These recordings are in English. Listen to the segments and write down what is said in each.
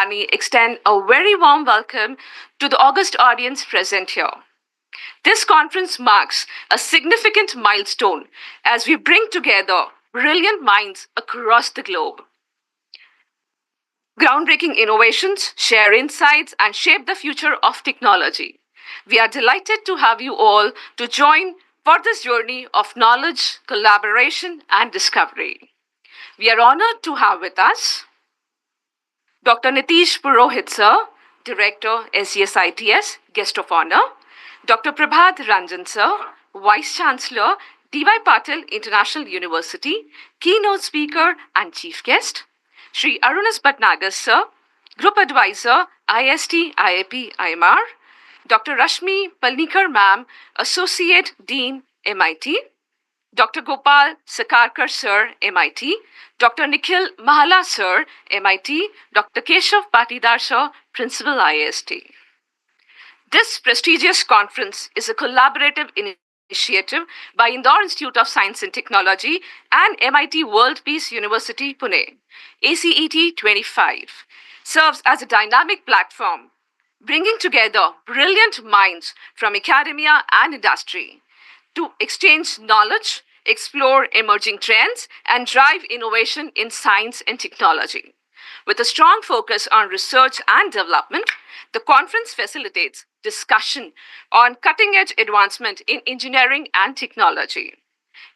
extend a very warm welcome to the August audience present here. This conference marks a significant milestone as we bring together brilliant minds across the globe. Groundbreaking innovations, share insights, and shape the future of technology. We are delighted to have you all to join for this journey of knowledge, collaboration, and discovery. We are honored to have with us Dr. Nitish Purohit sir, Director, SGS Guest of Honor, Dr. Prabhat Ranjan sir, Vice Chancellor, D.Y. Patil International University, Keynote Speaker and Chief Guest, Sri Arunas Bhatnagar sir, Group Advisor, IST IAP IMR, Dr. Rashmi Palnikar ma'am, Associate Dean, MIT, Dr. Gopal Sakarkar sir, MIT, Dr. Nikhil Mahala sir, MIT, Dr. Keshav Patidar sir, Principal IST. This prestigious conference is a collaborative initiative by Indore Institute of Science and Technology and MIT World Peace University, Pune. ACET 25 serves as a dynamic platform bringing together brilliant minds from academia and industry to exchange knowledge, explore emerging trends, and drive innovation in science and technology. With a strong focus on research and development, the conference facilitates discussion on cutting edge advancement in engineering and technology.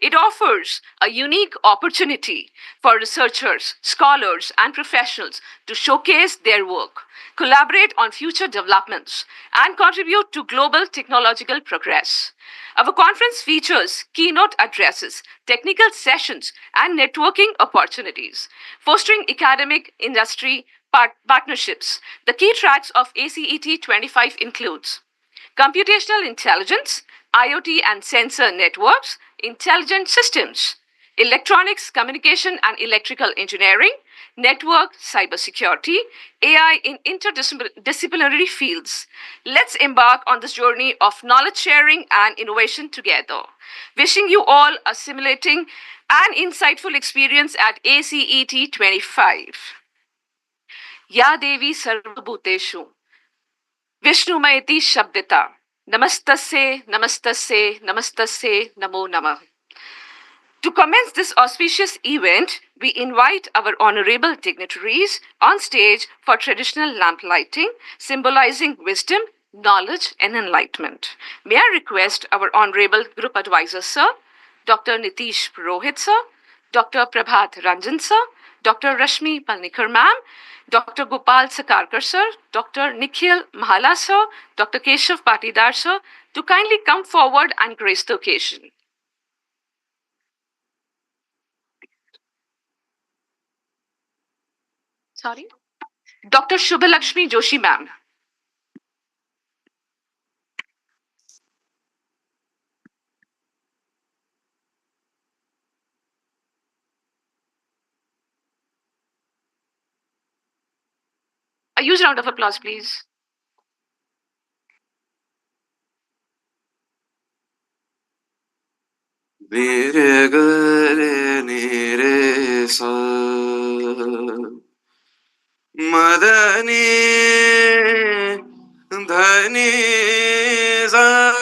It offers a unique opportunity for researchers, scholars, and professionals to showcase their work, collaborate on future developments, and contribute to global technological progress. Our conference features keynote addresses, technical sessions, and networking opportunities, fostering academic industry partnerships. The key tracks of ACET 25 includes computational intelligence, IoT and sensor networks, intelligent systems, electronics, communication and electrical engineering, network, cybersecurity, AI in interdisciplinary fields. Let's embark on this journey of knowledge sharing and innovation together. Wishing you all a stimulating and insightful experience at ACET 25. Ya Devi Sarvabhuteshu, Vishnumati Shabdita, Namastasye, Namastasye, Namastasye, Namo Namah. To commence this auspicious event, we invite our honorable dignitaries on stage for traditional lamp lighting, symbolizing wisdom, knowledge, and enlightenment. May I request our honorable group advisor, sir, Dr. Nitish Purohit, sir, Dr. Prabhat Ranjan, sir, Dr. Rashmi Palnikar, ma'am, Dr. Gopal Sakarkar, sir, Dr. Nikhil Mahala, sir, Dr. Keshav Patidar, sir, to kindly come forward and grace the occasion. Sorry? Dr. Shubhalakshmi Joshi, ma'am. A huge round of applause, please. Nire gare nire sa madani dhani sa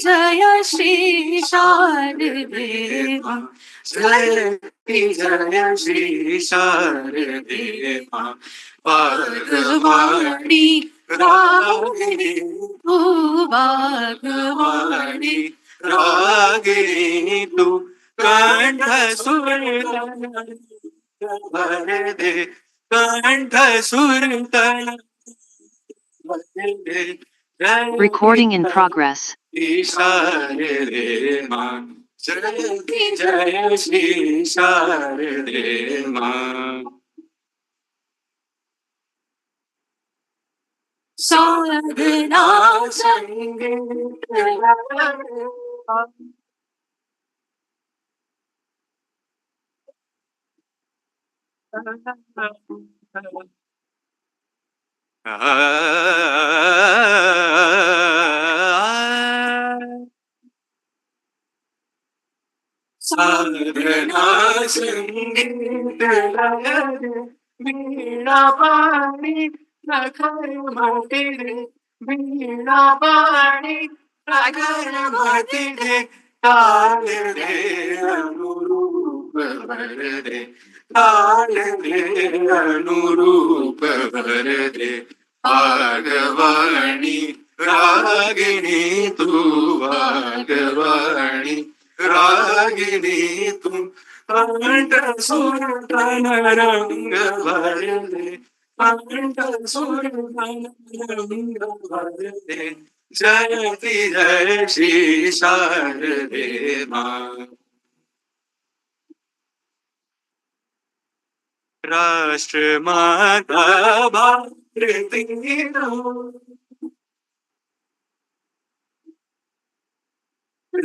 Jaya Shri Sharadeva, Jaya Shri Sharadeva, Bhagavani Ragini, Bhagavani Ragini, Kantha Surya Varade, Kantha Surya Recording in progress. Isharema, Jaya Shri Sharema. Sadhana Sangita. साधना संगीत लहरे वीणा पाणी प्रखर माती रे वीणा पाणी प्रखर माती रे ताल रे अनुरूप भर दे ताल रे अनुरूप भर दे भागवाणी रागिणी तू भागवाणी रागिनी तुम अंत सुर तन रंग भर दे अंत सुर तन रंग भर दे जयति जय श्री शारदे माँ राष्ट्र माता भारती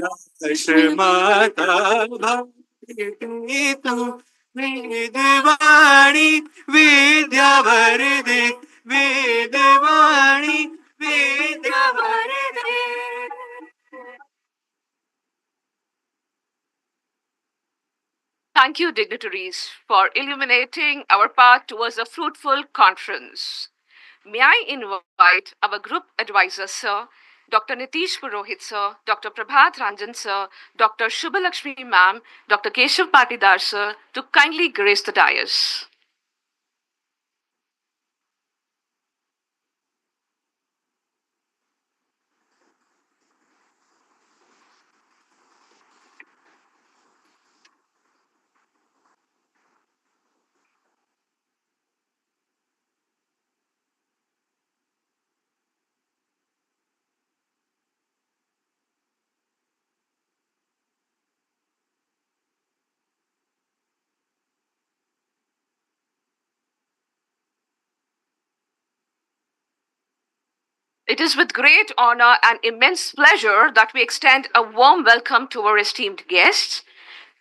राष्ट्रमाता भारती तू वेदवाणी विद्या भर दे वेदवाणी विद्या भर दे Thank you, dignitaries, for illuminating our path towards a fruitful conference. May I invite our group advisor, sir, Dr. Nitish Purohit, sir, Dr. Prabhat Ranjan, sir, Dr. Shubhalakshmi, ma'am, Dr. Keshav Patidar, sir, to kindly grace the dais. It is with great honor and immense pleasure that we extend a warm welcome to our esteemed guests.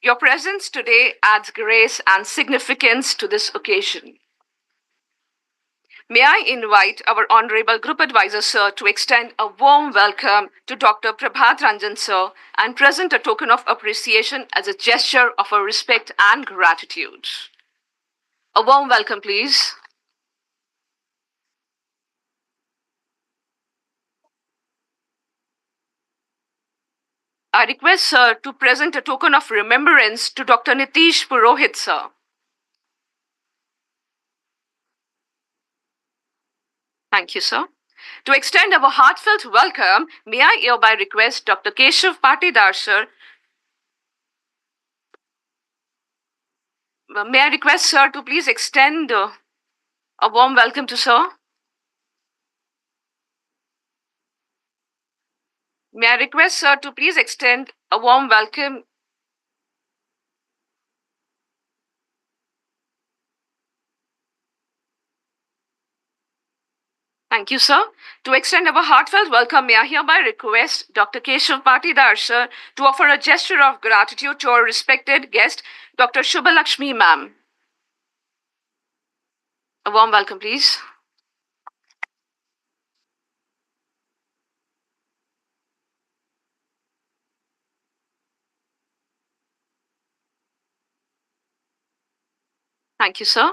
Your presence today adds grace and significance to this occasion. May I invite our Honorable Group Advisor, sir, to extend a warm welcome to Dr. Prabhat Ranjan, sir, and present a token of appreciation as a gesture of our respect and gratitude. A warm welcome, please. I request, sir, to present a token of remembrance to Dr. Nitish Purohit, sir. Thank you, sir. To extend our heartfelt welcome, may I hereby request Dr. Keshav Patidar, sir. May I request, sir, to please extend a warm welcome to sir? May I request, sir, to please extend a warm welcome? Thank you, sir. To extend our heartfelt welcome, may I hereby request Dr. Keshav Patidar, sir, to offer a gesture of gratitude to our respected guest, Dr. Shubhalakshmi, ma'am. A warm welcome, please. Thank you, sir.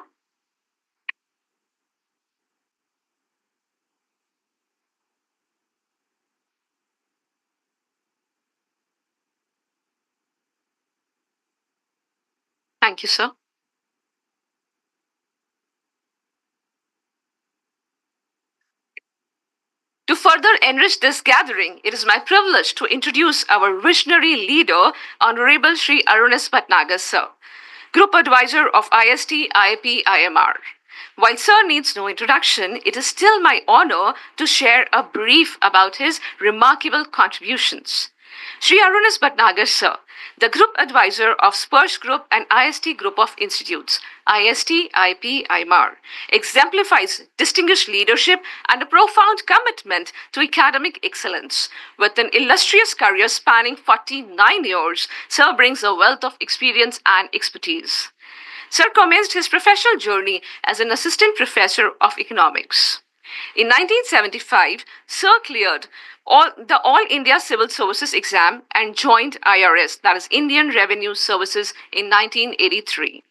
Thank you, sir. To further enrich this gathering, it is my privilege to introduce our visionary leader, Honorable Sri Arunas Bhatnagar, sir, Group Advisor of IST IIP IMR. While Sir needs no introduction, it is still my honor to share a brief about his remarkable contributions. Sri Arunas Bhatnagar, sir, the Group Advisor of Spurs Group and IST Group of Institutes, IST IP IMAR, exemplifies distinguished leadership and a profound commitment to academic excellence. With an illustrious career spanning 49 years, Sir brings a wealth of experience and expertise. Sir commenced his professional journey as an assistant professor of economics. In 1975, Sir cleared the All India Civil Services exam and joined IRS, that is Indian Revenue Services, in 1983.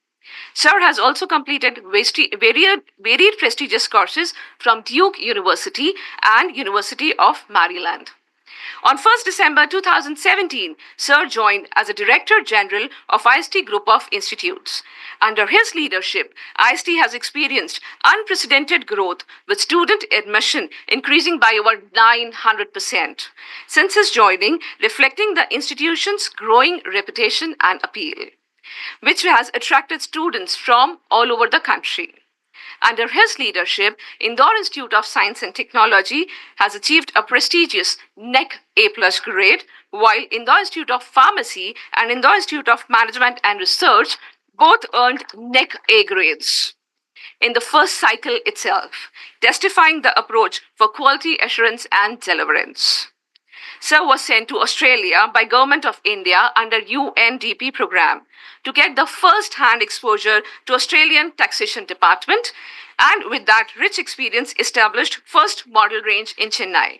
Sir has also completed varied prestigious courses from Duke University and University of Maryland. On 1st December 2017, Sir joined as a Director General of IST Group of Institutes. Under his leadership, IST has experienced unprecedented growth, with student admission increasing by over 900% since his joining, reflecting the institution's growing reputation and appeal, which has attracted students from all over the country. Under his leadership, Indore Institute of Science and Technology has achieved a prestigious NEC A+ grade, while Indore Institute of Pharmacy and Indore Institute of Management and Research both earned NEC A grades in the first cycle itself, testifying the approach for quality assurance and deliverance. Sir was sent to Australia by Government of India under UNDP program to get the first-hand exposure to Australian Taxation Department, and with that rich experience established first model range in Chennai.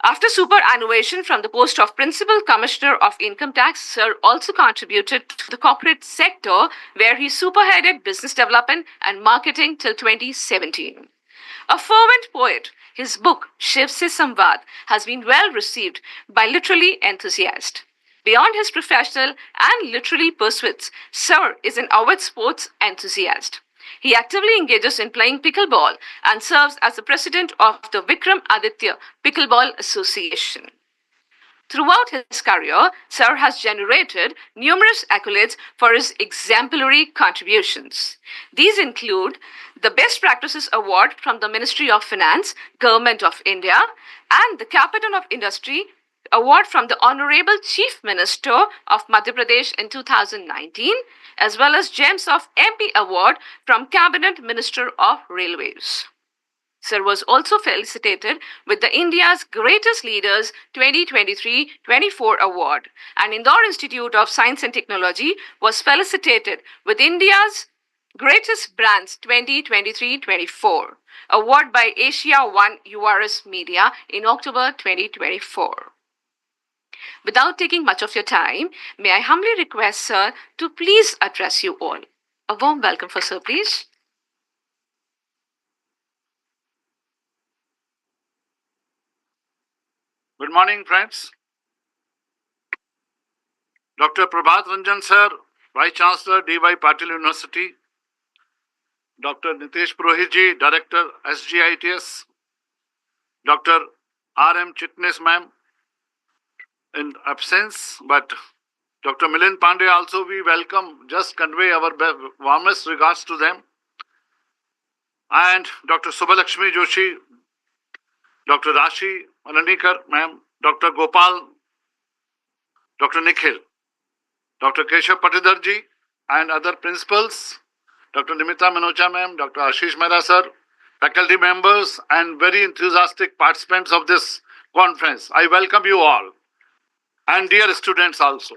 After superannuation from the post of Principal Commissioner of Income Tax, Sir also contributed to the corporate sector, where he superheaded business development and marketing till 2017. A fervent poet, his book Shiv Se Samvad has been well received by literary enthusiasts. Beyond his professional and literary pursuits, Sir is an avid sports enthusiast. He actively engages in playing pickleball and serves as the president of the Vikram Aditya Pickleball Association. Throughout his career, Sir has generated numerous accolades for his exemplary contributions. These include the Best Practices Award from the Ministry of Finance, Government of India, and the Captain of Industry Award from the Honorable Chief Minister of Madhya Pradesh in 2019, as well as Gems of MP Award from Cabinet Minister of Railways. Sir was also felicitated with the India's Greatest Leaders 2023-24 award, and Indore Institute of Science and Technology was felicitated with India's Greatest Brands 2023-24 award by Asia One URS Media in October 2024. Without taking much of your time, may I humbly request Sir to please address you all. A warm welcome for Sir, please. Good morning, friends. Dr. Prabhat Ranjan Sir, Vice Chancellor, D.Y. Patil University. Dr. Nitesh Purohit, Director, SGITS. Dr. R.M. Chitnis, ma'am, in absence, but Dr. Milind Pandey also we welcome, just convey our warmest regards to them. And Dr. Subbalakshmi Joshi, Dr. Rashi Malanikar, ma'am, Dr. Gopal, Dr. Nikhil, Dr. Keshav Patidarji, and other principals, Dr. Nimita Manocha, ma'am, Dr. Ashish Mehra, sir, faculty members, and very enthusiastic participants of this conference. I welcome you all, and dear students also.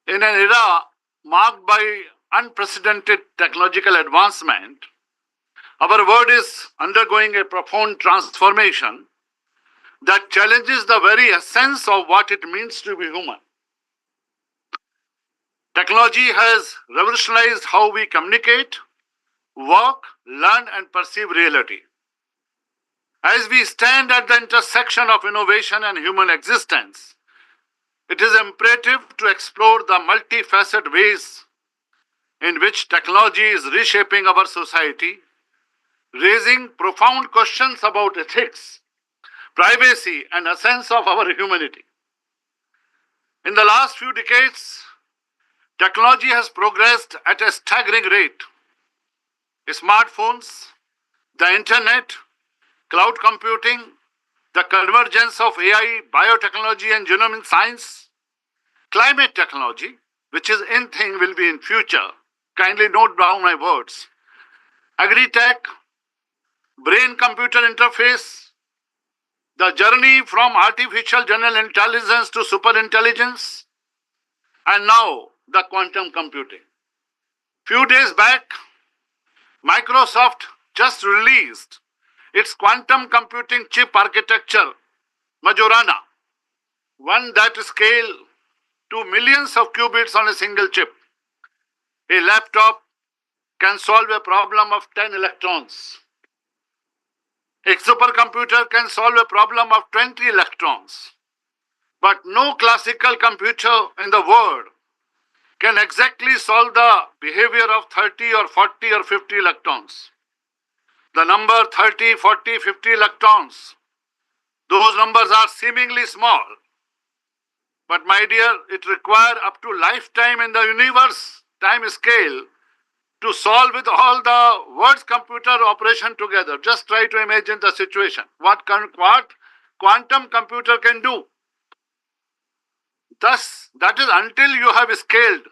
In an era marked by unprecedented technological advancement, our world is undergoing a profound transformation that challenges the very essence of what it means to be human. Technology has revolutionized how we communicate, work, learn, and perceive reality. As we stand at the intersection of innovation and human existence, it is imperative to explore the multifaceted ways in which technology is reshaping our society, raising profound questions about ethics, privacy, and a sense of our humanity. In the last few decades, technology has progressed at a staggering rate. Smartphones, the internet, cloud computing, the convergence of AI, biotechnology, and genomic science, climate technology, which is in thing, will be in future. Kindly note down my words. Agri-tech, brain-computer interface, the journey from artificial general intelligence to superintelligence, and now the quantum computing. Few days back, Microsoft just released its quantum computing chip architecture, Majorana, one that scale to millions of qubits on a single chip. A laptop can solve a problem of 10 electrons. A supercomputer can solve a problem of 20 electrons. But no classical computer in the world can exactly solve the behavior of 30 or 40 or 50 electrons. The number 30, 40, 50 electrons, those numbers are seemingly small. But my dear, it requires up to lifetime in the universe time scale to solve with all the world's computer operation together. Just try to imagine the situation. What quantum computer can do. Thus, that is until you have scaled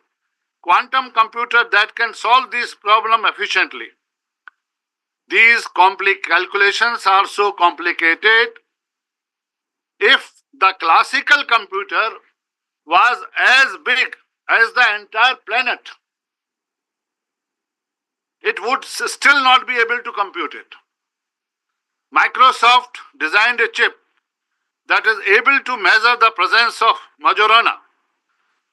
quantum computer that can solve this problem efficiently. These calculations are so complicated. If the classical computer was as big as the entire planet, it would still not be able to compute it. Microsoft designed a chip that is able to measure the presence of Majorana.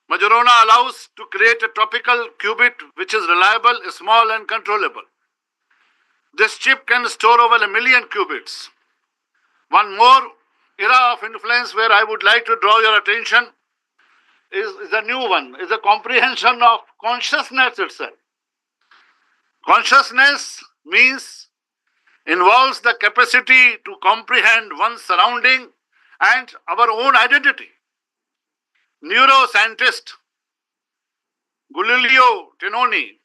Majorana allows to create a tropical qubit which is reliable, small and controllable. This chip can store over 1 million qubits. One more era of influence where I would like to draw your attention is a new one, is a comprehension of consciousness itself. Consciousness involves the capacity to comprehend one's surrounding and our own identity. Neuroscientist Giulio Tononi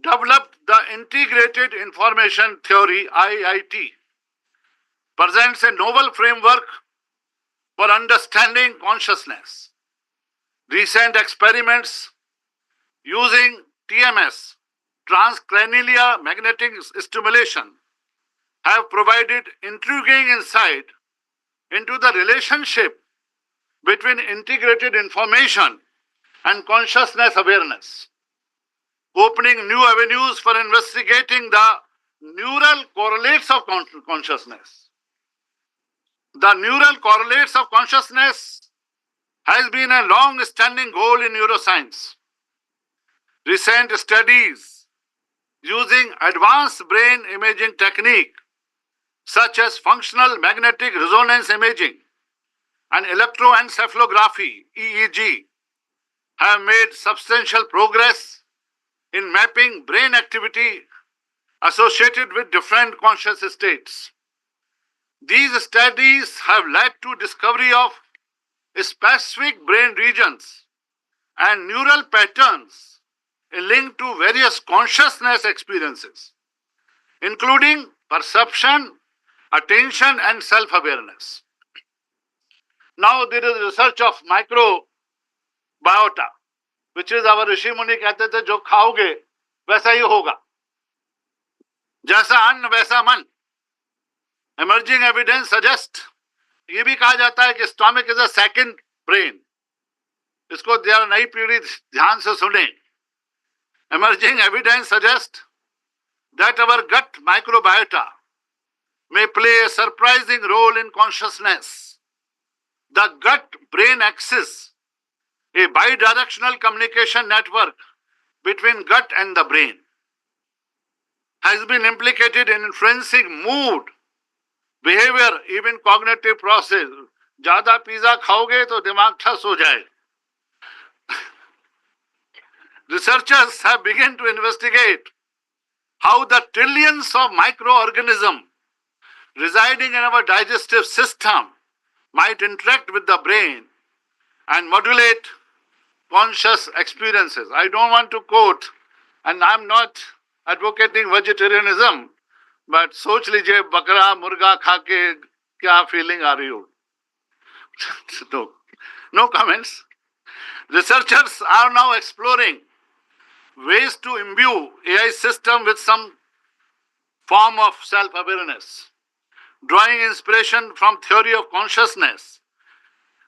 developed the Integrated Information Theory, IIT, presents a novel framework for understanding consciousness. Recent experiments using TMS, transcranial magnetic stimulation, have provided intriguing insight into the relationship between integrated information and consciousness awareness, opening new avenues for investigating the neural correlates of consciousness. The neural correlates of consciousness has been a long-standing goal in neuroscience. Recent studies using advanced brain imaging technique such as functional magnetic resonance imaging and electroencephalography, EEG, have made substantial progress in mapping brain activity associated with different conscious states. These studies have led to discovery of specific brain regions and neural patterns linked to various consciousness experiences, including perception, attention, and self-awareness. Now there is research of microbiota, which is our ऋषि मुनि कहते थे जो खाओगे वैसा ही होगा, जैसा अन्न वैसा मन. Emerging evidence suggests, ये भी कहा जाता है कि stomach is a second brain. इसको जरा नई पीढ़ी ध्यान से सुने. Emerging evidence suggests that our gut microbiota may play a surprising role in consciousness. The gut-brain axis, a bidirectional communication network between gut and the brain, has been implicated in influencing mood, behavior, even cognitive process. ज़्यादा pizza खाओगे तो दिमाग ठस हो जाए. Researchers have begun to investigate how the trillions of microorganisms residing in our digestive system might interact with the brain and modulate conscious experiences. I don't want to quote, and I'm not advocating vegetarianism, but सोच लीजिए बकरा मुर्गा खा के क्या feeling आ रही हो. No comments. Researchers are now exploring ways to imbue AI system with some form of self-awareness, drawing inspiration from theory of consciousness,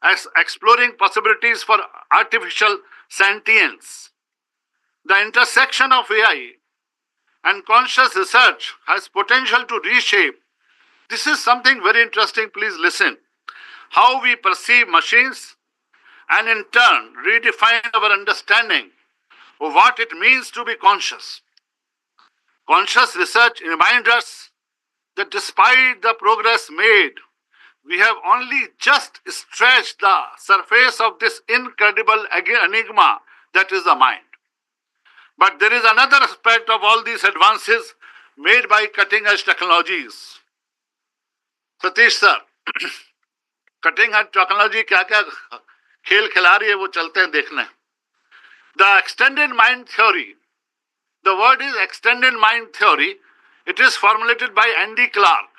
as exploring possibilities for artificial sentience. The intersection of AI and conscious research has potential to reshape. This is something very interesting, please listen. How we perceive machines and in turn redefine our understanding of what it means to be conscious. Conscious research reminds us that despite the progress made, we have only just scratched the surface of this incredible enigma that is the mind. But there is another aspect of all these advances made by cutting edge technologies. Satish sir, cutting edge technology क्या क्या खेल खिला रही है वो चलते हैं देखने. The extended mind theory, the word is extended mind theory, it is formulated by Andy Clark,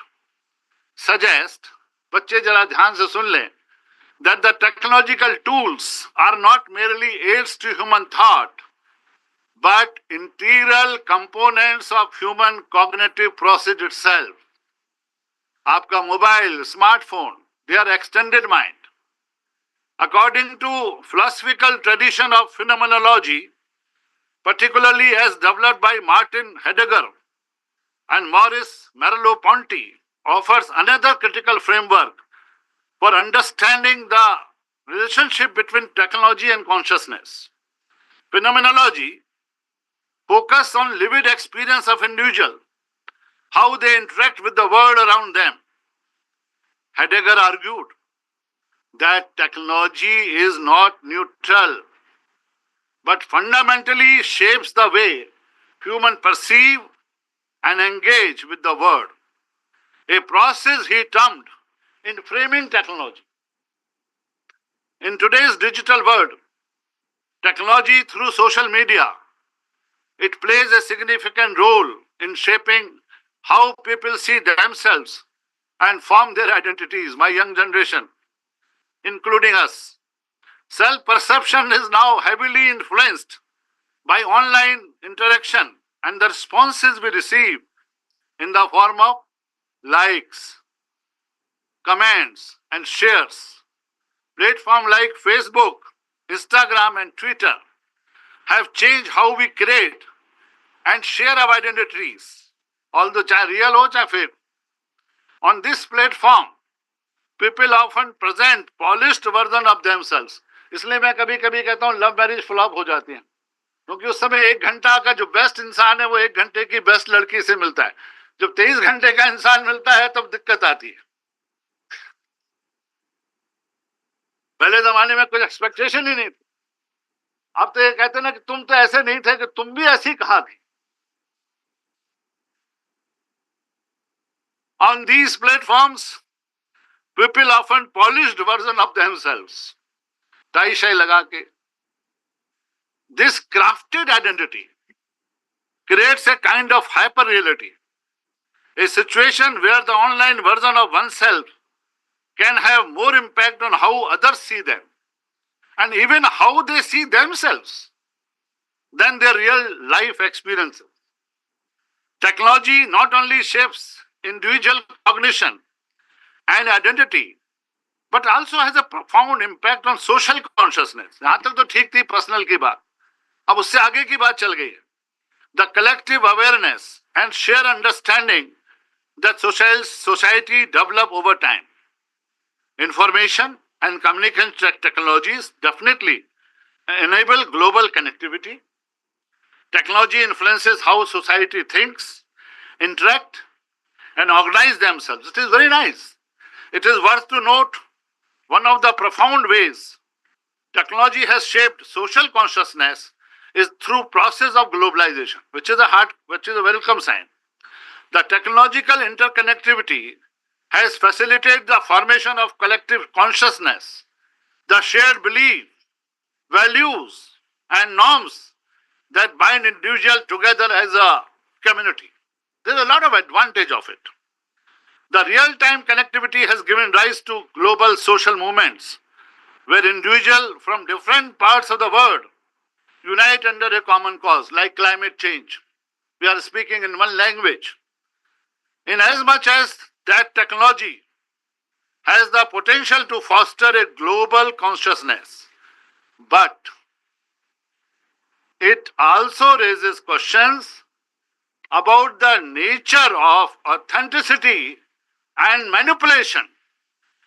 suggest, बच्चे जरा ध्यान से सुन लें, that the technological tools are not merely aids to human thought, but integral components of human cognitive process itself. आपका mobile, smartphone, they are extended mind. According to philosophical tradition of phenomenology, particularly as developed by Martin Heidegger and Maurice Merleau-Ponty, offers another critical framework for understanding the relationship between technology and consciousness. Phenomenology focuses on lived experience of individual, how they interact with the world around them. Heidegger argued that technology is not neutral, but fundamentally shapes the way humans perceive and engage with the world. A process he termed in framing technology. In today's digital world, technology through social media, it plays a significant role in shaping how people see themselves and form their identities, my young generation, including us. Self-perception is now heavily influenced by online interaction and the responses we receive in the form of likes, comments, and shares. Platforms like Facebook, Instagram, and Twitter have changed how we create and share our identities, although चाहे real हो चाहे fake. On this platform, people often present polished version of themselves. इसलिए मैं कभी कभी कहता हूँ love marriage flop हो जाती है, क्योंकि उस समय 1 घंटा का जो बेस्ट इंसान है वो 1 घंटे की बेस्ट लड़की से मिलता है. जब 23 घंटे का इंसान मिलता है तब दिक्कत आती है. पहले जमाने में कुछ एक्सपेक्टेशन ही नहीं थी. अब तो ये कहते ना कि तुम तो ऐसे नहीं थे कि तुम भी ऐसी कहा थी. On these platforms, people often polished version of themselves. Tie शाई लगा के. This crafted identity creates a kind of hyper reality, a situation where the online version of oneself can have more impact on how others see them and even how they see themselves than their real life experiences. Technology not only shapes individual cognition and identity, but also has a profound impact on social consciousness. यहाँ तक तो ठीक थी personal की बात, अब उससे आगे की बात चल गई है. The collective awareness and shared understanding that society develop over time. Information and communication technologies definitely enable global connectivity. Technology influences how society thinks, interact, and organize themselves. It is very nice. It is worth to note one of the profound ways technology has shaped social consciousness is through process of globalization, which is a welcome sign. The technological interconnectivity has facilitated the formation of collective consciousness, the shared belief, values, and norms that bind individuals together as a community. There is a lot of advantage of it. The real-time connectivity has given rise to global social movements where individuals from different parts of the world unite under a common cause, like climate change. We are speaking in one language. In as much as that technology has the potential to foster a global consciousness, but it also raises questions about the nature of authenticity and manipulation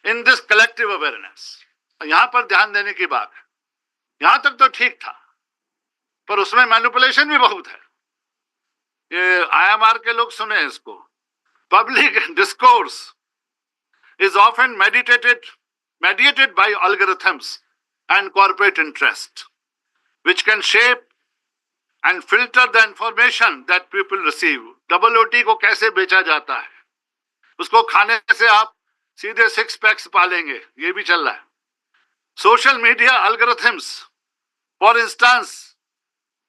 in this collective awareness. यहां पर ध्यान देने की बात है. यहां तक तो ठीक था, पर उसमें मैनिपुलेशन भी बहुत है. ये IMR के लोग सुने इसको. Public discourse is often mediated by algorithms and corporate interest, which can shape and filter the information that people receive. Double OT को कैसे बेचा जाता है, उसको खाने से आप सीधे 6 पैक्स पालेंगे, ये भी चल रहा है. Social media algorithms, for instance,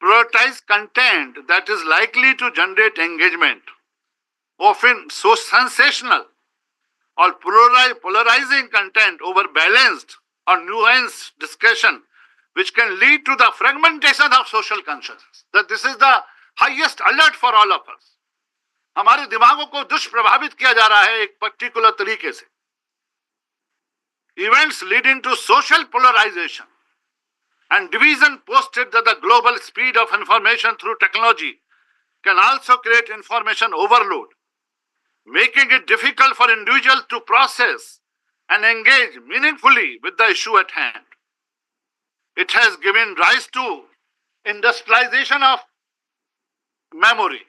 prioritize content that is likely to generate engagement, often so sensational or polarizing content over balanced or nuanced discussion, which can lead to the fragmentation of social consciousness. That this is the highest alert for all of us. हमारे दिमागों को दुष्प्रभावित किया जा रहा है एक particular तरीके से. Events leading to social polarization and division posted that the global speed of information through technology can also create information overload, making it difficult for individuals to process and engage meaningfully with the issue at hand. It has given rise to industrialization of memory,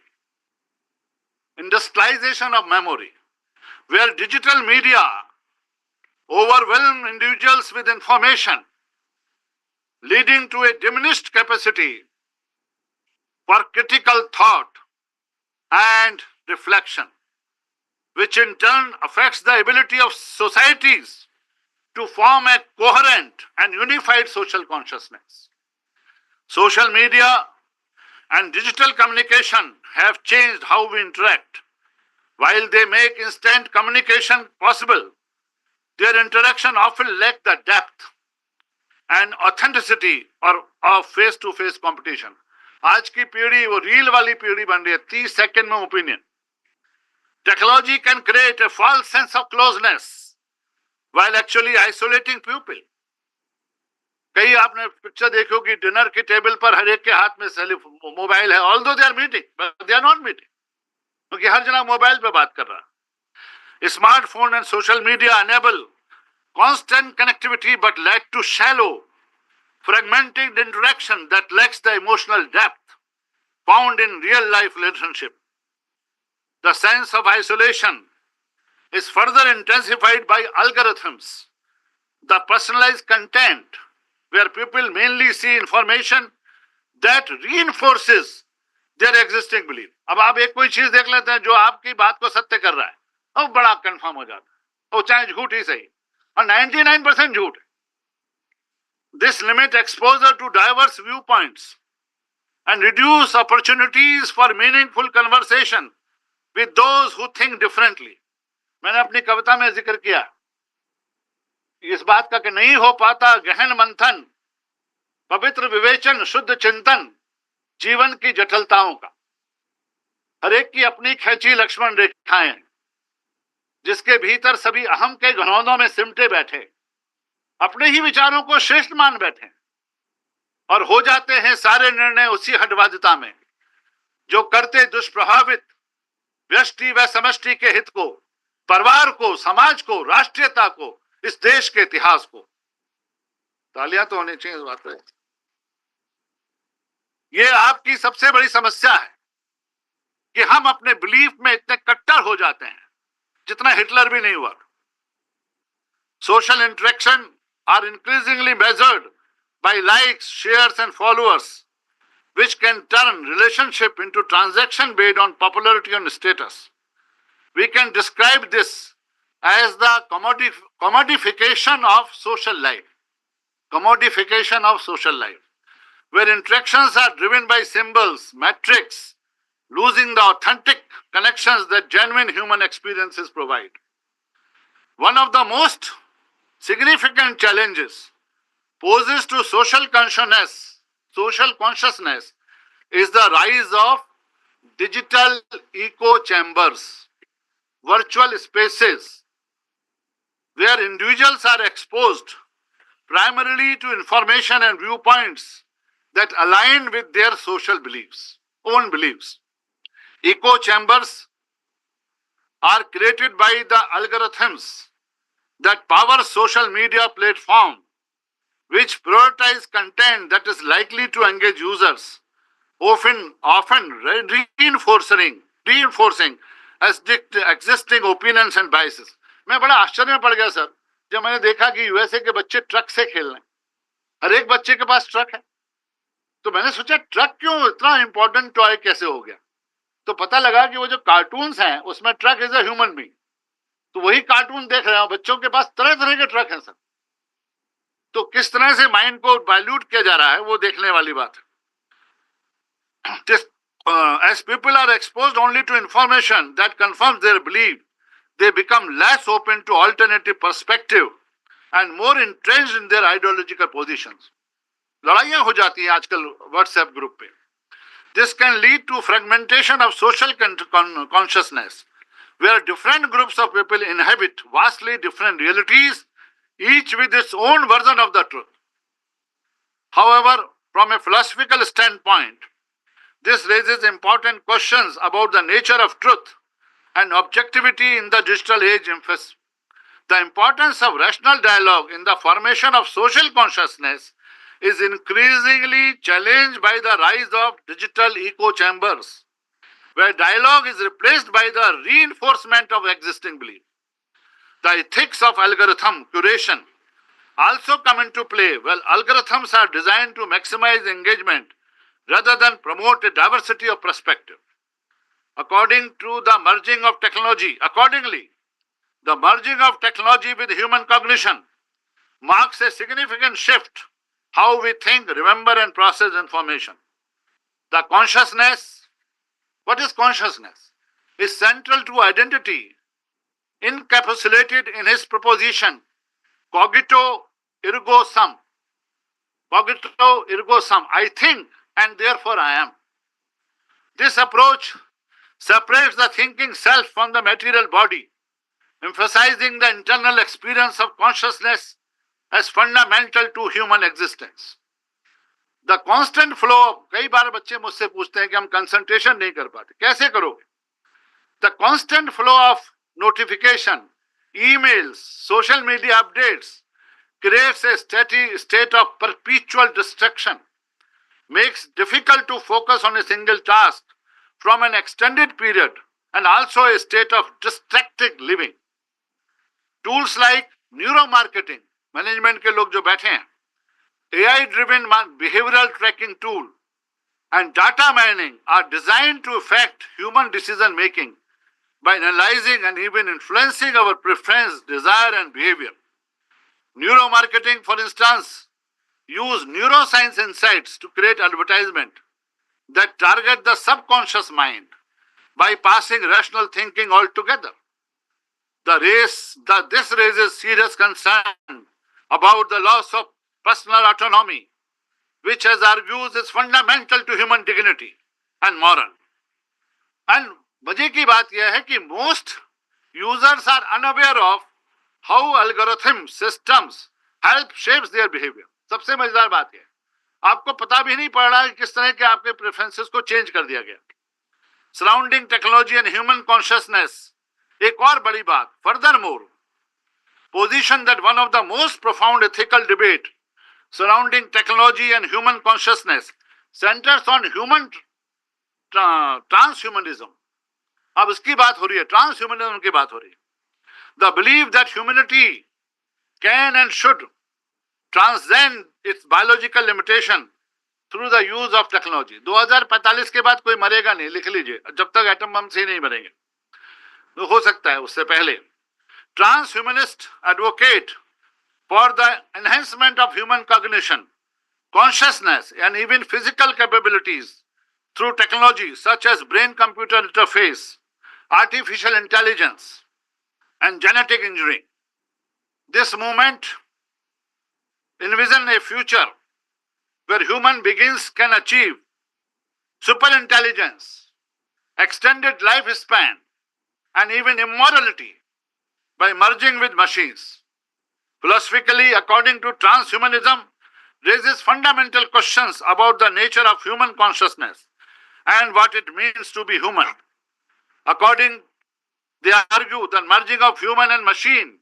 where digital media overwhelm individuals with information, leading to a diminished capacity for critical thought and reflection, which in turn affects the ability of societies to form a coherent and unified social consciousness. Social media and digital communication have changed how we interact. While they make instant communication possible, their interaction often lack the depth and authenticity of face-to-face competition. आज की पीढ़ी वो reel वाली पीढ़ी बन रही है, 30 second में opinion. Technology can create a false sense of closeness while actually isolating people. कई आपने पिक्चर देखी होगी, डिनर की टेबल पर हर एक के हाथ में मोबाइल है, although they are meeting, but they are not meeting, क्योंकि हर जना मोबाइल पे बात कर रहा है. Smartphone and social media enable constant connectivity but lead to shallow, fragmented interaction that lacks the emotional depth found in real-life relationship. The sense of isolation is further intensified by algorithms, the personalized content, where people mainly see information that reinforces their existing belief. अब आप एक कोई चीज देख लेते हैं जो आपकी बात को सत्य कर रहा है, वो बड़ा कंफर्म हो जाता है, वो चाहे झूठ ही सही, और 99% झूठ है. This limit exposure to diverse viewpoints and reduce opportunities for meaningful conversation with those who think differently. मैंने अपनी कविता में जिक्र किया इस बात का कि नहीं हो पाता गहन मंथन, पवित्र विवेचन, शुद्ध चिंतन जीवन की जटिलताओं का. हर एक की अपनी खींची लक्ष्मण रेखाएं, जिसके भीतर सभी अहम के घनौनों में सिमटे बैठे अपने ही विचारों को श्रेष्ठ मान बैठे और हो जाते हैं सारे निर्णय उसी हठवादिता में जो करते दुष्प्रभावित व्यष्टि व समष्टि के हित को, परिवार को, समाज को, राष्ट्रीयता को, इस देश के इतिहास को. तालियां तो होनी चाहिए इस बात पे. ये आपकी सबसे बड़ी समस्या है कि हम अपने बिलीफ में इतने कट्टर हो जाते हैं जितना हिटलर भी नहीं हुआ. Social interaction are increasingly measured by likes, shares and followers, which can turn relationship into transaction based on popularity and status. We can describe this as the commodification of social life. Commodification of social life, where interactions are driven by symbols, metrics, losing the authentic connections that genuine human experiences provide. One of the most significant challenges poses to social consciousness is the rise of digital echo chambers, virtual spaces where individuals are exposed primarily to information and viewpoints that align with their social beliefs, own beliefs. Echo chambers are created by the algorithms that power social media platform, which prioritize content that is likely to engage users, often reinforcing existing opinions and biases. मैं बड़ा आश्चर्य में पड़ गया sir जब मैंने देखा कि यूएसए के बच्चे ट्रक से खेल रहे हैं. हर एक बच्चे के पास ट्रक है. तो मैंने सोचा ट्रक क्यों इतना इंपॉर्टेंट टॉय कैसे हो गया. तो पता लगा कि वो जो कार्टून्स हैं उसमें truck is a human being. तो वही कार्टून देख रहे हैं बच्चों के पास तरह तरह के ट्रक हैं सर. तो किस तरह से माइंड को डाइल्यूट किया जा रहा है वो देखने वाली बात है. As people are exposed only to information that confirms their belief, they become less open to alternative perspective and more entrenched in their ideological positions. लड़ाइयां हो जाती हैं आजकल व्हाट्सएप ग्रुप पे. This can lead to fragmentation of social consciousness, where different groups of people inhabit vastly different realities, each with its own version of the truth. However, from a philosophical standpoint, this raises important questions about the nature of truth and objectivity in the digital age. The importance of rational dialogue in the formation of social consciousness is increasingly challenged by the rise of digital echo chambers, where dialogue is replaced by the reinforcement of existing belief. The ethics of algorithm curation also come into play. Well, algorithms are designed to maximize engagement rather than promote a diversity of perspective. Accordingly, the merging of technology with human cognition marks a significant shift how we think, remember, and process information. The consciousness, what is consciousness? Is central to identity, encapsulated in his proposition, cogito ergo sum. Cogito ergo sum. I think and therefore I am. This approach separates the thinking self from the material body, emphasizing the internal experience of consciousness as fundamental to human existence. The constant flow, कई बार बच्चे मुझसे पूछते हैं कि हम concentration नहीं कर पाते. कैसे करोगे? The constant flow of notification, emails, social media updates creates a state of perpetual distraction, makes difficult to focus on a single task from an extended period, and also a state of distracted living. Tools like neuromarketing, management के लोग जो बैठे हैं, AI driven behavioral tracking tool and data mining are designed to affect human decision making by analyzing and even influencing our preference, desire and behavior. Neuromarketing, for instance, use neuroscience insights to create advertisement that target the subconscious mind, bypassing rational thinking altogether. This raises serious concern about the loss of personal autonomy, which as argues is fundamental to human dignity and moral. And मजे की बात यह है कि most users are unaware of how algorithm systems help shapes their behavior. सबसे मजेदार बात यह है आपको पता भी नहीं पड़ रहा है कि किस तरह के आपके प्रेफरेंसेस को चेंज कर दिया गया. Surrounding technology and human consciousness, एक और बड़ी बात. Furthermore, position that one of the most profound ethical debate surrounding technology and human consciousness centers on human transhumanism. अब इसकी बात हो रही है, transhumanism की बात हो रही है. The belief that humanity can and should transcend its biological limitation through the use of technology. 2045 के बाद कोई मरेगा नहीं, लिख लीजिए, जब तक एटम बम से नहीं मरेंगे. तो हो सकता है उससे पहले. Transhumanists advocate for the enhancement of human cognition, consciousness, and even physical capabilities through technology such as brain-computer interface, artificial intelligence, and genetic engineering. This movement envisions a future where human beings can achieve superintelligence, extended lifespan, and even immortality by merging with machines. Philosophically, according to transhumanism, raises fundamental questions about the nature of human consciousness and what it means to be human. According, they argue that merging of human and machine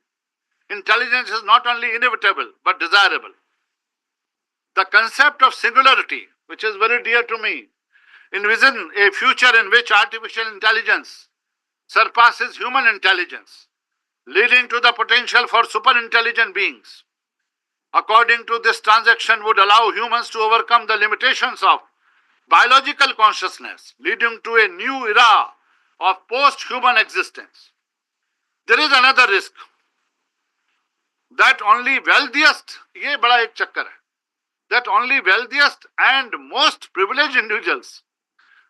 intelligence is not only inevitable but desirable. The concept of singularity, which is very dear to me, envision a future in which artificial intelligence surpasses human intelligence, leading to the potential for super intelligent beings. According to this transaction would allow humans to overcome the limitations of biological consciousness, leading to a new era of post-human existence. There is another risk that only wealthiest, ये बड़ा एक चक्कर है, that only wealthiest and most privileged individuals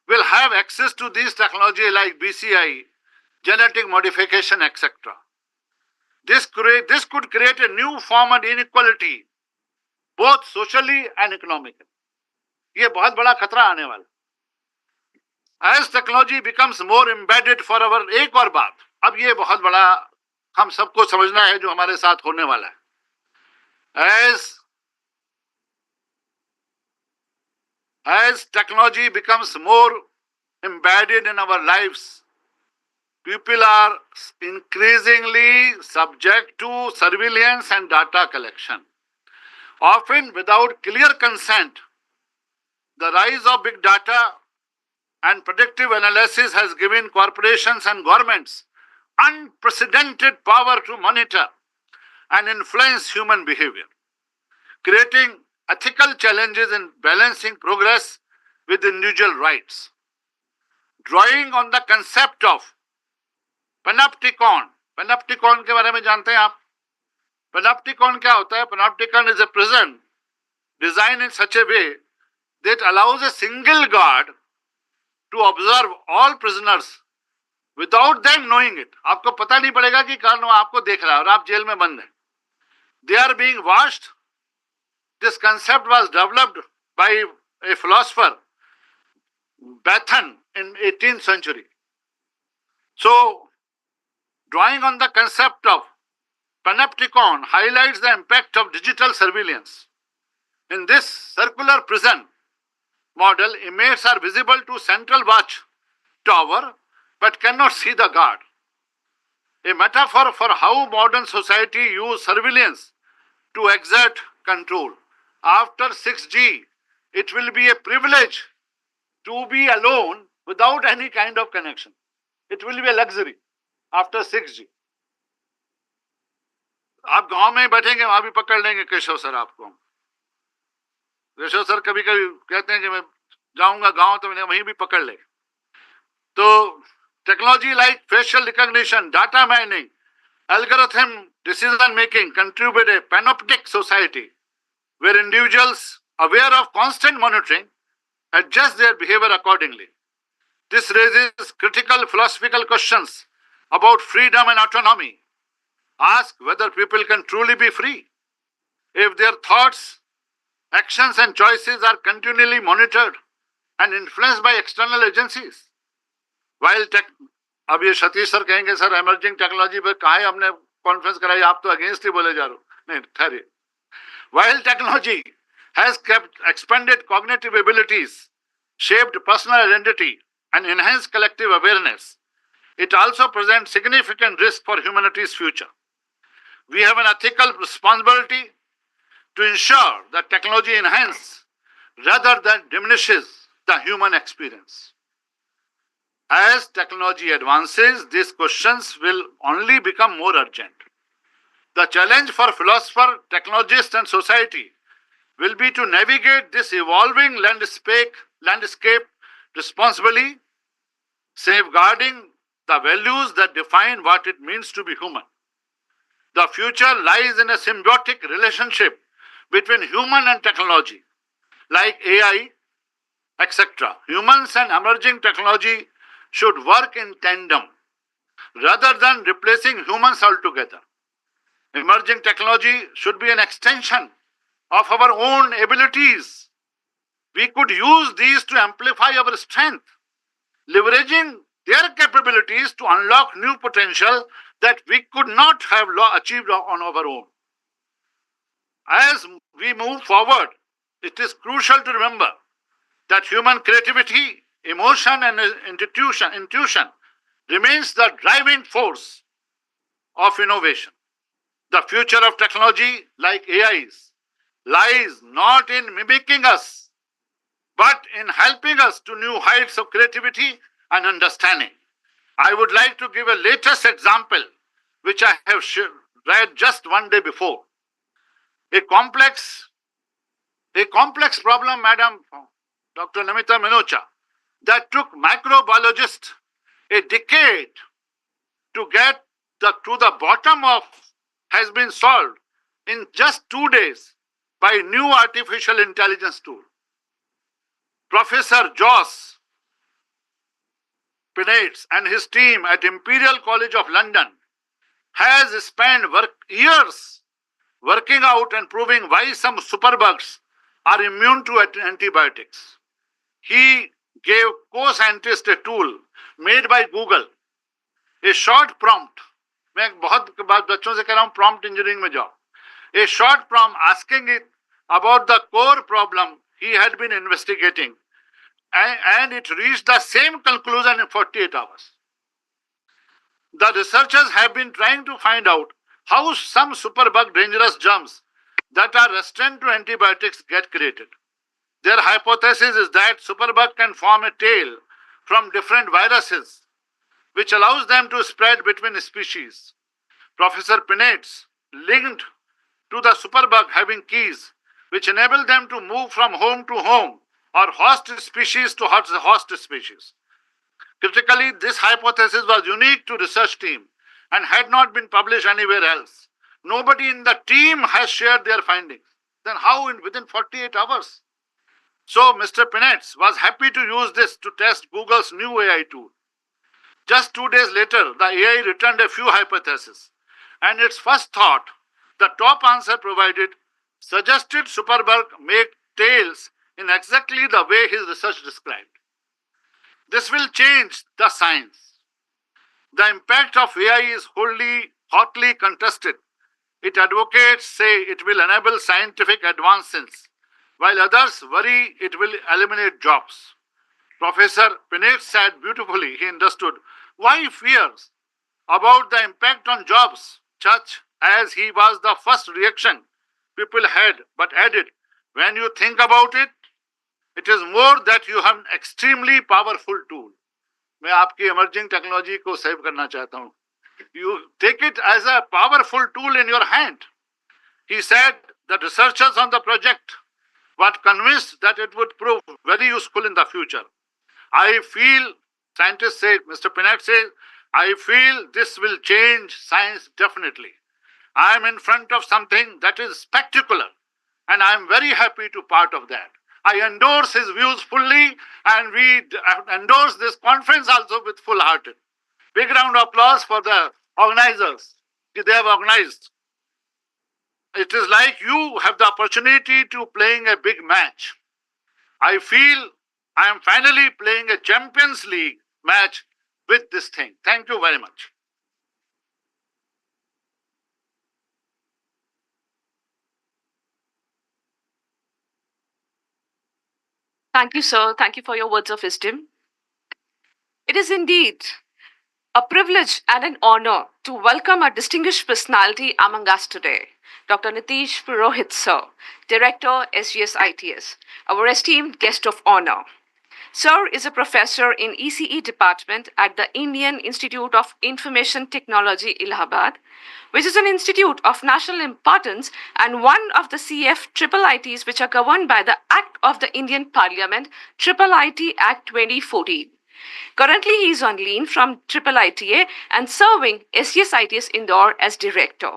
will have access to these technology like BCI, genetic modification, etc. This could create a new form of inequality, both socially and economically. ये बहुत बड़ा खतरा आने वाला. As technology becomes more embedded for our, एक और बात, अब ये बहुत बड़ा हम सबको समझना है जो हमारे साथ होने वाला है. As technology becomes more embedded in our lives, people are increasingly subject to surveillance and data collection, often without clear consent. The rise of big data and predictive analysis has given corporations and governments unprecedented power to monitor and influence human behavior, creating ethical challenges in balancing progress with individual rights. Drawing on the concept of panopticon के बारे में जानते हैं आप? Panopticon क्या होता है? Panopticon is a prison designed in such a way that allows a single guard to observe all prisoners without them knowing it. आपको पता नहीं पड़ेगा कि कौन आपको देख रहा है और आप जेल में बंद हैं. They are being watched. This concept was developed by a philosopher, Bathan, in 18th century. So, drawing on the concept of panopticon highlights the impact of digital surveillance. In this circular prison model, inmates are visible to central watch tower but cannot see the guard. A metaphor for how modern society uses surveillance to exert control. After 6G, it will be a privilege to be alone without any kind of connection. It will be a luxury after 6G. आप गांव में बैठेंगे वहां भी पकड़ लेंगे Keshav sir आपको. Keshav sir कभी कभी कहते हैं कि मैं जाऊंगा गांव तो मैंने वहीं भी पकड़ ले. तो technology like facial recognition, data mining, algorithm decision making contribute a panoptic society where individuals aware of constant monitoring adjust their behavior accordingly. This raises critical philosophical questions about freedom and autonomy. Ask whether people can truly be free if their thoughts, actions and choices are continually monitored and influenced by external agencies. While अब ये Satish sir कहेंगे sir emerging technology पर कहा है हमने conference कराई, आप तो अगेंस्ट ही बोले जा रहे हो. नहीं ठहरिए. While technology has kept expanded cognitive abilities, shaped personal identity and enhanced collective awareness, it also presents significant risk for humanity's future. We have an ethical responsibility to ensure that technology enhances rather than diminishes the human experience. As technology advances, these questions will only become more urgent. The challenge for philosopher, technologists and society will be to navigate this evolving landscape responsibly, safeguarding the values that define what it means to be human. The future lies in a symbiotic relationship between human and technology, like AI, etc. Humans and emerging technology should work in tandem rather than replacing humans altogether. Emerging technology should be an extension of our own abilities. We could use these to amplify our strength, leveraging their capabilities to unlock new potential that we could not have achieved on our own. As we move forward, it is crucial to remember that human creativity, emotion, and intuition remains the driving force of innovation. The future of technology, like AIs, lies not in mimicking us, but in helping us to new heights of creativity and understanding. I would like to give a latest example, which I have read just one day before. A complex problem, Madam Dr. Namita Minocha, that took microbiologists a decade to get to the bottom of, has been solved in just 2 days by new artificial intelligence tool. Professor Joss Penates and his team at Imperial College of London has spent years working out and proving why some superbugs are immune to antibiotics. He gave co-scientists a tool made by Google, a short prompt. मैं बहुत बच्चों से कह रहा हूँ prompt engineering में जाओ. A short prompt asking it about the core problem he had been investigating, and it reached the same conclusion in 48 hours. The researchers have been trying to find out how some superbug dangerous germs that are resistant to antibiotics get created. Their hypothesis is that superbug can form a tail from different viruses, which allows them to spread between species. Professor Penates linked to the superbug having keys, which enable them to move from home to home or host species to host species. Critically, this hypothesis was unique to research team and had not been published anywhere else. Nobody in the team has shared their findings. Then how within 48 hours? So Mr. Penates was happy to use this to test Google's new AI tool. Just 2 days later, the AI returned a few hypotheses, and its first thought, the top answer provided, suggested superbug make tails in exactly the way his research described. This will change the science. The impact of AI is hotly contested. Its advocates say it will enable scientific advances, while others worry it will eliminate jobs. Professor Penates said beautifully he understood why fears about the impact on jobs, such as he was the first reaction people had, but added, when you think about it, it is more that you have an extremely powerful tool. मैं आपकी emerging technology को save करना चाहता हूँ. You take it as a powerful tool in your hand. He said the researchers on the project were convinced that it would prove very useful in the future. I feel, scientists say, Mr. Penates says, I feel this will change science definitely. I am in front of something that is spectacular, and I am very happy to part of that. I endorse his views fully, and we endorse this conference also with full-hearted. Big round of applause for the organizers. They have organized. It is like you have the opportunity to playing a big match. I feel I am finally playing a Champions League match with this thing. Thank you very much. Thank you, sir. Thank you for your words of wisdom. It is indeed a privilege and an honor to welcome a distinguished personality among us today, Dr. Nitish Purohit, sir, Director, SGS ITS, our esteemed guest of honor. Sir is a professor in ECE department at the Indian Institute of Information Technology, Allahabad, which is an institute of national importance and one of the CF IIITs which are governed by the Act of the Indian Parliament, IIIT Act 2014. Currently, he is on leave from IIITA and serving SGS ITS Indore as director.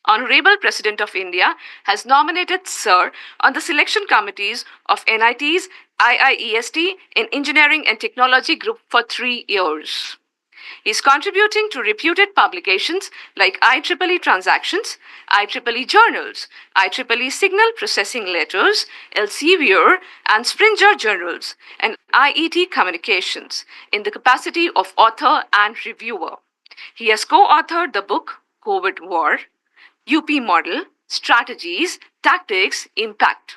Honorable President of India has nominated Sir on the selection committees of NIT's IIEST in Engineering and Technology Group for 3 years. He is contributing to reputed publications like IEEE Transactions, IEEE Journals, IEEE Signal Processing Letters, Elsevier, and Springer Journals, and IET Communications in the capacity of author and reviewer. He has co-authored the book COVID War, UP Model, strategies, tactics, impact.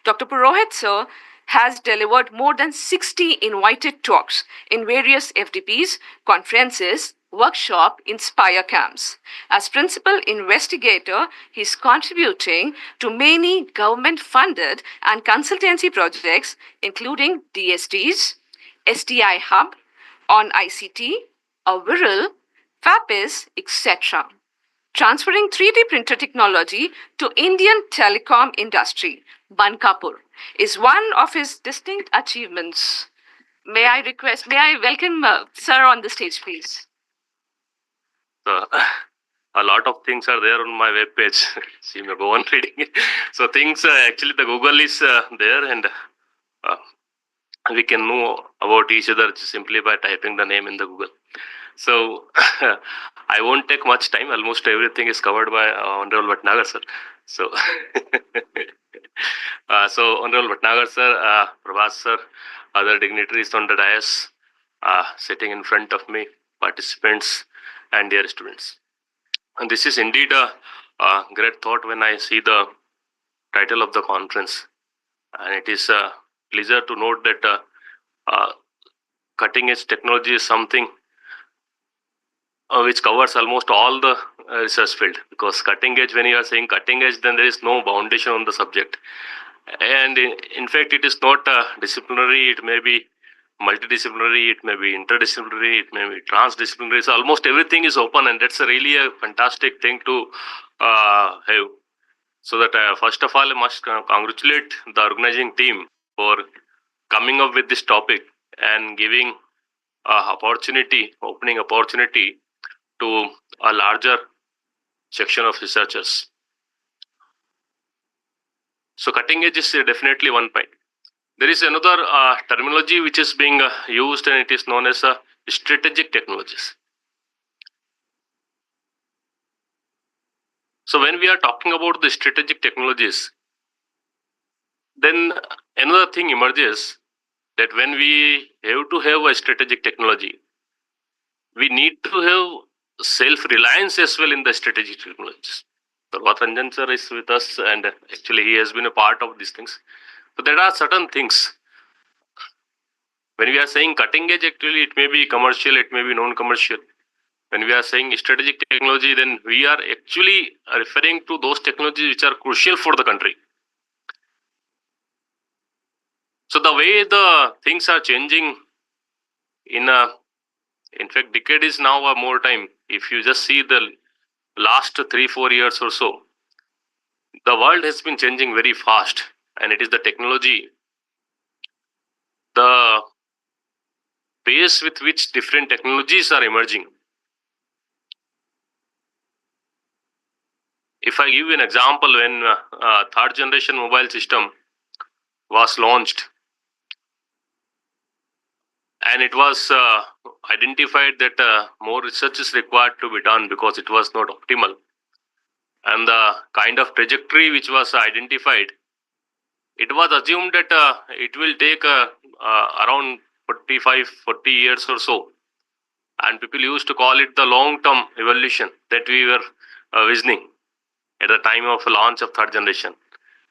Dr. Purohit sir has delivered more than 60 invited talks in various FDPs, conferences, workshop, Inspire camps. As principal investigator, he is contributing to many government-funded and consultancy projects, including DSTs, STI Hub, on ICT, a Viral, FAPIS, etc. Transferring 3D printer technology to Indian telecom industry, Bankapur, is one of his distinct achievements. May I welcome sir on the stage, please? So, a lot of things are there on my web page. So you may go on reading it. So things actually the Google is there, and uh, we can know about each other simply by typing the name in the Google. So I won't take much time. Almost everything is covered by Honorable Bhatnagar sir. So Honorable Bhatnagar sir, Prabhas sir, other dignitaries on the dais sitting in front of me, participants, and dear students. And this is indeed a great thought when I see the title of the conference. And it is a pleasure to note that cutting edge technology is something which covers almost all the research field, because cutting edge, when you are saying cutting edge, then there is no foundation on the subject. And in fact, it is not disciplinary, it may be multidisciplinary, it may be interdisciplinary, it may be transdisciplinary. So almost everything is open, and that's really a fantastic thing to have. So that first of all, I must congratulate the organizing team for coming up with this topic and giving opening opportunity to a larger section of researchers. So cutting edge is definitely one point. There is another terminology which is being used, and it is known as strategic technologies. So when we are talking about the strategic technologies, then another thing emerges that when we have to have a strategic technology, we need to have self-reliance as well in the strategic technologies. Prabhat Ranjan sir is with us, and actually he has been a part of these things. So there are certain things. When we are saying cutting edge, actually it may be commercial, it may be non-commercial. When we are saying strategic technology, then we are actually referring to those technologies which are crucial for the country. So the way the things are changing in fact, decade is now a more time. If you just see the last 3-4 years or so, the world has been changing very fast, and it is the technology, the pace with which different technologies are emerging. If I give you an example, when third generation mobile system was launched, and it was identified that more research is required to be done because it was not optimal, and the kind of trajectory which was identified, it was assumed that it will take around 40 years or so, and people used to call it the long-term evolution that we were visioning at the time of launch of third generation.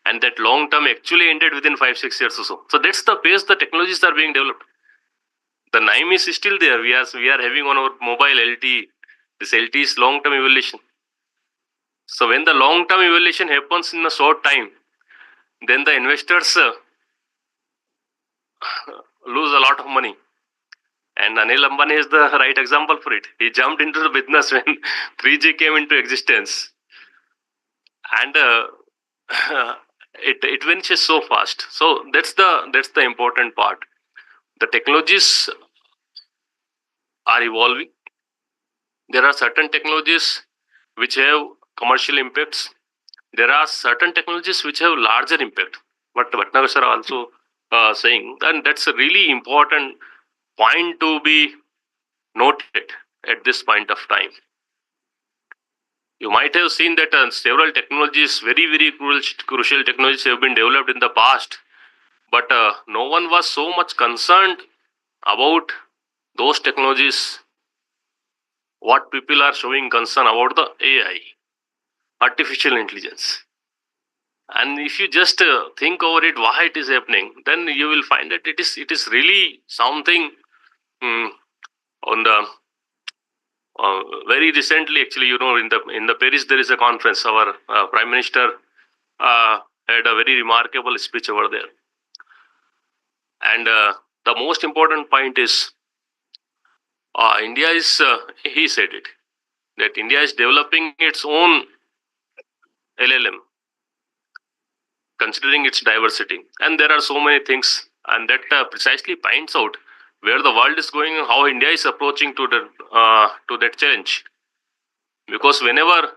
And that long term actually ended within 5-6 years or so. So that's the pace the technologies are being developed. The NIME is still there. We are having on our mobile LTE. This LTE is long term evolution. So when the long term evolution happens in a short time, then the investors lose a lot of money. And Anil Ambani is the right example for it. He jumped into the business when 3G came into existence. And it vanishes so fast. So that's the important part. The technologies are evolving. There are certain technologies which have commercial impacts. There are certain technologies which have larger impact. What Bhatnagar sir also saying, and that's a really important point to be noted at this point of time. You might have seen that several technologies, very crucial technologies have been developed in the past, but no one was so much concerned about those technologies. What people are showing concern about the AI. artificial intelligence. And if you just think over it, why it is happening, then you will find that it is really something on the very recently, actually, in the Paris there is a conference. Our Prime Minister had a very remarkable speech over there, and the most important point is India is. He said it that India is developing its own LLM, considering its diversity, and there are so many things, and that precisely points out where the world is going and how India is approaching to that challenge. Because whenever,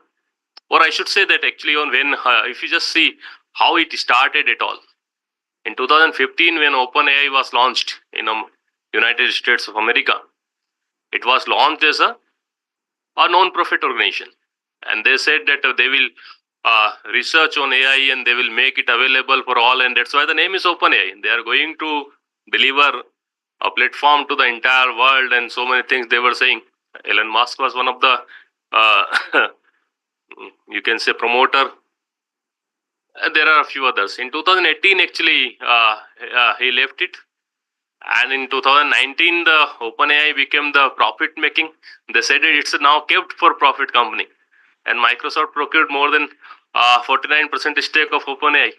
or I should say that actually, when if you just see how it started at all, in 2015 when OpenAI was launched in United States of America, it was launched as a non-profit organization, and they said that they will research on AI and they will make it available for all, and that's why the name is OpenAI. They are going to deliver a platform to the entire world, and so many things they were saying. Elon Musk was one of the you can say promoter. There are a few others. In 2018, actually, he left it, and in 2019, the OpenAI became the profit-making. They said that it's a now kept for profit company, and Microsoft procured more than 49% stake of OpenAI.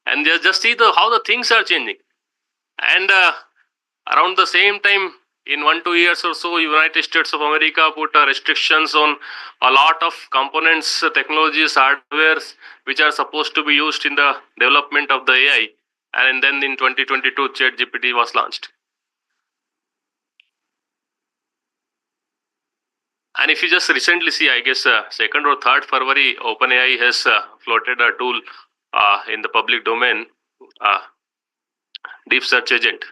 And just see how the things are changing. And around the same time, in 1-2 years or so, United States of America put restrictions on a lot of components, technologies, hardwares, which are supposed to be used in the development of the AI. And then in 2022, ChatGPT was launched. And if you just recently see, I guess 2nd or 3rd February, OpenAI has floated a tool in the public domain, Deep Search Agent,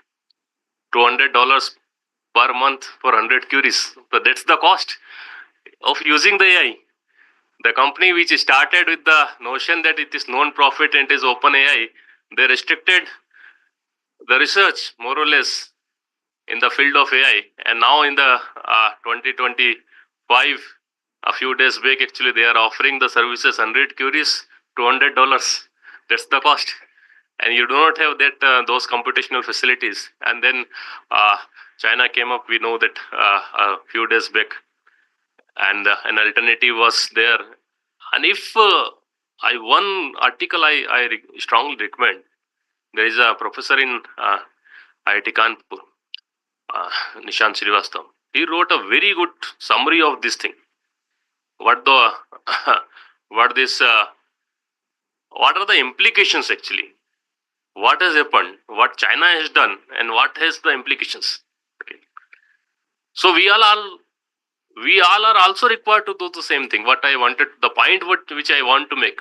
$200 per month for 100 queries. So that's the cost of using the AI. The company which started with the notion that it is non-profit and it is OpenAI, they restricted the research more or less in the field of AI. And now in the 2025, a few days back, actually, they are offering the services 100 queries, $200. That's the cost. And you do not have that those computational facilities. And then China came up, we know that a few days back, and an alternative was there. And if one article I strongly recommend, there is a professor in IIT Kanpur, Nishant Srivastava. He wrote a very good summary of this thing. What are the implications actually? What has happened? What China has done, and what has the implications? Okay. So we all are also required to do the same thing. What I wanted, the point which I want to make.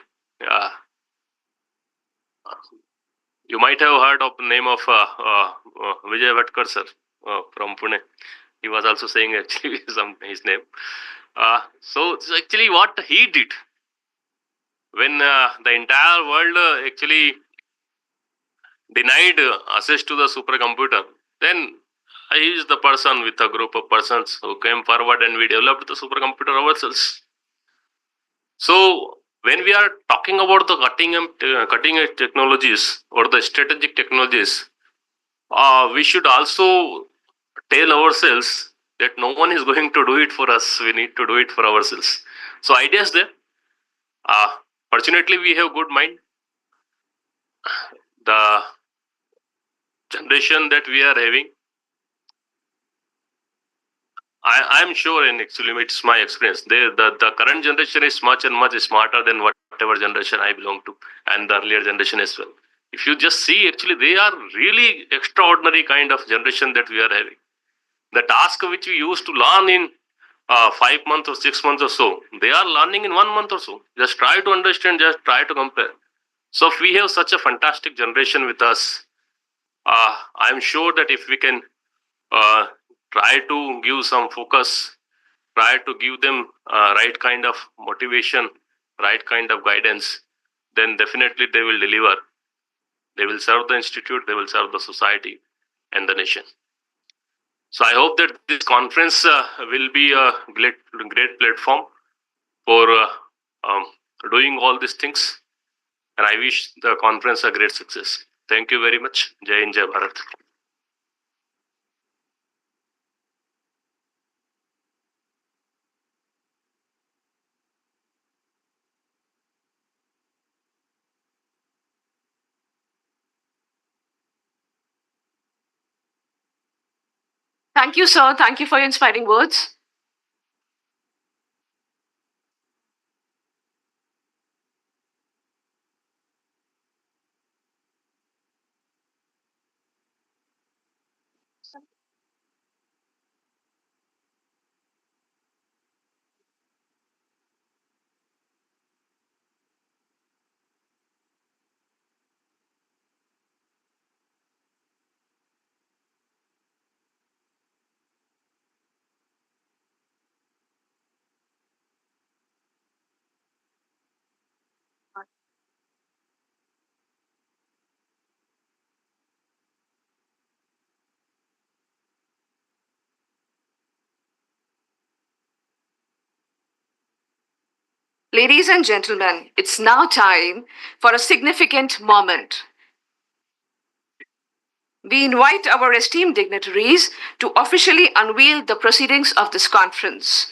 You might have heard of the name of Vijay Vatkar sir from Pune. He was also saying actually his name. So actually what he did when the entire world actually denied access to the supercomputer, then he is the person with a group of persons who came forward and we developed the supercomputer ourselves. So when we are talking about the cutting edge technologies or the strategic technologies, we should also tell ourselves that no one is going to do it for us. We need to do it for ourselves. So ideas there. Fortunately, we have good mind. The generation that we are having, I am sure, and actually it's my experience, the current generation is much and much smarter than whatever generation I belong to, and the earlier generation as well. If you just see, actually, they are really extraordinary kind of generation that we are having. The task which we used to learn in 5 months or 6 months or so, they are learning in 1 month or so. Just try to understand, just try to compare. So if we have such a fantastic generation with us, I am sure that if we can try to give some focus, try to give them right kind of motivation, right kind of guidance, then definitely they will deliver. They will serve the institute, they will serve the society and the nation. So I hope that this conference will be a great platform for doing all these things. And I wish the conference a great success. Thank you very much. Jai Hind, Jai Bharat. Thank you, sir. Thank you for your inspiring words. Ladies and gentlemen, it's now time for a significant moment. We invite our esteemed dignitaries to officially unveil the proceedings of this conference,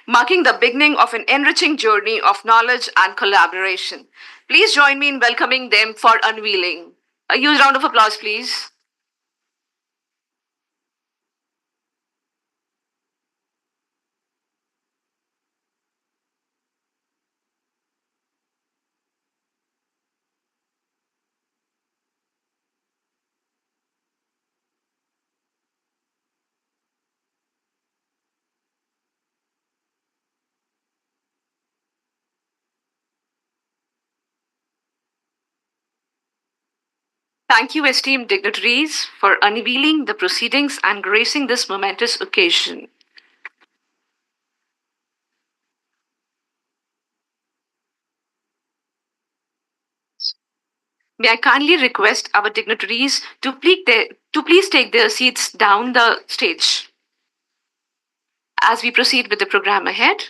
marking the beginning of an enriching journey of knowledge and collaboration. Please join me in welcoming them for unveiling. A huge round of applause, please. Thank you, esteemed dignitaries, for unveiling the proceedings and gracing this momentous occasion. May I kindly request our dignitaries to please take their seats down the stage as we proceed with the program ahead.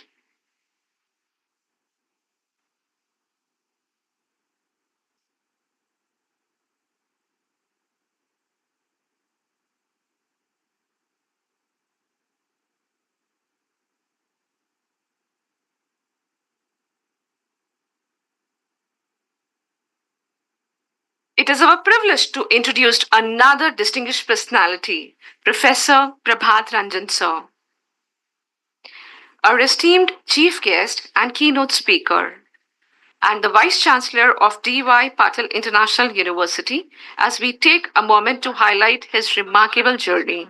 It is our privilege to introduce another distinguished personality, Professor Prabhat Ranjan Sir, our esteemed chief guest and keynote speaker, and the Vice Chancellor of D.Y. Patil International University, as we take a moment to highlight his remarkable journey.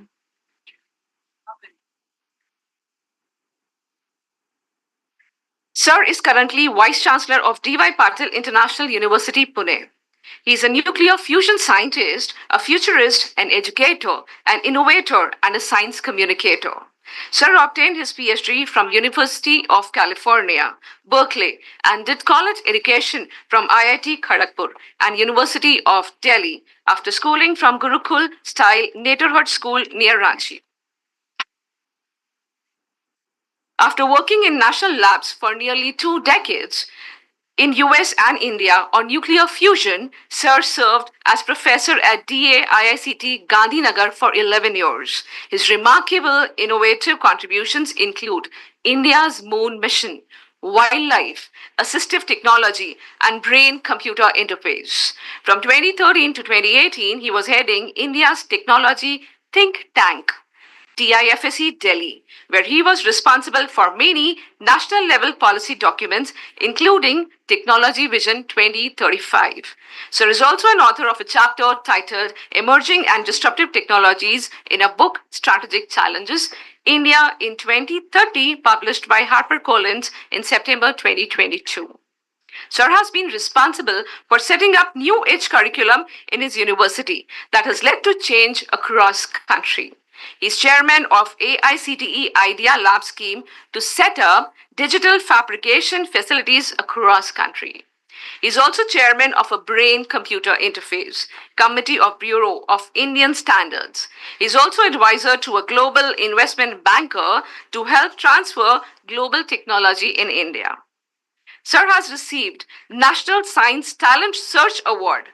Sir is currently Vice Chancellor of D.Y. Patil International University, Pune. He is a nuclear fusion scientist, a futurist, an educator, an innovator, and a science communicator. Sir obtained his PhD from University of California, Berkeley, and did college education from IIT Kharagpur and University of Delhi after schooling from Gurukul style neighborhood school near Ranchi. After working in national labs for nearly 2 decades, in US and India on nuclear fusion, Sir served as professor at DAIICT Gandhinagar for 11 years. His remarkable innovative contributions include India's moon mission, wildlife, assistive technology, and brain computer interface. From 2013 to 2018, he was heading India's technology think tank, TIFSE Delhi, where he was responsible for many national level policy documents, including Technology Vision 2035. Sir is also an author of a chapter titled Emerging and Disruptive Technologies in a book, Strategic Challenges, India in 2030, published by HarperCollins in September 2022. Sir has been responsible for setting up new age curriculum in his university that has led to change across country. He's chairman of AICTE Idea Lab scheme to set up digital fabrication facilities across country. He's also chairman of a brain computer interface committee of Bureau of Indian Standards. He's also advisor to a global investment banker to help transfer global technology in India. Sir has received National Science Talent Search Award,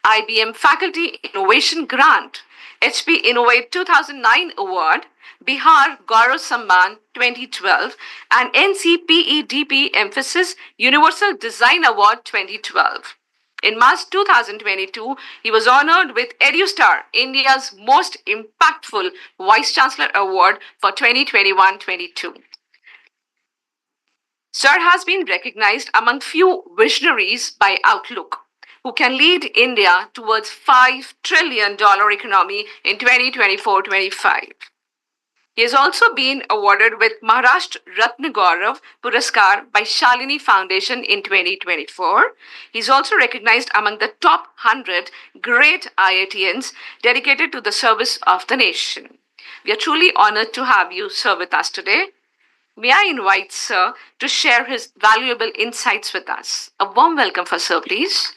IBM Faculty Innovation Grant, HP Innovate 2009 Award, Bihar Gaurav Samman 2012, and NCPEDP Emphasis Universal Design Award 2012. In March 2022, he was honored with EduStar, India's most impactful Vice Chancellor Award for 2021-22. Sir has been recognized among few visionaries by Outlook who can lead India towards $5 trillion economy in 2024-25. He has also been awarded with Maharashtra Ratna Gaurav Puraskar by Shalini Foundation in 2024. He is also recognized among the top 100 great IITians dedicated to the service of the nation. We are truly honored to have you, sir, with us today. May I invite Sir to share his valuable insights with us? A warm welcome for Sir, please.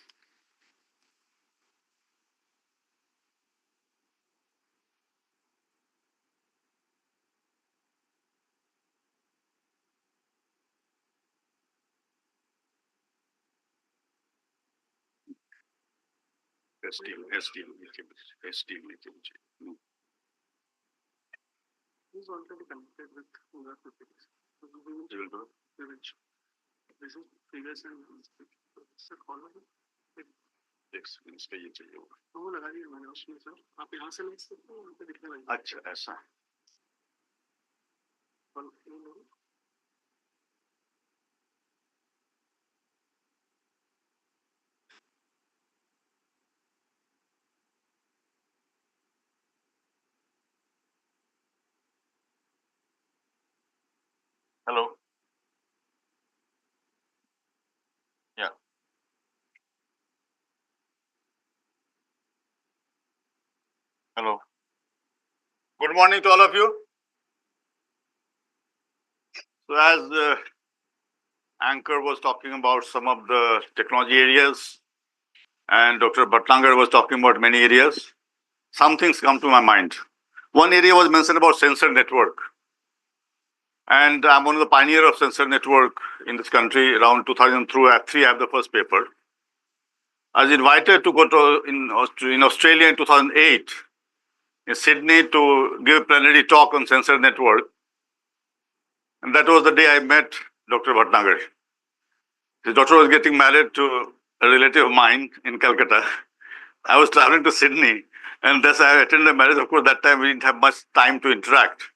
He's already connected with other peoples. He will do it. This is previous and sir call लगा इसका ये चाहिए होगा तो वो लगा दिया मैंने उसमें सर आप यहाँ से ले सकते हो वहाँ पे दिखने लगे अच्छा ऐसा हेलो या hello. Good morning to all of you. So as Anchor was talking about some of the technology areas and Dr. Bhatnagar was talking about many areas, some things come to my mind. One area was mentioned about sensor network. And I'm one of the pioneers of sensor network in this country. Around 2003, I have the first paper. I was invited to go to in Australia in 2008, in Sydney, to give a plenary talk on sensor network. And that was the day I met Dr. Bhatnagar. His daughter was getting married to a relative of mine in Calcutta. I was traveling to Sydney, and thus I attended the marriage. Of course, that time we didn't have much time to interact.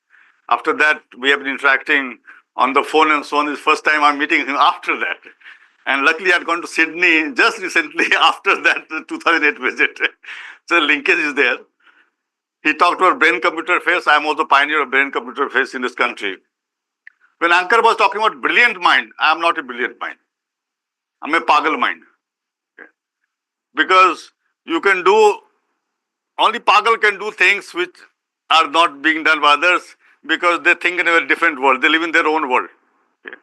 After that, we have been interacting on the phone and so on. It's the first time I'm meeting him after that. And luckily, I'd gone to Sydney just recently after that 2008 visit. So linkage is there. He talked about brain-computer interface. I'm also pioneer of brain-computer interface in this country. When Anchor was talking about brilliant mind, I'm not a brilliant mind. I'm a pagal mind. Okay. Because you can do, only pagal can do things which are not being done by others because they think in a very different world. They live in their own world. Okay.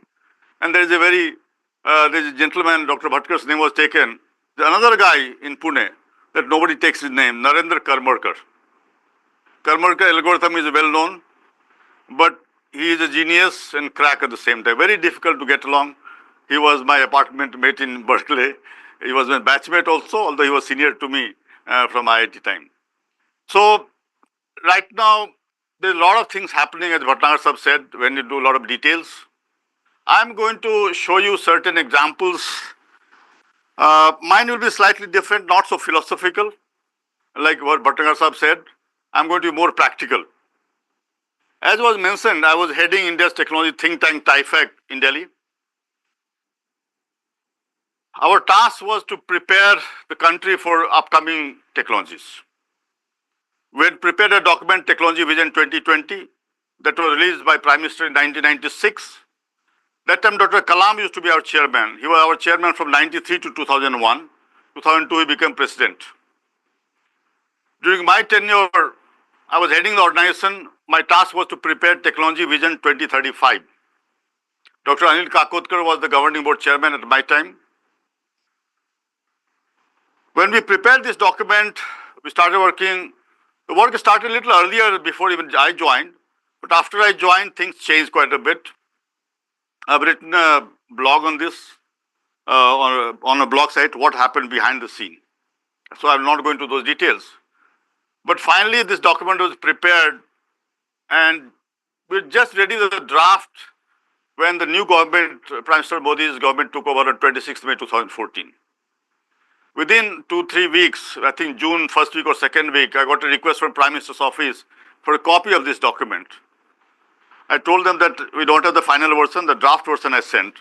And there is a very, there's a gentleman, Dr. Bhatkar's name was taken. There's another guy in Pune that nobody takes his name, Narendra Karmarkar. Karmarkar algorithm is well known, but he is a genius and crack at the same time. Very difficult to get along. He was my apartment mate in Berkeley. He was my batchmate also, although he was senior to me from IIT time. So right now, there's a lot of things happening, as Bhatnagar Sahab said, when you do a lot of details. I'm going to show you certain examples. Mine will be slightly different, not so philosophical, like what Bhatnagar Sahab said. I'm going to be more practical. As was mentioned, I was heading India's technology think tank, TIFAC, in Delhi. Our task was to prepare the country for upcoming technologies. We had prepared a document, Technology Vision 2020, that was released by Prime Minister in 1996. That time, Dr. Kalam used to be our chairman. He was our chairman from 93 to 2001. 2002, he became president. During my tenure, I was heading the organization. My task was to prepare Technology Vision 2035. Dr. Anil Kakotkar was the governing board chairman at my time. When we prepared this document, we started working. The work started a little earlier before even I joined. But after I joined, things changed quite a bit. I've written a blog on this. on a blog site what happened behind the scene. So I'm not going to those details. But finally, this document was prepared, and we're just ready with the draft when the new government, Prime Minister Modi's government, took over on 26th May 2014. Within 2-3 weeks, I think June first week or second week, I got a request from Prime Minister's office for a copy of this document. I told them that we don't have the final version, the draft version I sent.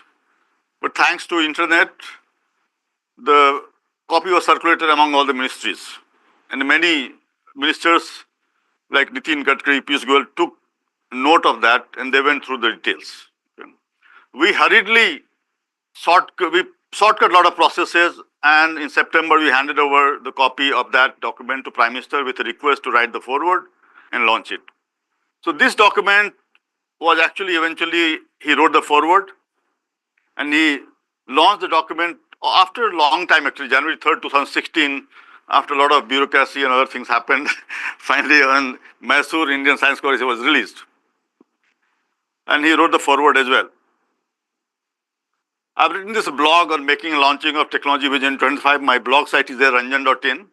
But thanks to internet, the copy was circulated among all the ministries. And many ministers like Nitin Gadkari, Piyush Goyal took note of that and they went through the details. We hurriedly shortcut a lot of processes, and in September we handed over the copy of that document to Prime Minister with a request to write the foreword and launch it. So this document was actually eventually, he wrote the foreword and he launched the document after a long time, actually January 3rd, 2016, after a lot of bureaucracy and other things happened. Finally, on Mysore Indian Science College, it was released. And he wrote the foreword as well. I've written this blog on making and launching of Technology Vision 25. My blog site is there, ranjan.in.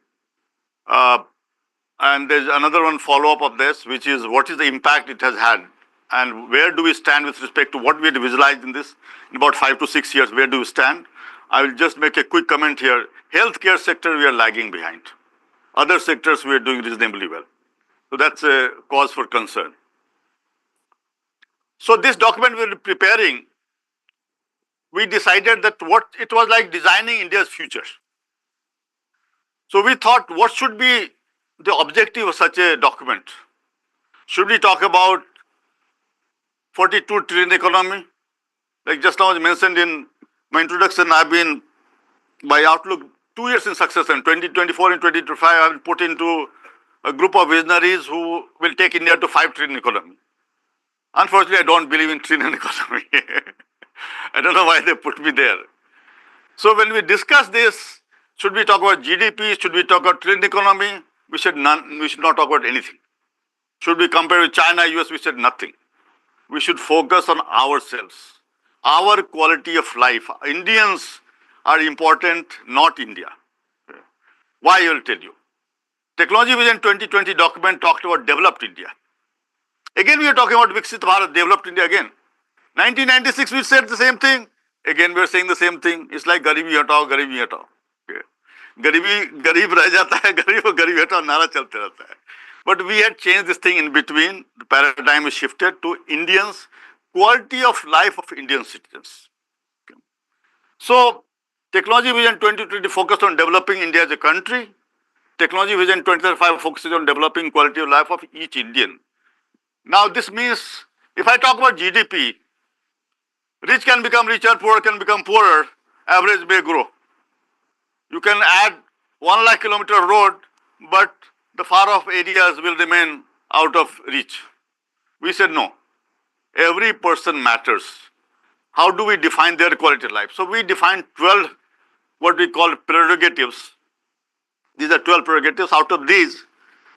And there's another one follow-up of this, which is what is the impact it has had and where do we stand with respect to what we had visualized in this in about 5 to 6 years, where do we stand? I will just make a quick comment here. Healthcare sector, we are lagging behind. Other sectors, we are doing reasonably well. So that's a cause for concern. So this document we were preparing, we decided that it was like designing India's future. So we thought, what should be the objective of such a document? Should we talk about 42 trillion economy? Like just now I mentioned in my introduction, I've been, by Outlook, 2 years in succession, 2024 and 2025, I've been put into a group of visionaries who will take India to 5 trillion economy. Unfortunately, I don't believe in trillion economy. I don't know why they put me there. So when we discuss this, should we talk about GDP? Should we talk about trillion economy? We should not talk about anything. Should we compare with China, US? We said nothing. We should focus on ourselves, our quality of life. Indians are important, not India. Why, I will tell you. Technology Vision 2020 document talked about developed India. Again, we are talking about Viksit Bharat, developed India again. 1996, we said the same thing. Again, we are saying the same thing. It's like garibi hatao, garibi hatao. Garibi, garib reh jata hai, garibi hatao, nara chalte rehta hai. But we had changed this thing in between. The paradigm is shifted to Indians, quality of life of Indian citizens. So, Technology Vision 2020 focused on developing India as a country. Technology Vision 2035 focuses on developing quality of life of each Indian. Now, this means, if I talk about GDP, rich can become richer, poor can become poorer, average may grow. You can add 1 lakh kilometer road, but the far off areas will remain out of reach. We said no. Every person matters. How do we define their quality of life? So we defined 12 what we call prerogatives. These are 12 prerogatives. Out of these,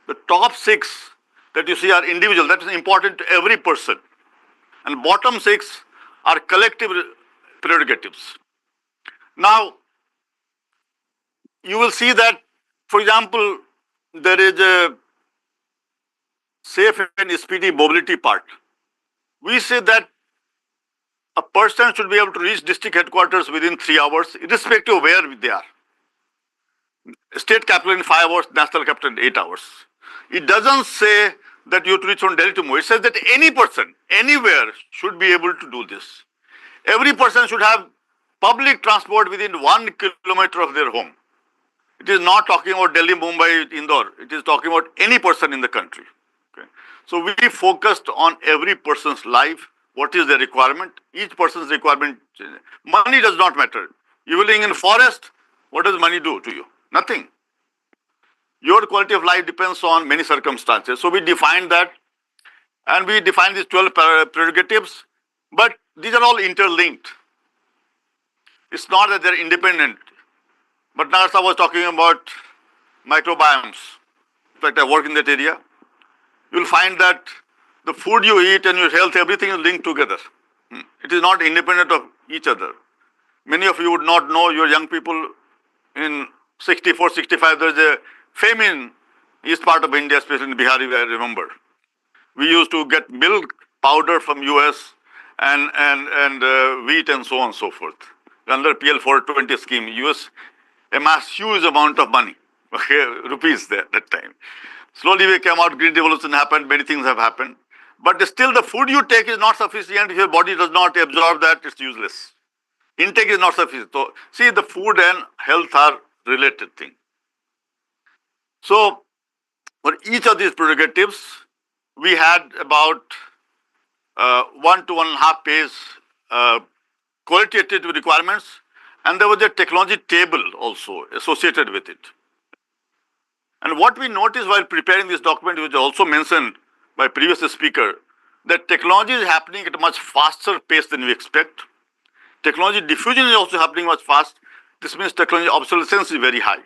the top 6 that you see are individual. That is important to every person. And bottom 6 are collective prerogatives. Now, you will see that, for example, there is a safe and speedy mobility part. We say that a person should be able to reach district headquarters within 3 hours, irrespective of where they are. State capital in 5 hours, national capital in 8 hours. It doesn't say that you have to reach from Delhi to Mumbai. It says that any person, anywhere, should be able to do this. Every person should have public transport within 1 kilometer of their home. It is not talking about Delhi, Mumbai, Indore. It is talking about any person in the country. Okay. So we focused on every person's life. What is their requirement? Each person's requirement. Money does not matter. You will live in forest. What does money do to you? Nothing. Your quality of life depends on many circumstances. So we defined that, and we defined these 12 prerogatives, but these are all interlinked. It's not that they're independent. But Narsa was talking about microbiomes. In fact, I work in that area. You'll find that the food you eat and your health, everything is linked together. It is not independent of each other. Many of you would not know, you're young people, in 64, 65, there's a famine east part of India, especially in Bihar, I remember. We used to get milk powder from US and wheat and so on and so forth. Under PL 420 scheme, US amassed huge amount of money, okay, rupees there at that time. Slowly we came out, green revolution happened, many things have happened. But still the food you take is not sufficient. If your body does not absorb that, it's useless. Intake is not sufficient. So see, the food and health are related thing. So for each of these prerogatives, we had about 1 to 1.5 page qualitative requirements, and there was a technology table also associated with it. And what we noticed while preparing this document, which also mentioned by previous speaker, that technology is happening at a much faster pace than we expect. Technology diffusion is also happening much fast. This means technology obsolescence is very high.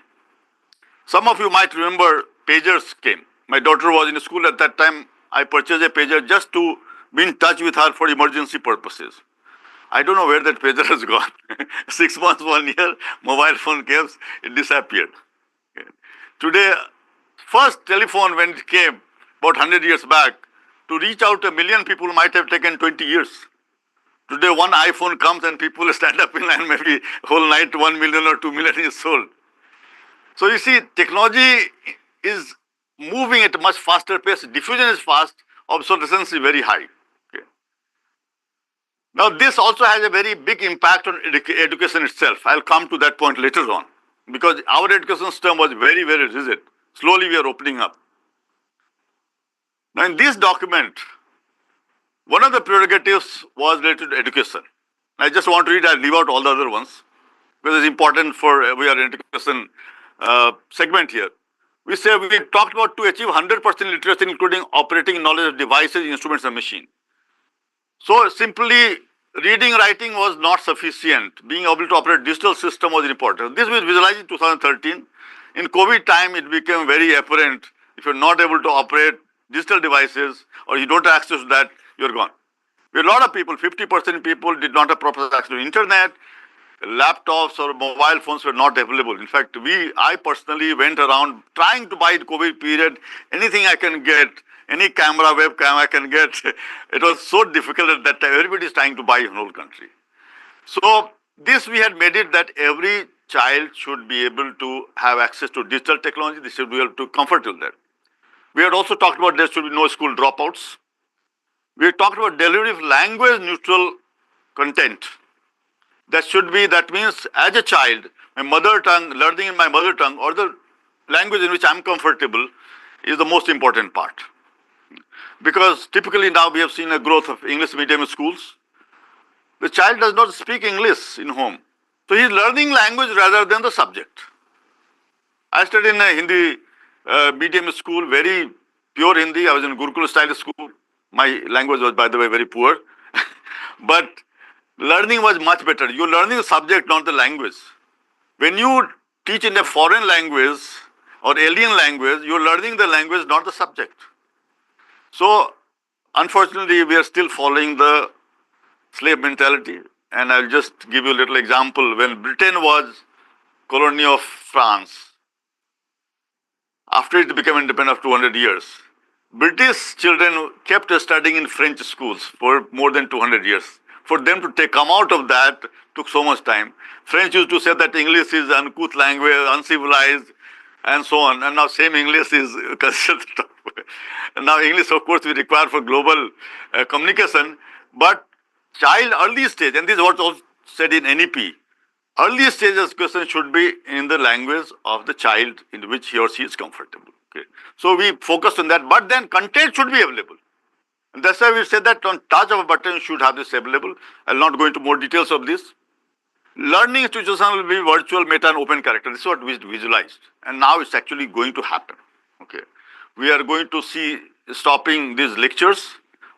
Some of you might remember pagers came. My daughter was in school at that time. I purchased a pager just to be in touch with her for emergency purposes. I don't know where that pager has gone. 6 months, 1 year, mobile phone came, it disappeared. Okay. Today, first telephone when it came, about 100 years back, to reach out to 1 million people might have taken 20 years. Today, one iPhone comes and people stand up in line, maybe whole night 1 million or 2 million is sold. So you see, technology is moving at a much faster pace. Diffusion is fast, obsolescence is very high. Okay. Now, this also has a very big impact on education itself. I'll come to that point later on, because our education system was very, very rigid. Slowly, we are opening up. Now, in this document, one of the prerogatives was related to education. I just want to read, I'll leave out all the other ones, because it's important for, we are in education segment here. We talked about to achieve 100% literacy, including operating knowledge of devices, instruments, and machine. So simply reading, writing was not sufficient. Being able to operate digital system was important. This was visualized in 2013. In COVID time, it became very apparent. If you're not able to operate digital devices or you don't have access to that, you're gone. A lot of people, 50% people did not have proper access to internet. Laptops or mobile phones were not available. In fact, I personally went around trying to buy in COVID period, anything I can get, any camera, webcam I can get. It was so difficult at that time. Everybody is trying to buy in the whole country. So this we had made it that every child should be able to have access to digital technology. They should be able to comfort with that. We had also talked about there should be no school dropouts. We had talked about delivery of language neutral content. That means as a child, my mother tongue, learning in my mother tongue or the language in which I'm comfortable is the most important part. Because typically now we have seen a growth of English medium schools. The child does not speak English in home. So he's learning language rather than the subject. I studied in a Hindi medium school, very pure Hindi. I was in Gurukul style school. My language was, by the way, very poor. But learning was much better. You're learning the subject, not the language. When you teach in a foreign language or alien language, you're learning the language, not the subject. So, unfortunately, we are still following the slave mentality. And I'll just give you a little example. When Britain was colony of France, after it became independent of 200 years, British children kept studying in French schools for more than 200 years. For them to come out of that took so much time. French used to say that English is uncouth language, uncivilized, and so on. And now same English is considered top. And now English, of course, we require for global communication. But child early stage, and this is what also said in NEP, early stage education should be in the language of the child in which he or she is comfortable. Okay. So we focused on that, but then content should be available. And that's why we said that on touch of a button you should have this available. I'll not go into more details of this. Learning institution will be virtual, meta, and open character. This is what we visualized. And now it's actually going to happen. Okay. We are going to see stopping these lectures.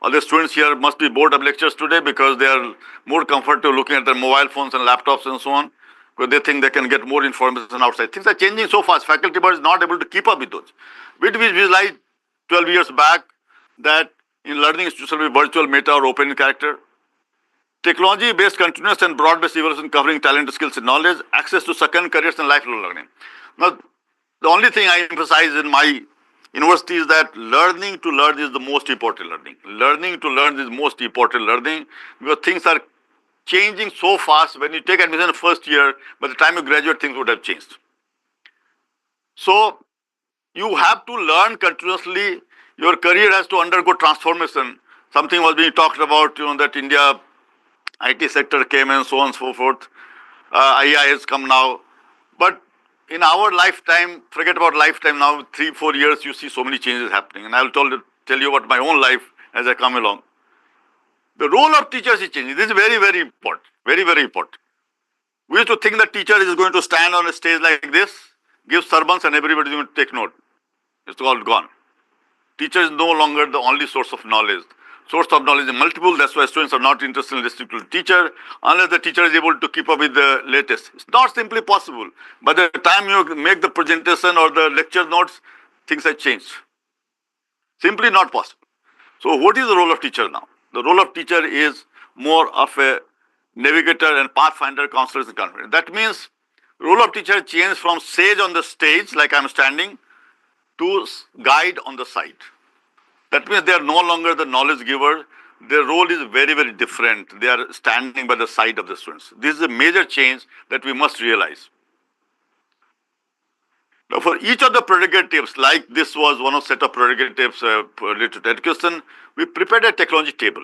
All the students here must be bored of lectures today because they are more comfortable looking at their mobile phones and laptops and so on, because they think they can get more information outside. Things are changing so fast. Faculty board is not able to keep up with those. We visualized 12 years back that in learning institution will be virtual, meta, or open character. technology-based continuous and broad-based evolution covering talent, skills, and knowledge, access to second careers and lifelong learning. Now, the only thing I emphasize in my university is that learning to learn is the most important learning. Learning to learn is most important learning because things are changing so fast. When you take admission first year, by the time you graduate, things would have changed. So you have to learn continuously. Your career has to undergo transformation. Something was being talked about, that India IT sector came and so on and so forth. AI has come now. But in our lifetime, forget about lifetime now, 3-4 years, you see so many changes happening. And I will tell you about my own life as I come along. The role of teachers is changing. This is very, very important. Very, very important. We used to think that teacher is going to stand on a stage like this, give sermons, and everybody is going to take note. It's all gone. Teacher is no longer the only source of knowledge. Source of knowledge is multiple. That's why students are not interested in listening to the teacher unless the teacher is able to keep up with the latest. It's not simply possible. By the time you make the presentation or the lecture notes, things have changed. Simply not possible. So what is the role of teacher now? The role of teacher is more of a navigator and pathfinder, counselor, and confidant. That means role of teacher changed from sage on the stage, like I'm standing, to guide on the side. That means they are no longer the knowledge giver. Their role is very, very different. They are standing by the side of the students. This is a major change that we must realize. Now, for each of the prerogatives, like this was one of set of prerogatives related to education, we prepared a technology table.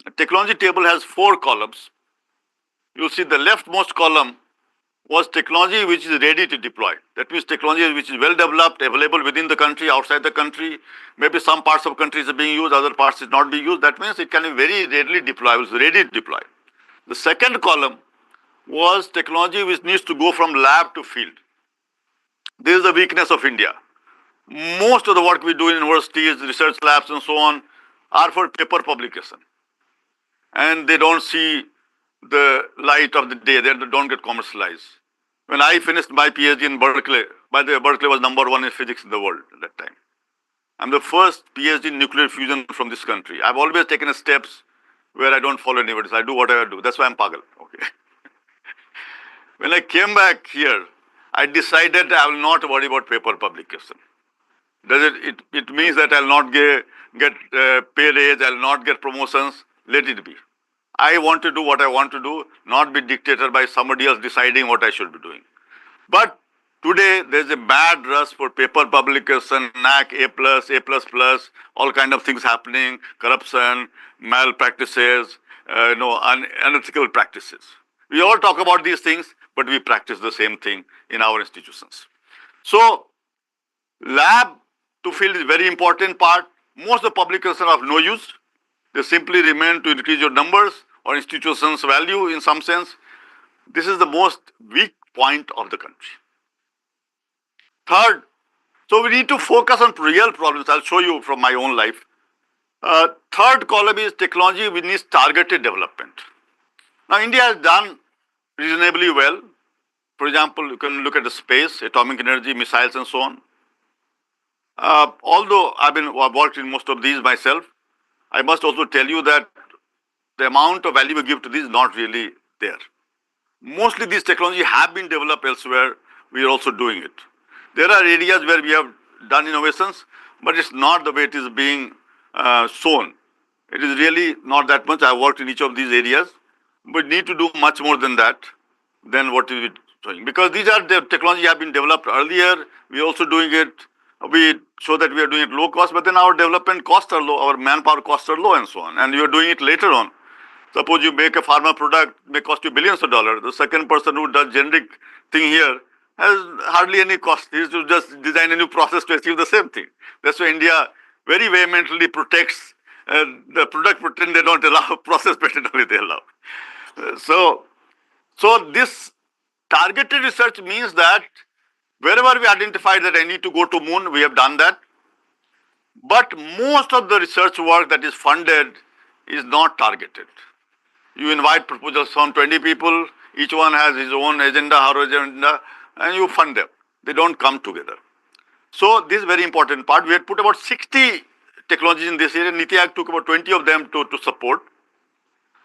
A technology table has 4 columns. You see the leftmost column was technology which is ready to deploy. That means technology which is well developed, available within the country, outside the country. Maybe some parts of countries are being used, other parts is not being used. That means it can be very readily deployed, it's ready to deploy. The second column was technology which needs to go from lab to field. This is the weakness of India. Most of the work we do in universities, research labs and so on are for paper publication. And they don't see the light of the day, they don't get commercialized. When I finished my PhD in Berkeley, by the way, Berkeley was #1 in physics in the world at that time. I'm the first PhD in nuclear fusion from this country. I've always taken steps where I don't follow anybody. So I do whatever I do. That's why I'm pagal. Okay. When I came back here, I decided I will not worry about paper publication. It means that I'll not get pay raise, I'll not get promotions. Let it be. I want to do what I want to do, not be dictated by somebody else deciding what I should be doing. But today, there's a bad rush for paper publication, NAC, A+, all kind of things happening, corruption, malpractices, unethical practices. We all talk about these things, but we practice the same thing in our institutions. So, lab to field is a very important part. Most of the publications are of no use. They simply remain to increase your numbers or institutions' value in some sense. This is the most weak point of the country. Third, so we need to focus on real problems. I'll show you from my own life. Third column is technology which needs targeted development. Now, India has done reasonably well. For example, you can look at the space, atomic energy, missiles, and so on. Although I've worked in most of these myself, I must also tell you that the amount of value we give to this is not really there. Mostly these technologies have been developed elsewhere. We are also doing it. There are areas where we have done innovations, but it's not the way it is being shown. It is really not that much. I worked in each of these areas, but need to do much more than that, than what is showing. Because these are the technology have been developed earlier. We are also doing it. We show that we are doing it low cost, but then our development costs are low, our manpower costs are low and so on. And you are doing it later on. Suppose you make a pharma product, may cost you billions of dollars. The second person who does generic thing here has hardly any cost. He has to just design a new process to achieve the same thing. That's why India very vehemently protects the product patent they don't allow, process patent only they allow. So this targeted research means that wherever we identify that I need to go to moon, we have done that. But most of the research work that is funded is not targeted. You invite proposals from 20 people, each one has his own agenda, her agenda, and you fund them. They don't come together. So this is a very important part. We had put about 60 technologies in this area. NITI Aayog took about 20 of them to support.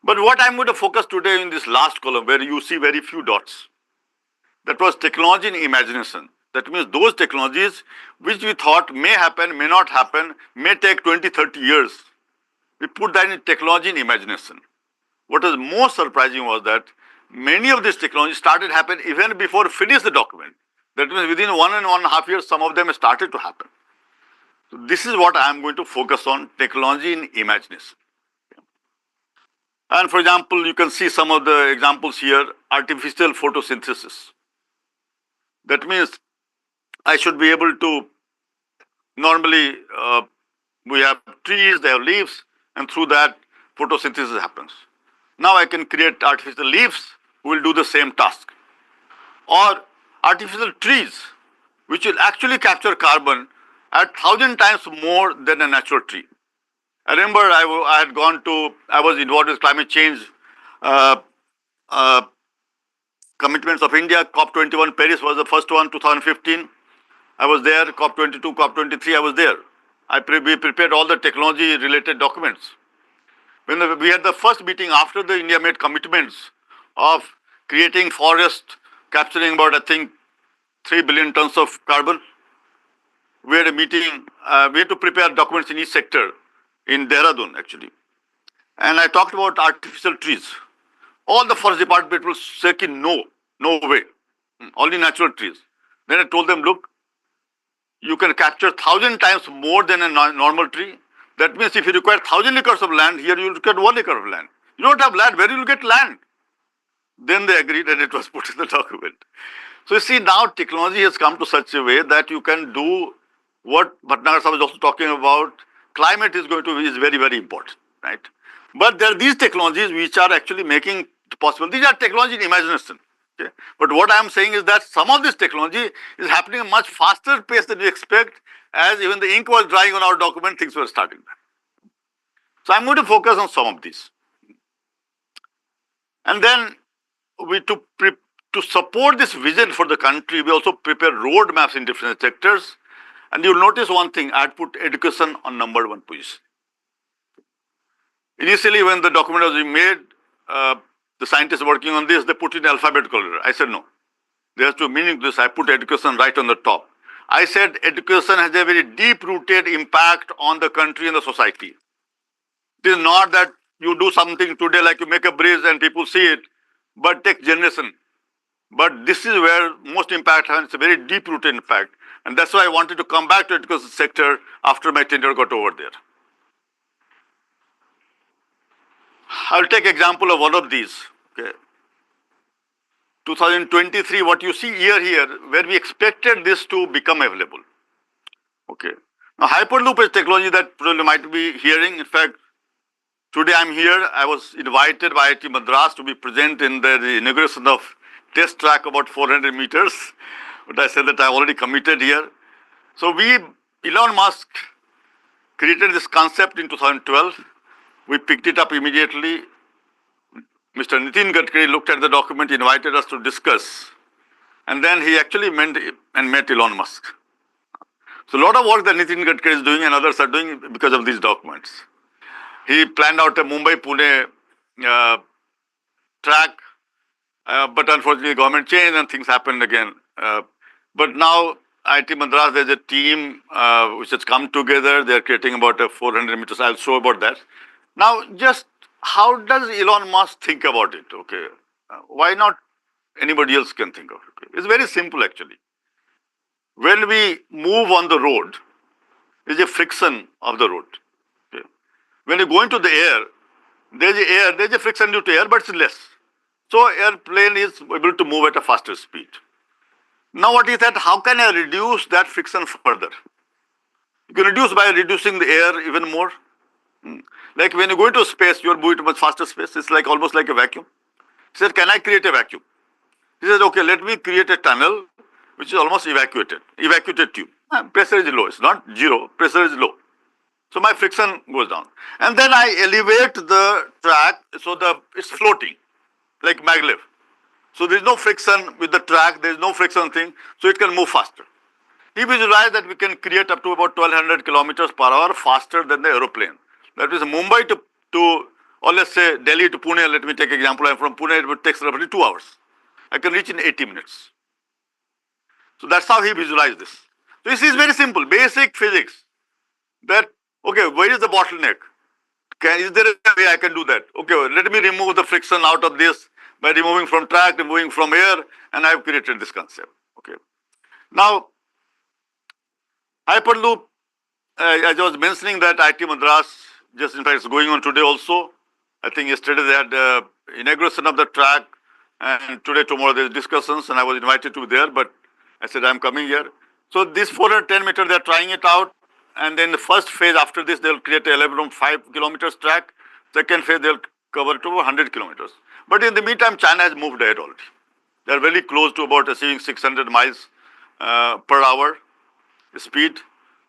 But what I'm going to focus today in this last column, where you see very few dots, that was technology and imagination. That means those technologies which we thought may happen, may not happen, may take 20, 30 years. We put that in technology and imagination. What was most surprising was that many of these technologies started happen even before finish the document. That means within 1.5 years, some of them started to happen. So this is what I am going to focus on, technology and imagination. And for example, you can see some of the examples here, artificial photosynthesis. That means I should be able to, normally we have trees, they have leaves, and through that photosynthesis happens. Now I can create artificial leaves who will do the same task. Or artificial trees, which will actually capture carbon at 1,000 times more than a natural tree. I remember I was involved with climate change commitments of India. COP21 Paris was the first one, 2015. I was there. COP22, COP23, I was there. We prepared all the technology related documents. When we had the first meeting after the India made commitments of creating forest, capturing about, I think, 3 billion tons of carbon. We had a meeting, we had to prepare documents in each sector in Dehradun actually. And I talked about artificial trees. All the forest department people said, no way, only natural trees. Then I told them, look, you can capture 1,000 times more than a normal tree. That means if you require 1,000 acres of land, here you will get 1 acre of land. You don't have land, where you will get land? Then they agreed and it was put in the document. So you see, now technology has come to such a way that you can do what Bhatnagar Sahib was also talking about. Climate is very, very important, right? But there are these technologies which are actually making it possible. These are technology in imagination. Okay? But what I am saying is that some of this technology is happening at a much faster pace than we expect, as even the ink was drying on our document, things were starting. So I'm going to focus on some of these. And then to support this vision for the country, we also prepare roadmaps in different sectors. And you'll notice one thing, I had put education on number 1 position. Initially, when the document was being made, the scientists working on this, they put it in alphabetical order. I said, no, there's no meaning to this. I put education right on the top. I said education has a very deep-rooted impact on the country and the society. It is not that you do something today like you make a bridge and people see it, but take generation. But this is where most impact happens. It's a very deep-rooted impact. And that's why I wanted to come back to the education sector after my tenure got over there. I'll take example of one of these. Okay. 2023, what you see here, where we expected this to become available. Okay. Now, Hyperloop is technology that probably might be hearing. In fact, today I'm here. I was invited by IIT Madras to be present in the inauguration of test track about 400 meters. But I said that I already committed here. So Elon Musk created this concept in 2012. We picked it up immediately. Mr. Nitin Gadkari looked at the document, invited us to discuss. And then he actually met Elon Musk. So a lot of work that Nitin Gadkari is doing and others are doing because of these documents. He planned out a Mumbai-Pune track, but unfortunately government changed and things happened again. But now IIT Madras, there's a team which has come together. They're creating about 400 meters. I'll show about that. Now, just how does Elon Musk think about it? Okay, why not anybody else can think of it? Okay? It's very simple actually. When we move on the road, there's a friction of the road. Okay? When you go into the air, there's a friction due to air, but it's less. So airplane is able to move at a faster speed. Now what is that? How can I reduce that friction further? You can reduce by reducing the air even more. Like when you go into space, you are moving to much faster space. It's like almost like a vacuum. He said, can I create a vacuum? He said, okay, let me create a tunnel which is almost evacuated tube. Pressure is low. It's not zero. Pressure is low. So my friction goes down. And then I elevate the track so it's floating like maglev. So there is no friction with the track. There is no friction thing. So it can move faster. He visualized that we can create up to about 1,200 kilometers per hour faster than the aeroplane. That is Mumbai Or let's say Delhi to Pune, let me take an example. I'm from Pune, it would take roughly 2 hours. I can reach in 80 minutes. So that's how he visualized this. So this is very simple, basic physics. That, okay, where is the bottleneck? Is there a way I can do that? Okay, let me remove the friction out of this by removing from track, removing from air, and I've created this concept. Okay. Now, Hyperloop, as I was mentioning that IT Madras, just in fact, is going on today also. I think yesterday they had inauguration of the track, and today, tomorrow, there's discussions, and I was invited to be there, but I said, I'm coming here. So this 410 meter, they're trying it out, and then the first phase after this, they'll create a 11.5 kilometers track. Second phase, they'll cover to 100 kilometers. But in the meantime, China has moved ahead already. They're very close to about achieving 600 miles per hour speed,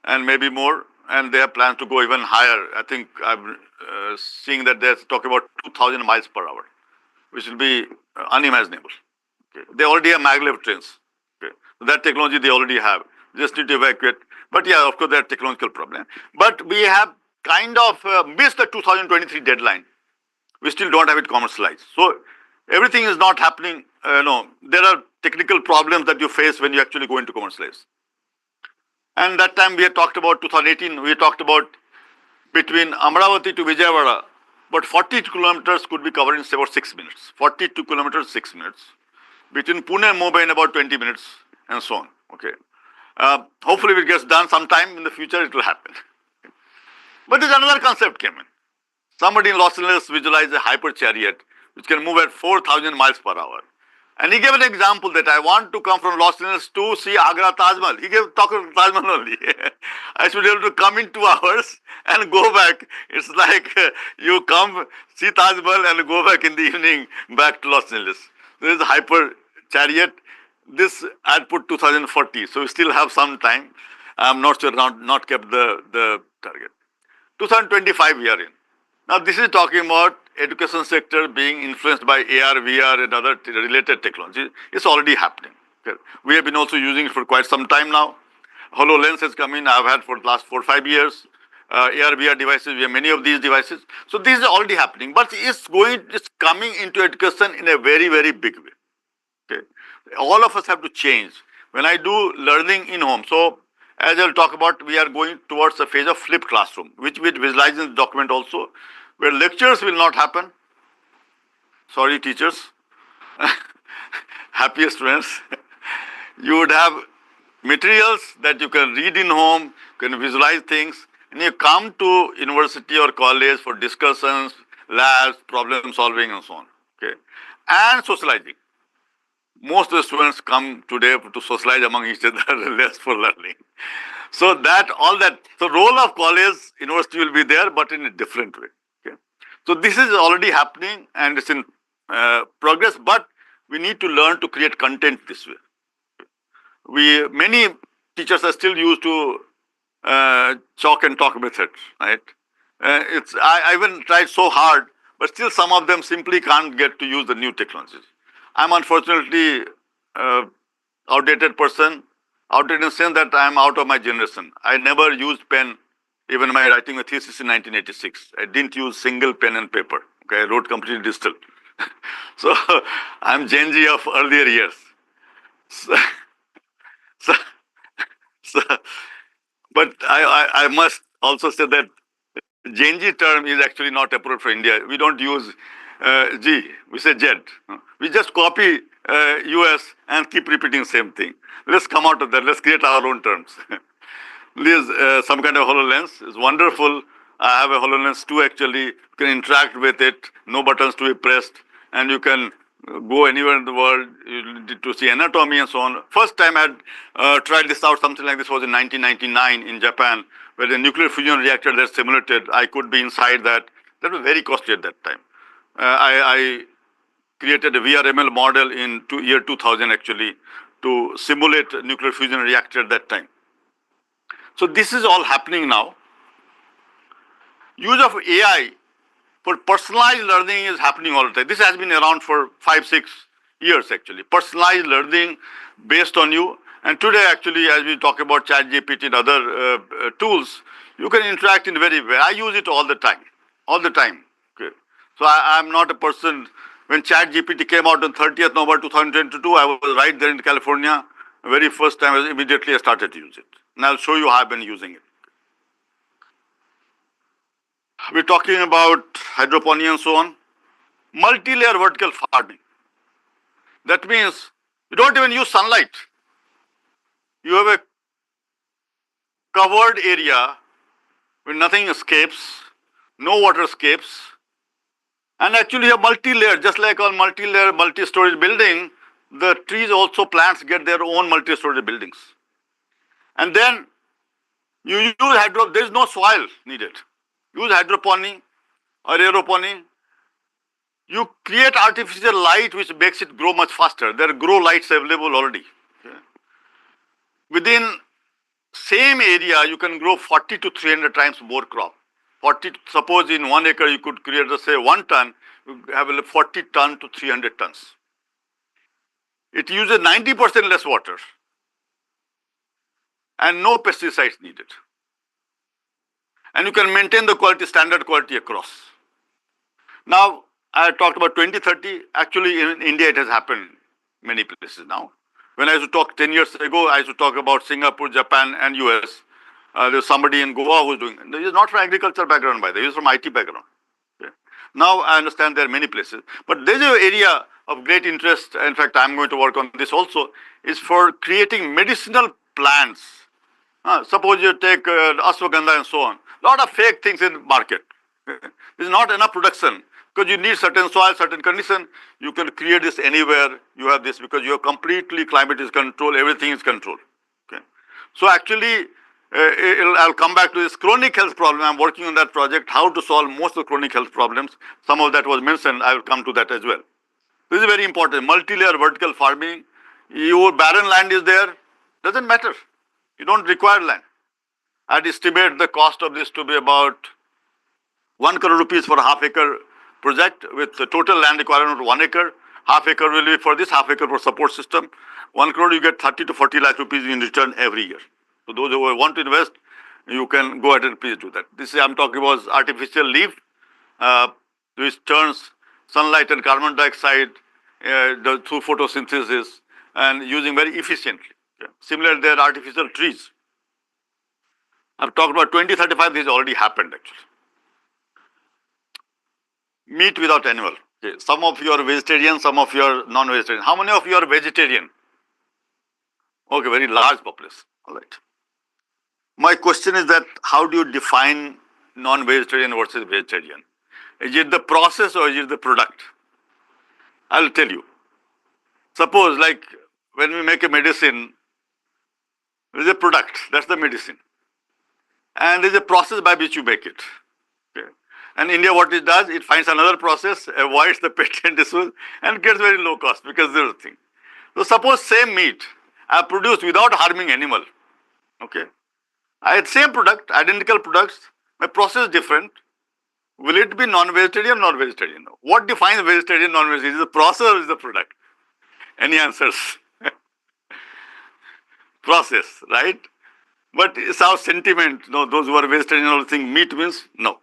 and maybe more, and they have plans to go even higher. I think I'm seeing that they're talking about 2,000 miles per hour, which will be unimaginable. Okay. They already have maglev trains. Okay. So that technology they already have. Just need to evacuate. But yeah, of course, there are technological problem. But we have kind of missed the 2023 deadline. We still don't have it commercialized. So everything is not happening. No, there are technical problems that you face when you actually go into commercialize. And that time we had talked about 2018, we talked about between Amravati to Vijayawada, but 40 kilometers could be covered in about 6 minutes. 42 kilometers, 6 minutes. Between Pune and Mumbai in about 20 minutes, and so on. Okay. Hopefully if it gets done sometime in the future, it will happen. But there's another concept came in. Somebody in Los Angeles visualized a hyper chariot which can move at 4,000 miles per hour. And he gave an example that I want to come from Los Angeles to see Agra Taj Mahal. He gave talk of Taj Mahal only. I should be able to come in 2 hours and go back. It's like you come, see Taj Mahal and go back in the evening back to Los Angeles. There is a hyper chariot. This I put 2040, so we still have some time. I'm not sure, not kept the target. 2025 we are in. Now this is talking about education sector being influenced by AR, VR and other related technologies. It's already happening. Okay. We have been also using it for quite some time now. HoloLens has come in, I've had for the last 4 or 5 years. AR, VR devices, we have many of these devices. So this is already happening, but it's coming into education in a very, very big way. Okay. All of us have to change. When I do learning in home, so as I'll talk about, we are going towards a phase of flipped classroom, which we visualize in the document also, where lectures will not happen. Sorry, teachers. Happiest students. You would have materials that you can read in home, can visualize things, and you come to university or college for discussions, labs, problem solving, and so on. Okay, and socializing. Most of the students come today to socialize among each other, less for learning. So so role of college, university will be there, but in a different way. Okay, so this is already happening and it's in progress, but we need to learn to create content this way. Many teachers are still used to chalk and talk methods, right? I even tried so hard, but still some of them simply can't get to use the new technologies. I'm unfortunately outdated person, outdated in the sense that I'm out of my generation. I never used pen, even my writing a thesis in 1986. I didn't use single pen and paper. Okay, I wrote completely digital. So I'm Gen Z of earlier years. But I must also say that Gen Z term is actually not appropriate for India. We don't use G, we say Z. We just copy US and keep repeating the same thing. Let's come out of that. Let's create our own terms. This some kind of HoloLens is wonderful. I have a HoloLens 2 actually. You can interact with it, no buttons to be pressed, and you can go anywhere in the world to see anatomy and so on. First time I had tried this out, something like this was in 1999 in Japan, where the nuclear fusion reactor that simulated, I could be inside that. That was very costly at that time. I created a VRML model in year 2000 actually to simulate a nuclear fusion reactor at that time. So this is all happening now. Use of AI for personalized learning is happening all the time. This has been around for 5-6 years actually. Personalized learning based on you. And today actually, as we talk about ChatGPT and other tools, you can interact in very way. I use it all the time. Okay. So I'm not a person. When ChatGPT came out on 30th November 2022, I was right there in California. The very first time, immediately I started to use it. And I'll show you how I've been using it. We're talking about hydroponics and so on. Multi-layer vertical farming. That means you don't even use sunlight. You have a covered area where nothing escapes, no water escapes, and actually a multi-layer, just like on multi-layer, multi-storage building, the trees also, plants get their own multi-storage buildings. And then you use there is no soil needed. Use hydroponic or aeroponic. You create artificial light which makes it grow much faster. There are grow lights available already. Okay. Within same area, you can grow 40 to 300 times more crop. 40, suppose in 1 acre you could create, let's say 1 ton, you have 40 ton to 300 tons. It uses 90% less water and no pesticides needed. And you can maintain the quality, standard quality across. Now, I talked about 2030. Actually, in India, it has happened many places now. When I used to talk 10 years ago, I used to talk about Singapore, Japan, and US. There's somebody in Goa who's doing it. He's not from agriculture background, by the way. He's from IT background. Okay. Now, I understand there are many places. But there's an area of great interest. In fact, I'm going to work on this also, is for creating medicinal plants. Suppose you take ashwagandha and so on. A lot of fake things in the market. There's not enough production. Because you need certain soil, certain condition, you can create this anywhere. You have this because you have completely climate is controlled, everything is controlled. Okay. So actually, I'll come back to this chronic health problem. I'm working on that project, how to solve most of the chronic health problems. Some of that was mentioned. I will come to that as well. This is very important. Multi-layer vertical farming. Your barren land is there, doesn't matter. You don't require land. I'd estimate the cost of this to be about 1 crore rupees for a half acre project with the total land requirement of 1 acre. Half acre will be for this, half acre for support system. 1 crore, you get 30 to 40 lakh rupees in return every year. So those who want to invest, you can go ahead and please do that. This I'm talking about artificial leaf, which turns sunlight and carbon dioxide through photosynthesis and using very efficiently. Okay. Similarly, there are artificial trees. I've talked about 2035, this has already happened actually. Meat without animal. Okay. Some of you are vegetarian, some of you are non-vegetarian. How many of you are vegetarian? Okay, very large population. All right. My question is that how do you define non-vegetarian versus vegetarian? Is it the process or is it the product? I'll tell you. Suppose like when we make a medicine, there is a product, that's the medicine. And there is a process by which you make it. Okay. And India, what it does, it finds another process, avoids the patent issues, and gets very low cost because there's a thing. So suppose same meat I produced without harming animal. Okay. I had same product, identical products, my process is different. Will it be non-vegetarian or non-vegetarian? What defines vegetarian, non-vegetarian? Is it the process or is it the product? Any answers? Process, right? But it's our sentiment. No, those who are vegetarian all think meat means no.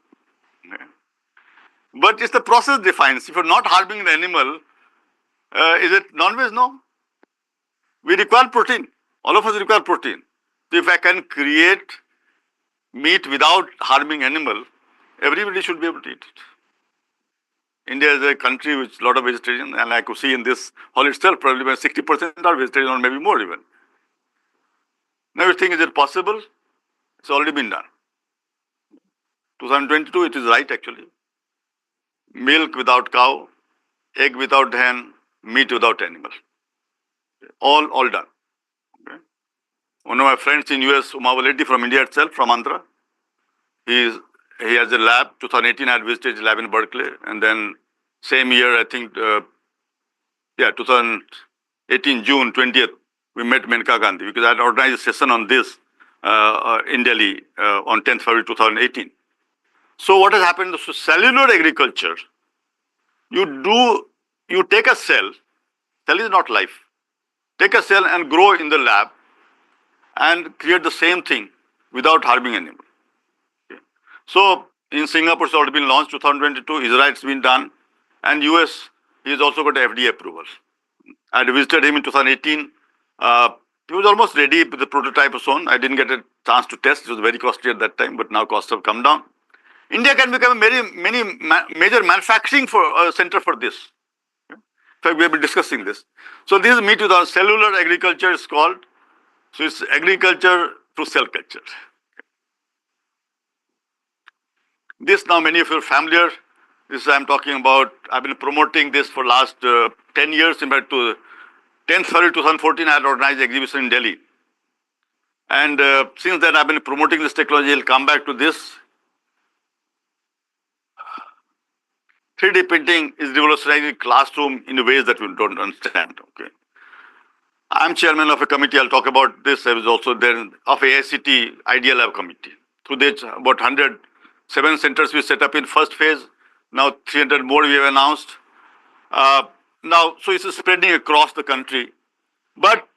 Okay. But it's the process defines. If you're not harming the animal, is it non-veg? No. We require protein. All of us require protein. So if I can create meat without harming animal, everybody should be able to eat it. India is a country which a lot of vegetarian, and I could see in this hall itself, probably 60% are vegetarian or maybe more even. Now you think, is it possible? It's already been done. 2022, it is right actually. Milk without cow, egg without hen, meat without animal. All done. Okay. One of my friends in US, Umavaleti from India itself, from Andhra, he has a lab. 2018, I had visited his lab in Berkeley, and then same year, I think, 2018, June 20th, we met Menka Gandhi because I had organized a session on this in Delhi on 10th February 2018. So what has happened? So cellular agriculture, you take a cell is not life. Take a cell and grow in the lab and create the same thing without harming animal. Okay. So In Singapore, it's already been launched 2022. Israel, it's been done. And US, he's also got FDA approval. I visited him in 2018. He was almost ready with the prototype so on. I didn't get a chance to test. It was very costly at that time, but now costs have come down. India can become a major manufacturing center for this. In fact, we have been discussing this. So this is meet with our cellular agriculture is called. So it's agriculture through cell culture. This now many of you are familiar. This I'm talking about. I've been promoting this for last 10 years. In fact, to 10th February 2014, I had organized an exhibition in Delhi. And since then, I've been promoting this technology. I'll come back to this. 3D printing is revolutionizing classroom in ways that we don't understand. Okay. I'm chairman of a committee. I'll talk about this. I was also there of ACET Idea Lab committee. Through this, about 107 centers we set up in first phase. Now 300 more we have announced. Now, so it's spreading across the country. But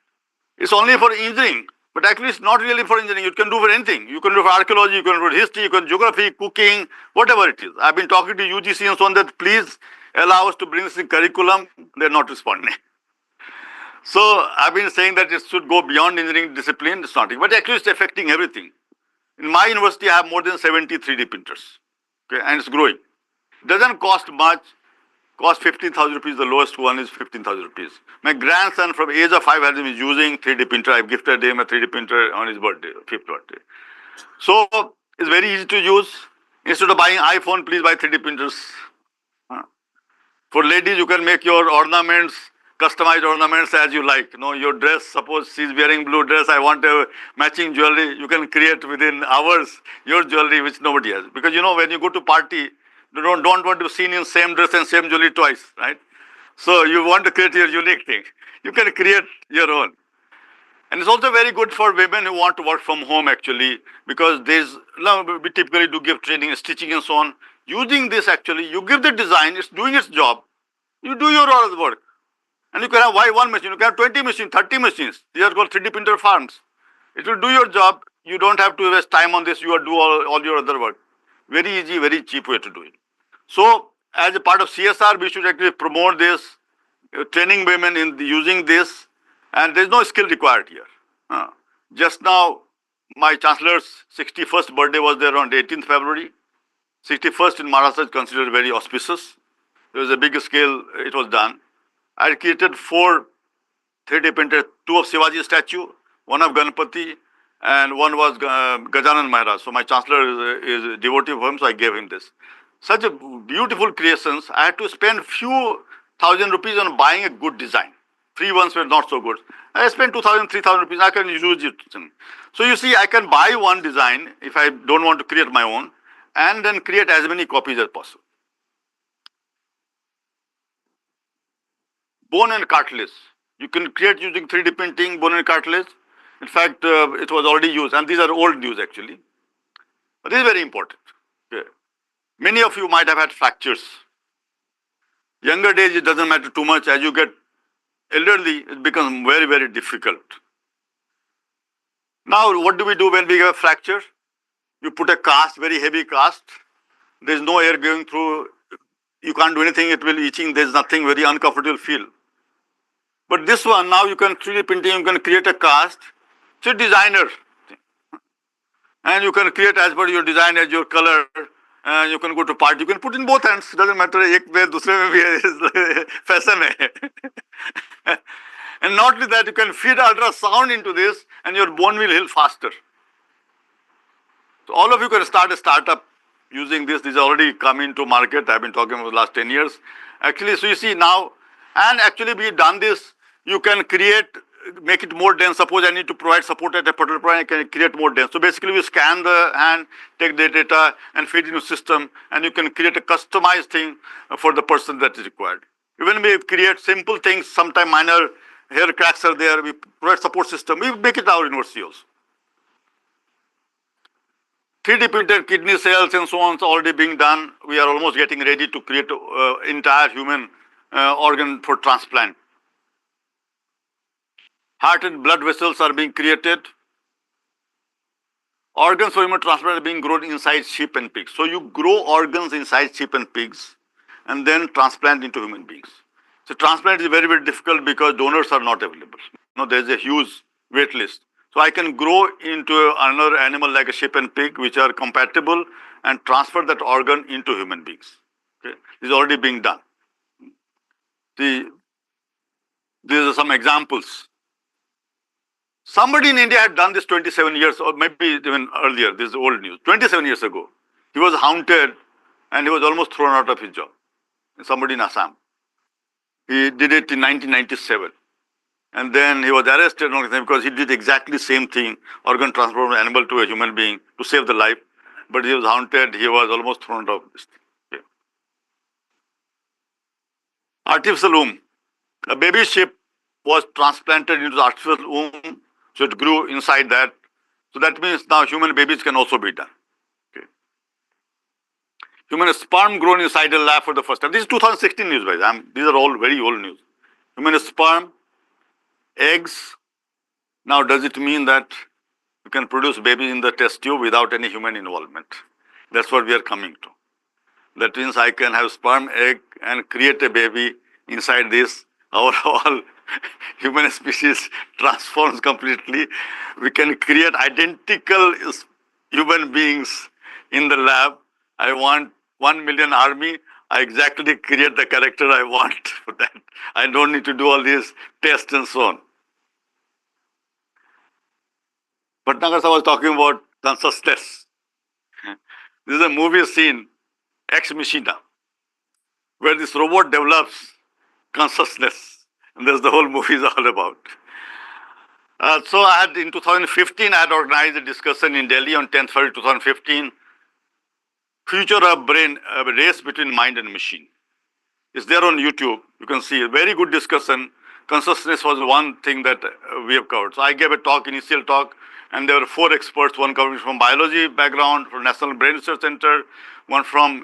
it's only for engineering. But actually, it's not really for engineering. You can do for anything. You can do for archaeology, you can do for history, you can do geography, cooking, whatever it is. I've been talking to UGC and so on that please allow us to bring this in curriculum. They're not responding. So I've been saying that it should go beyond engineering discipline. It's not. But actually, it's affecting everything. In my university, I have more than 70 3D printers. Okay, and it's growing. It doesn't cost much. Cost 15,000 rupees. The lowest one is 15,000 rupees. My grandson from age of 5 has been using 3D printer. I've gifted him a 3D printer on his birthday, 5th birthday. So it's very easy to use. Instead of buying iPhone, please buy 3D printers. For ladies, you can make your ornaments, customized ornaments as you like. You know, your dress, suppose she's wearing blue dress, I want a matching jewelry. You can create within hours your jewelry which nobody has. Because you know, when you go to party, you don't want to be seen in same dress and same jewelry twice, right? So you want to create your unique thing. You can create your own. And it's also very good for women who want to work from home actually, because we typically do give training, stitching and so on. Using this actually, you give the design, it's doing its job. You do your other work. And you can have one machine, you can have 20 machines, 30 machines. These are called 3D printer farms. It will do your job. You don't have to waste time on this. You will do all your other work. Very easy, very cheap way to do it. So, as a part of CSR, we should actually promote this, training women in using this, and there is no skill required here. Just now, my chancellor's 61st birthday was there on 18th February. 61st in Maharashtra is considered very auspicious. There was a big scale, it was done. I created 4 3D printed, 2 of Shivaji statue, 1 of Ganpati, and 1 was Gajanan Maharaj. So my chancellor is a devotee of him, so I gave him this. Such a beautiful creations. I had to spend few thousand rupees on buying a good design. Free ones were not so good. I spent 2,000, 3,000 rupees. I can use it. So you see, I can buy one design if I don't want to create my own, and then create as many copies as possible. Bone and cartilage. You can create using 3D printing, bone and cartilage. In fact, it was already used, and these are old news actually. But this is very important. Okay. Many of you might have had fractures. Younger days, it doesn't matter too much. As you get elderly, it becomes very, very difficult. Now, what do we do when we have a fracture? You put a cast, very heavy cast. There's no air going through. You can't do anything. It will itching. There's nothing, very uncomfortable feel. But this one, now you can 3D printing, you can create a cast. It's a designer. And you can create as per your design, as your color. And you can go to party. You can put in both hands. Doesn't matter. एक में दूसरे में भी fashion है. And not only that, you can feed ultrasound into this, and your bone will heal faster. So all of you can start a startup using this. This is already come into market. I've been talking about the last 10 years. Actually, so you see now, and actually we've done this. You can create, make it more dense. Suppose I need to provide support at a particular point, I can create more dense. So basically we scan the hand, take the data and feed into system, and you can create a customized thing for the person that is required. Even we create simple things, sometimes minor hair cracks are there, we provide support system, we make it our university also. 3D printed kidney cells and so on is already being done. We are almost getting ready to create entire human organ for transplant. Heart and blood vessels are being created. organs for human transplant are being grown inside sheep and pigs. So you grow organs inside sheep and pigs and then transplant into human beings. So transplant is very, very difficult because donors are not available. There's a huge wait list. So I can grow into another animal like a sheep and pig which are compatible and transfer that organ into human beings. Okay? This is already being done. These are some examples. Somebody in India had done this 27 years or maybe even earlier. This is old news. 27 years ago. He was haunted and he was almost thrown out of his job. Somebody in Assam. He did it in 1997. And then he was arrested because he did exactly the same thing, organ transplant from an animal to a human being to save the life. But he was haunted. He was almost thrown out of this thing. Okay. Artificial womb. A baby sheep was transplanted into the artificial womb. So it grew inside that. So that means now human babies can also be done. Okay. Human sperm grown inside a lab for the first time. This is 2016 news, guys. These are all very old news. Human sperm, eggs. Now, does it mean that you can produce babies in the test tube without any human involvement? That's what we are coming to. That means I can have sperm, egg, and create a baby inside this. Our whole human species transforms completely. We can create identical human beings in the lab. I want 1 million army. I exactly create the character I want for that. I don't need to do all these tests and so on. But Nagar was talking about consciousness. This is a movie scene, Ex Machina, where this robot develops consciousness. And that's the whole movie is all about. So in 2015, I had organized a discussion in Delhi on 10th February 2015, Future of Brain, a race between mind and machine. It's there on YouTube. You can see a very good discussion. Consciousness was one thing that we have covered. So I gave a talk, initial talk, and there were 4 experts, one coming from biology background, from National Brain Research Center, one from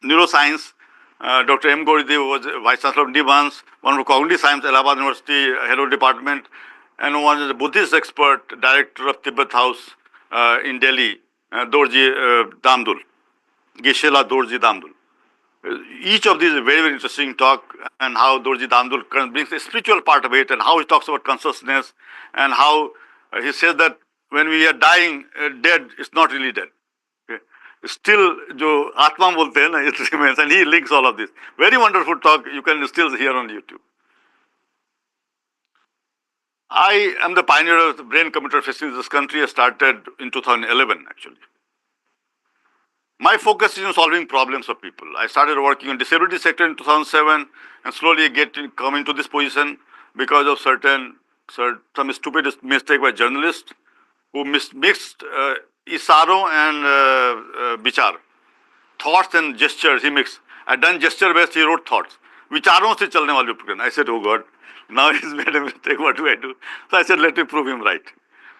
neuroscience, Dr. M. Goridi was Vice Chancellor of Nibans, one from Cognitive Science, Allahabad University, Head of Department, and one is a Buddhist expert, Director of Tibet House in Delhi, Dorji Damdul, Geshela Dorji Damdul. Each of these is a very, very interesting talk, and how Dorji Damdul brings the spiritual part of it, and how he talks about consciousness, and how he says that when we are dying, dead, it's not really dead. Okay. Still, jo Atma bolte hai na, it remains, and he links all of this. Very wonderful talk, you can still hear on YouTube. I am the pioneer of the brain-computer facility in this country. I started in 2011, actually. My focus is on solving problems of people. I started working in disability sector in 2007 and slowly come into this position because of some stupid mistake by journalists who mixed Isaro and Bichar. Thoughts and gestures he mixed. I done gesture based, he wrote thoughts. Vicharon se chalne wale upkaran. I said, oh God, now he's made a mistake, what do I do? So I said, let me prove him right.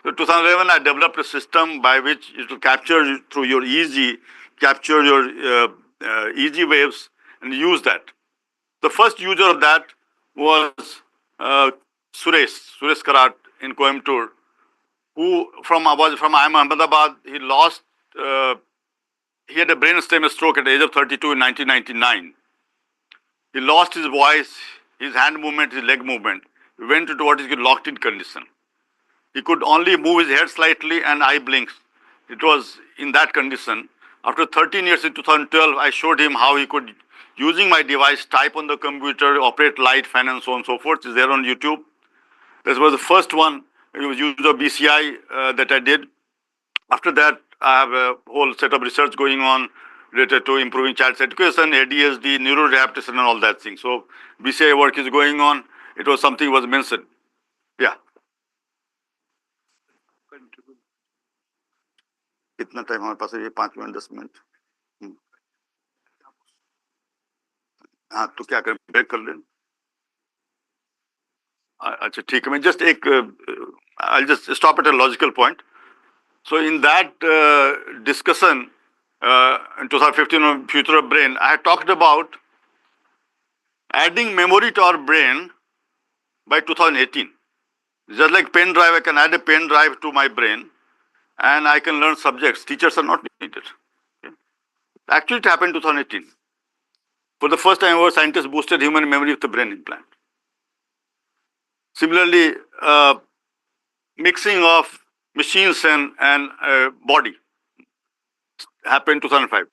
So 2011, I developed a system by which it will capture through your EEG, capture your EEG waves and use that. The first user of that was Suresh Karat in Coimbatore, who from Ahmedabad, he had a brainstem stroke at the age of 32 in 1999. He lost his voice, his hand movement, his leg movement. He went into what is called locked-in condition. He could only move his head slightly and eye blinks. It was in that condition. After 13 years in 2012, I showed him how he could, using my device, type on the computer, operate light, fan, and so on and so forth. It's there on YouTube. This was the first one. It was used of BCI that I did. After that, I have a whole set of research going on related to improving child's education, ADHD, neurorehabilitation, and all that thing. So BCI work is going on. It was something was mentioned. Yeah. कितना time हमारे पास है? ये 5 minute 10 minute. हाँ, तो क्या करें? Break कर लें. अच्छा ठीक है. मैं just I'll just stop at a logical point. So in that discussion in 2015 on future of brain, I had talked about adding memory to our brain by 2018. Just like pen drive, I can add a pen drive to my brain and I can learn subjects. Teachers are not needed. Okay. Actually, it happened in 2018. For the first time ever, scientists boosted human memory with a brain implant. Similarly, mixing of machines and body happened in 2005.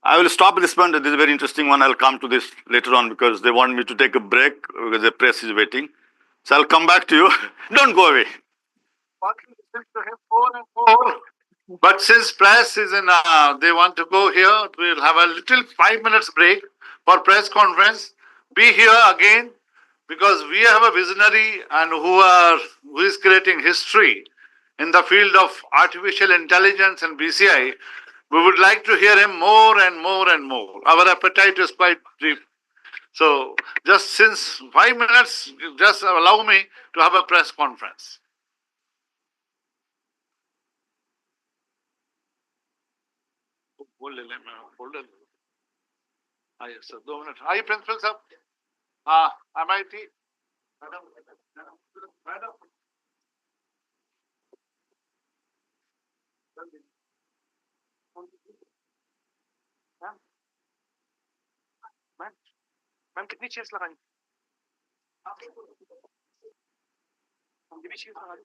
I will stop this one. This is a very interesting one. I'll come to this later on because they want me to take a break because the press is waiting. So I'll come back to you. Don't go away. But since press is in, they want to go here, we'll have a little 5 minutes break for press conference. Be here again because we have a visionary and who is creating history in the field of artificial intelligence and BCI. We would like to hear him more and more and more. Our appetite is quite deep. So just since 5 minutes, just allow me to have a press conference. Yes, sir. 2 minutes. Are you principal, sir? MIT. Madam. Madam. Ma'am कितनी chairs लगाई कितनी chairs लगाई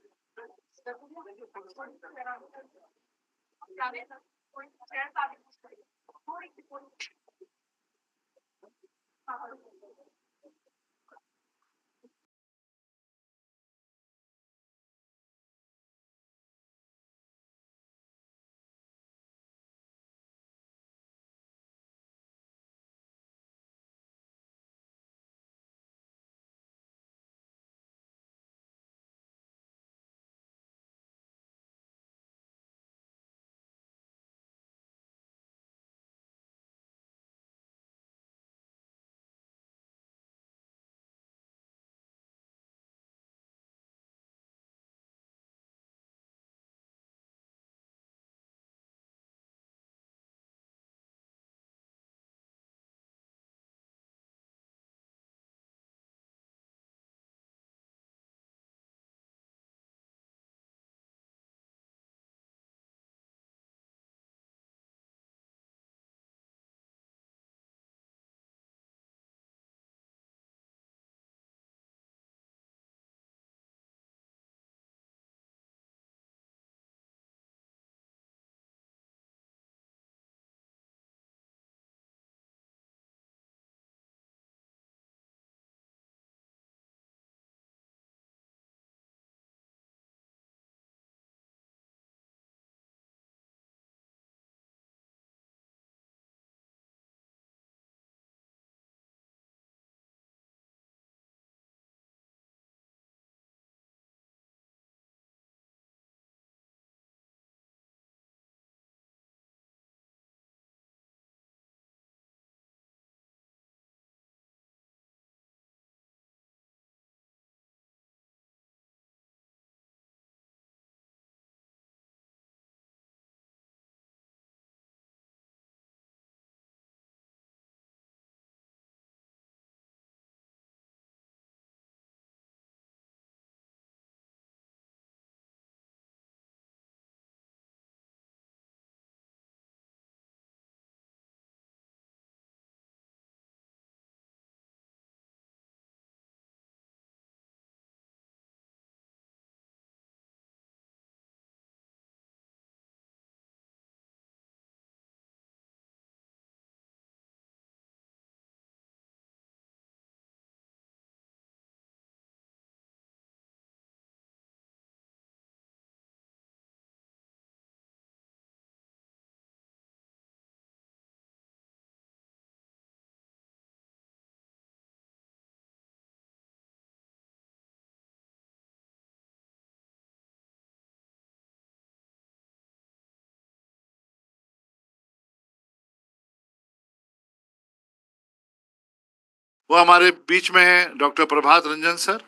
वो हमारे बीच में है doctor Prabhat Ranjan sir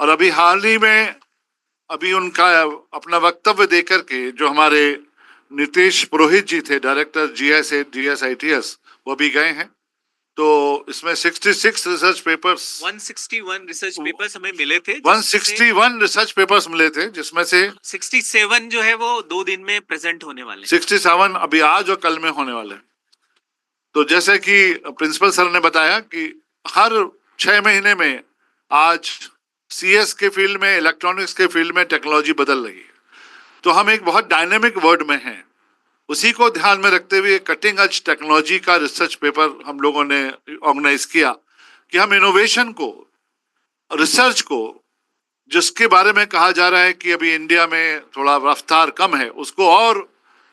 और अभी हाल ही में अभी उनका अपना वक्तव्य देकर के जो हमारे नीतीश पुरोहित जी थे डायरेक्टर जीएस ITS वो भी गए हैं तो इसमें 66 रिसर्च पेपर्स 161 रिसर्च पेपर्स हमें मिले थे, 161 रिसर्च पेपर्स मिले थे, जिसमें से 67 जो है वो 2 दिन में प्रेजेंट होने वाले हैं। 67 अभी आज और कल में होने वाले हैं। तो जैसे कि प्रिंसिपल सर ने बताया कि हर 6 महीने में आज सीएस के फील्ड में, इलेक्ट्रॉनिक्स के फील्ड में टेक्नोलॉजी बदल रही है। तो हम एक बहुत डायनेमिक वर्ल्ड में हैं। उसी को ध्यान में रखते हुए कटिंग एज टेक्नोलॉजी का रिसर्च पेपर हम लोगों ने ऑर्गेनाइज किया कि हम इनोवेशन को, रिसर्च को, जिसके बारे में कहा जा रहा है कि अभी इंडिया में थोड़ा रफ्तार कम है, उसको और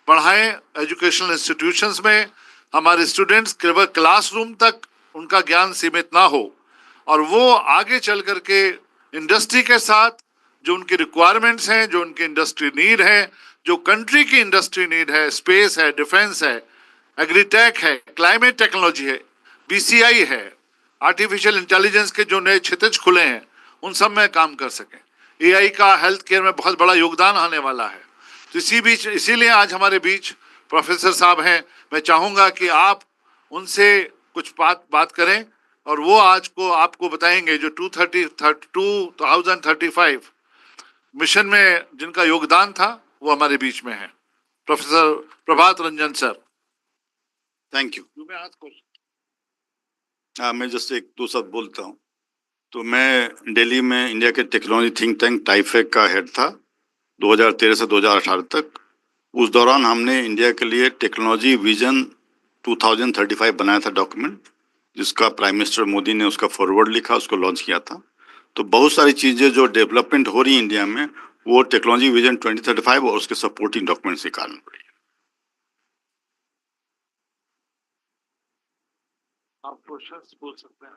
बढ़ाएं। एजुकेशनल इंस्टीट्यूशंस में हमारे स्टूडेंट्स केवल क्लासरूम तक उनका ज्ञान सीमित ना हो और वो आगे चल करके इंडस्ट्री के साथ जो उनकी रिक्वायरमेंट्स हैं, जो उनकी इंडस्ट्री नीड है, जो कंट्री की इंडस्ट्री नीड है, स्पेस है, डिफेंस है, एग्रीटेक है, क्लाइमेट टेक्नोलॉजी है, बीसीआई है, आर्टिफिशियल इंटेलिजेंस के जो नए क्षितिज खुले हैं, उन सब में काम कर सकें। एआई का हेल्थ केयर में बहुत बड़ा योगदान आने वाला है। तो इसीलिए आज हमारे बीच प्रोफेसर साहब हैं। मैं चाहूंगा कि आप उनसे कुछ बात करें और वो आज को आपको बताएंगे जो 2035 मिशन में जिनका योगदान था वो हमारे बीच में है। Professor Prabhat Ranjan sir. Thank you. मैं जस्ट एक दो शब्द बोलता हूँ। तो मैं दिल्ली में इंडिया के टेक्नोलॉजी थिंक टैंक टाइफेक का हेड था 2013 से 2018 तक। उस दौरान हमने इंडिया के लिए टेक्नोलॉजी विजन 2035 बनाया था डॉक्यूमेंट, जिसका प्राइम मिनिस्टर मोदी ने उसका फॉरवर्ड लिखा, उसको लॉन्च किया था। तो बहुत सारी चीज़ें जो डेवलपमेंट हो रही है इंडिया में, वो टेक्नोलॉजी विजन 2035 और उसके सपोर्टिंग डॉक्यूमेंट के कारण हो रही है। आप क्वेश्चंस पूछ सकते हैं।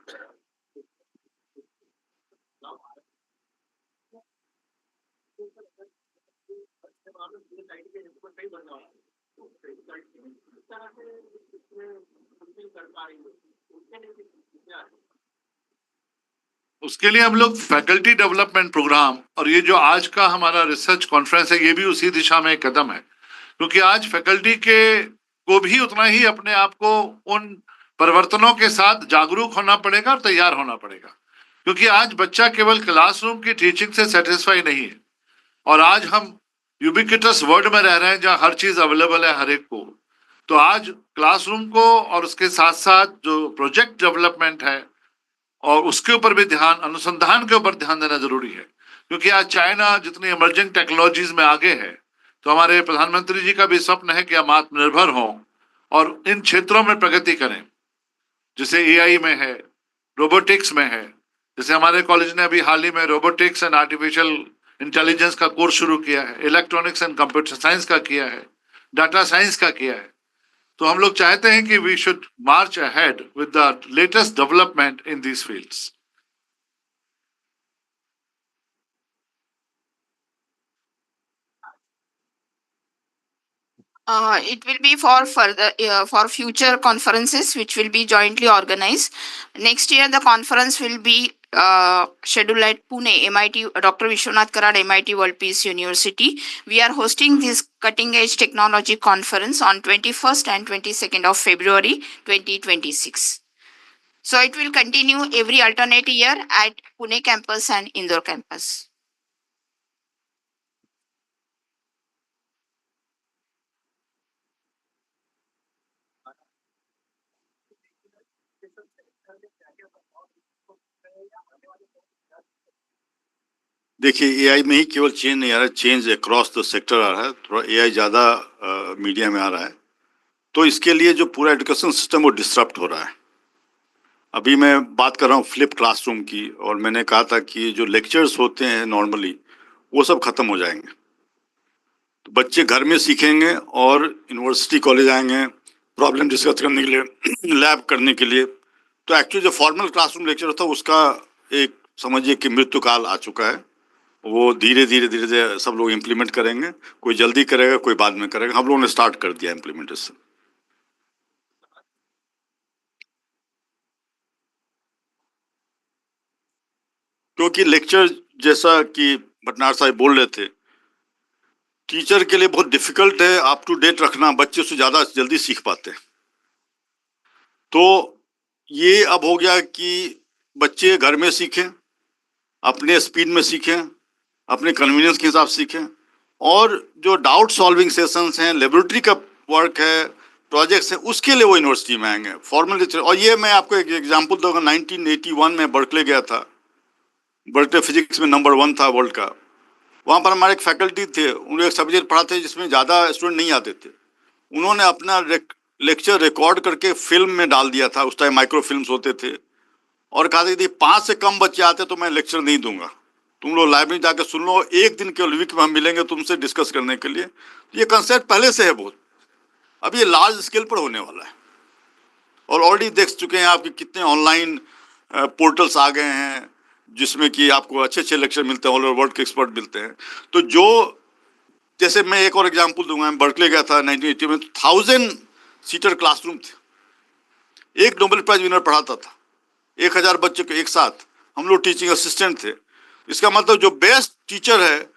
उसके लिए हम लोग फैकल्टी डेवलपमेंट प्रोग्राम और ये जो आज का हमारा रिसर्च कॉन्फ्रेंस है, ये भी उसी दिशा में एक कदम है, क्योंकि आज फैकल्टी के को भी उतना ही अपने आप को उन परिवर्तनों के साथ जागरूक होना पड़ेगा और तैयार होना पड़ेगा। क्योंकि आज बच्चा केवल क्लासरूम की टीचिंग से सेटिस्फाई नहीं है और आज हम यूबिक्विटस वर्ल्ड में रह रहे हैं जहाँ हर चीज अवेलेबल है हर एक को। तो आज क्लासरूम को और उसके साथ साथ जो प्रोजेक्ट डेवलपमेंट है और उसके ऊपर भी ध्यान, अनुसंधान के ऊपर ध्यान देना जरूरी है। क्योंकि आज चाइना जितनी इमर्जिंग टेक्नोलॉजीज में आगे है, तो हमारे प्रधानमंत्री जी का भी स्वप्न है कि हम आत्मनिर्भर हों और इन क्षेत्रों में प्रगति करें, जैसे एआई में है, रोबोटिक्स में है। जैसे हमारे कॉलेज ने अभी हाल ही में रोबोटिक्स एंड आर्टिफिशियल इंटेलिजेंस का कोर्स शुरू किया है, इलेक्ट्रॉनिक्स एंड कंप्यूटर साइंस का किया है, डाटा साइंस का किया है। तो हम लोग चाहते हैं कि we should march ahead with the latest development in these fields. It will be for further for future conferences which will be jointly organized. Next year the conference will be scheduled at Pune, MIT, Dr. Vishwanath Karad, MIT World Peace University. We are hosting this cutting edge technology conference on 21st and 22nd of February 2026. So it will continue every alternate year at Pune campus and Indore campus. देखिए, AI में ही केवल change नहीं आ रहा है, change across the sector आ रहा है। थोड़ा AI ज़्यादा मीडिया में आ रहा है, तो इसके लिए जो पूरा एजुकेशन सिस्टम वो डिस्टर्ब हो रहा है। अभी मैं बात कर रहा हूँ फ्लिप क्लासरूम की, और मैंने कहा था कि जो लेक्चर्स होते हैं नॉर्मली वो सब खत्म हो जाएंगे। तो बच्चे घर में सीखेंगे और यूनिवर्सिटी कॉलेज आएंगे प्रॉब्लम डिस्कस करने के लिए, लैब करने के लिए। तो एक्चुअली जो फॉर्मल क्लासरूम लेक्चर होता है उसका एक समझिए कि मृत्यु काल आ चुका है। वो धीरे धीरे सब लोग इम्प्लीमेंट करेंगे, कोई जल्दी करेगा, कोई बाद में करेगा। हम लोगों ने स्टार्ट कर दिया इम्प्लीमेंटेशन। क्योंकि लेक्चर, जैसा कि भटनागर साहब बोल रहे थे, टीचर के लिए बहुत डिफिकल्ट है अप टू डेट रखना, बच्चे उससे ज़्यादा जल्दी सीख पाते हैं। तो ये अब हो गया कि बच्चे घर में सीखें, अपने स्पीड में सीखें, अपने कन्वीनियंस के हिसाब से सीखें, और जो डाउट सॉल्विंग सेशंस हैं, लेबोरेटरी का वर्क है, प्रोजेक्ट्स हैं, उसके लिए वो यूनिवर्सिटी में आएंगे फॉर्मल लेक्चर। और ये मैं आपको एक एग्जांपल दूंगा, 1981 में बर्कले गया था, बर्कले फिजिक्स में नंबर 1 था वर्ल्ड का। वहाँ पर हमारे एक फैकल्टी थे, उन्हें एक सब्जेक्ट पढ़ाते जिसमें ज़्यादा स्टूडेंट नहीं आते थे। उन्होंने अपना लेक्चर रिकॉर्ड करके फिल्म में डाल दिया था, उस टाइम माइक्रो फिल्म्स होते थे, और कहा था यदि 5 से कम बच्चे आते तो मैं लेक्चर नहीं दूंगा, तुम लोग लाइब्रेरी जाकर सुन लो, एक दिन के वीक में हम मिलेंगे तुमसे डिस्कस करने के लिए। ये कंसेप्ट पहले से है बहुत, अब ये लार्ज स्केल पर होने वाला है। और ऑलरेडी देख चुके हैं आप कि कितने ऑनलाइन पोर्टल्स आ गए हैं जिसमें कि आपको अच्छे अच्छे लेक्चर मिलते हैं, ऑल ओवर वर्ल्ड के एक्सपर्ट मिलते हैं। तो जो, जैसे मैं एक और एग्जांपल दूंगा, मैं बर्कले गया था 1980 में, 1000 सीटर क्लासरूम थे, एक नोबेल प्राइज विनर पढ़ाता था, 1000 बच्चे को एक साथ, हम लोग टीचिंग असिस्टेंट थे। इसका मतलब जो बेस्ट टीचर है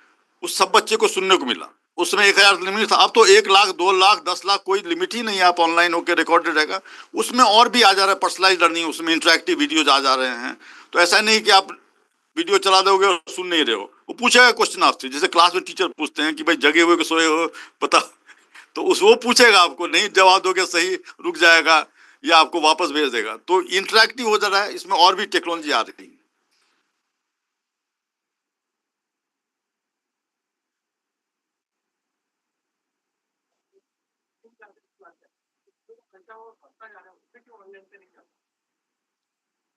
उस सब बच्चे को सुनने को मिला। उसमें 1000 लिमिट था, अब तो 1 लाख 2 लाख 10 लाख कोई लिमिट ही नहीं है, आप ऑनलाइन होकर रिकॉर्डेड रहेगा। उसमें और भी आ जा रहा है पर्सनलाइज लर्निंग, उसमें इंटरेक्टिव वीडियोज आ जा रहे हैं। तो ऐसा नहीं कि आप वीडियो चला दोगे और सुन नहीं रहे हो, वो पूछेगा क्वेश्चन आपसे, जैसे क्लास में टीचर पूछते हैं कि भाई जगे हुए कि सोए हो पता, तो उस वो पूछेगा आपको, नहीं जवाब दोगे सही रुक जाएगा या आपको वापस भेज देगा। तो इंटरेक्टिव हो जा रहा है, इसमें और भी टेक्नोलॉजी आ रही है।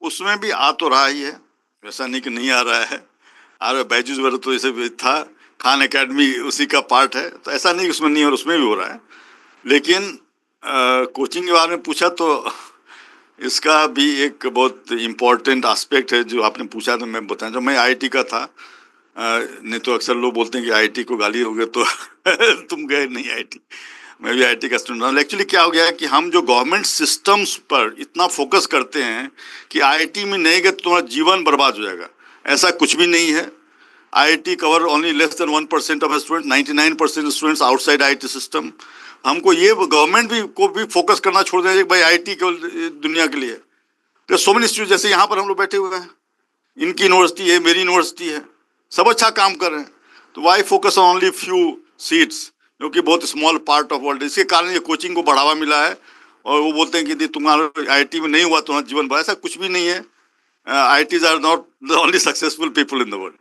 उसमें भी आ तो रहा ही है, वैसा नहीं कि नहीं आ रहा है, आ रहा है। बैजूस वगैरह तो जैसे भी था, खान एकेडमी उसी का पार्ट है, तो ऐसा नहीं कि उसमें नहीं, और उसमें भी हो रहा है। लेकिन कोचिंग के बारे में पूछा तो इसका भी एक बहुत इम्पोर्टेंट एस्पेक्ट है जो आपने पूछा, तो मैं बताऊं, जब मैं आईआईटी का था, नहीं तो अक्सर लोग बोलते हैं कि आईआईटी को गाली हो गया तो तुम गए नहीं आईआईटी, मैं भी आईआईटी का स्टूडेंट हूँ। एक्चुअली क्या हो गया है कि हम जो गवर्नमेंट सिस्टम्स पर इतना फोकस करते हैं कि आईआईटी में नहीं गए तो तुम्हारा जीवन बर्बाद हो जाएगा, ऐसा कुछ भी नहीं है। IIT cover only less than 1% of student, 99% students outside IIT system. हमको ये गवर्नमेंट भी को भी फोकस करना छोड़ देना चाहिए, भाई आईआईटी केवल दुनिया के लिए। तो सो मेनी इंस्टीट्यूट, जैसे यहाँ पर हम लोग बैठे हुए हैं, इनकी यूनिवर्सिटी है, मेरी यूनिवर्सिटी है, सब अच्छा काम कर रहे हैं, तो why focus on only few seats, जो कि बहुत स्मॉल पार्ट ऑफ वर्ल्ड। इसके कारण ये कोचिंग को बढ़ावा मिला है, और वो बोलते हैं कि यदि तुम्हारा आईआईटी में नहीं हुआ तो तुम्हारा जीवन भर, ऐसा कुछ भी नहीं है। IITs are not the only successful people in the world.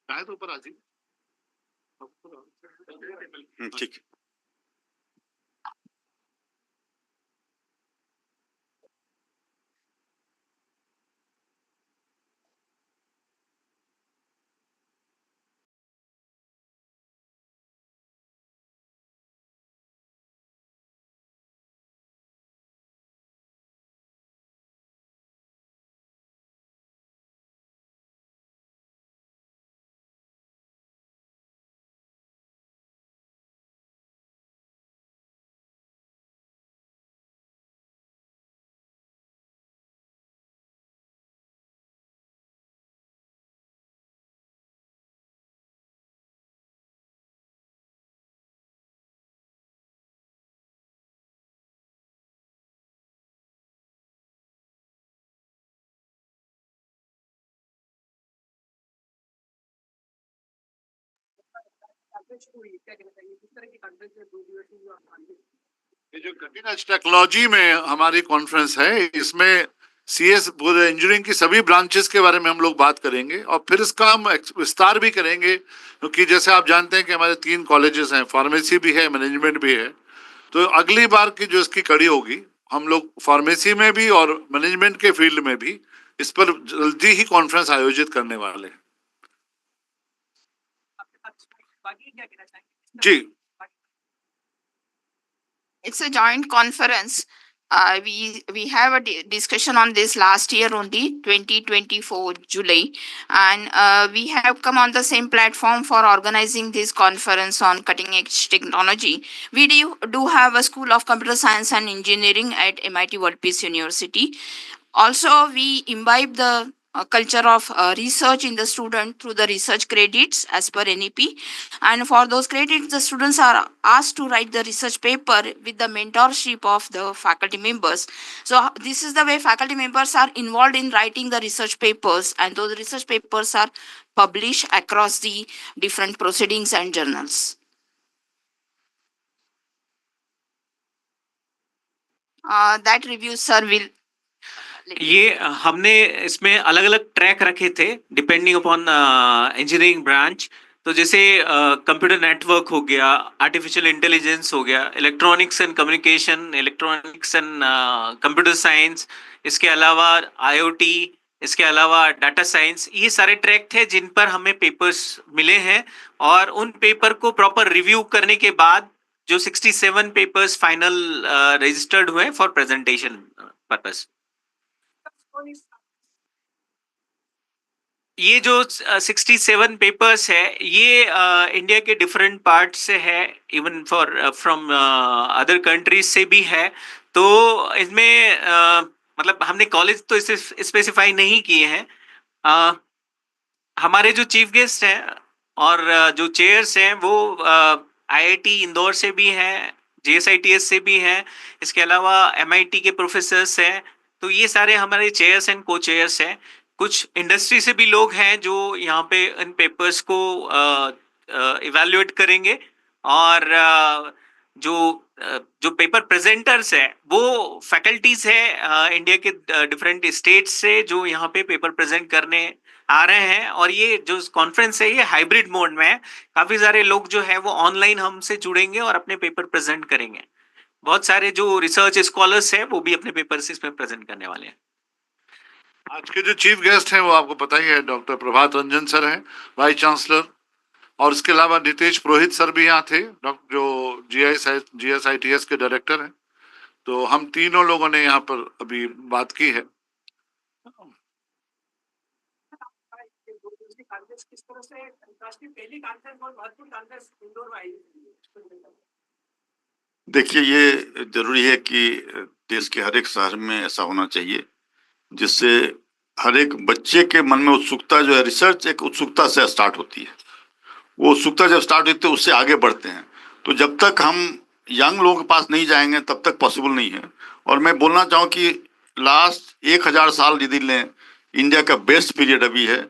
शायद ऊपर आ जी। ठीक है। ये जो कटिंग एज टेक्नोलॉजी में हमारी कॉन्फ्रेंस है, इसमें सीएस पूरे इंजीनियरिंग की सभी ब्रांचेस के बारे में हम लोग बात करेंगे, और फिर इसका हम विस्तार भी करेंगे, क्योंकि जैसे आप जानते हैं कि हमारे 3 कॉलेजेस हैं, फार्मेसी भी है, मैनेजमेंट भी है। तो अगली बार की जो इसकी कड़ी होगी, हम लोग फार्मेसी में भी और मैनेजमेंट के फील्ड में भी इस पर जल्दी ही कॉन्फ्रेंस आयोजित करने वाले हैं। जी, It's a joint conference we have a discussion on this last year only, 2024 July, and we have come on the same platform for organizing this conference on cutting edge technology. We do have a School of Computer Science and Engineering at MIT World Peace University. Also, we imbibe the culture of research in the student through the research credits as per NEP. And for those credits, the students are asked to write the research paper with the mentorship of the faculty members. So, this is the way faculty members are involved in writing the research papers, and those research papers are published across the different proceedings and journals. That review, sir, will. ये हमने इसमें अलग अलग track रखे थे depending upon engineering branch. तो जैसे computer network हो गया, आर्टिफिशियल इंटेलिजेंस हो गया, electronics and communication, electronics and computer science, इसके अलावा आईओटी, इसके अलावा डाटा साइंस, ये सारे ट्रैक थे जिन पर हमें पेपर्स मिले हैं। और उन पेपर को प्रॉपर रिव्यू करने के बाद जो 67 पेपर्स फाइनल रजिस्टर्ड हुए फॉर प्रेजेंटेशन पर्पस। ये जो 67 पेपर्स है, ये इंडिया के डिफरेंट पार्ट से है, even for from other countries से भी है। तो इसमें मतलब हमने कॉलेज तो इसे स्पेसिफाई नहीं किए हैं। हमारे जो चीफ गेस्ट हैं और जो चेयर्स हैं वो आईआईटी इंदौर से भी हैं, जेएसआईटीएस से भी हैं, इसके अलावा एमआईटी के प्रोफेसर्स हैं। तो ये सारे हमारे चेयर्स एंड को चेयर्स हैं। कुछ इंडस्ट्री से भी लोग हैं जो यहाँ पे इन पेपर्स को इवैल्यूएट करेंगे। और जो पेपर प्रेजेंटर्स है वो फैकल्टीज है इंडिया के डिफरेंट स्टेट्स से जो यहाँ पे पेपर प्रेजेंट करने आ रहे हैं। और ये जो कॉन्फ्रेंस है ये हाइब्रिड मोड में है। काफी सारे लोग जो है वो ऑनलाइन हमसे जुड़ेंगे और अपने पेपर प्रेजेंट करेंगे। बहुत सारे जो रिसर्च स्कॉलर्स हैं वो भी अपने पेपर्स इसमें प्रेजेंट करने वाले हैं। आज के जो चीफ गेस्ट हैं वो आपको पता ही है, डॉक्टर प्रभात रंजन सर हैं, वाइस चांसलर। और इसके अलावा नितेश पुरोहित सर भी यहाँ थे, जो जीएसआईटीएस के डायरेक्टर हैं। तो हम तीनों लोगों ने यहाँ पर अभी बात की है। देखिए, ये जरूरी है कि देश के हर एक शहर में ऐसा होना चाहिए जिससे हर एक बच्चे के मन में उत्सुकता जो है, रिसर्च एक उत्सुकता से स्टार्ट होती है। वो उत्सुकता जब स्टार्ट होती है उससे आगे बढ़ते हैं। तो जब तक हम यंग लोगों के पास नहीं जाएंगे तब तक पॉसिबल नहीं है। और मैं बोलना चाहूँ कि लास्ट 1000 साल यदि लें, इंडिया का बेस्ट पीरियड अभी है।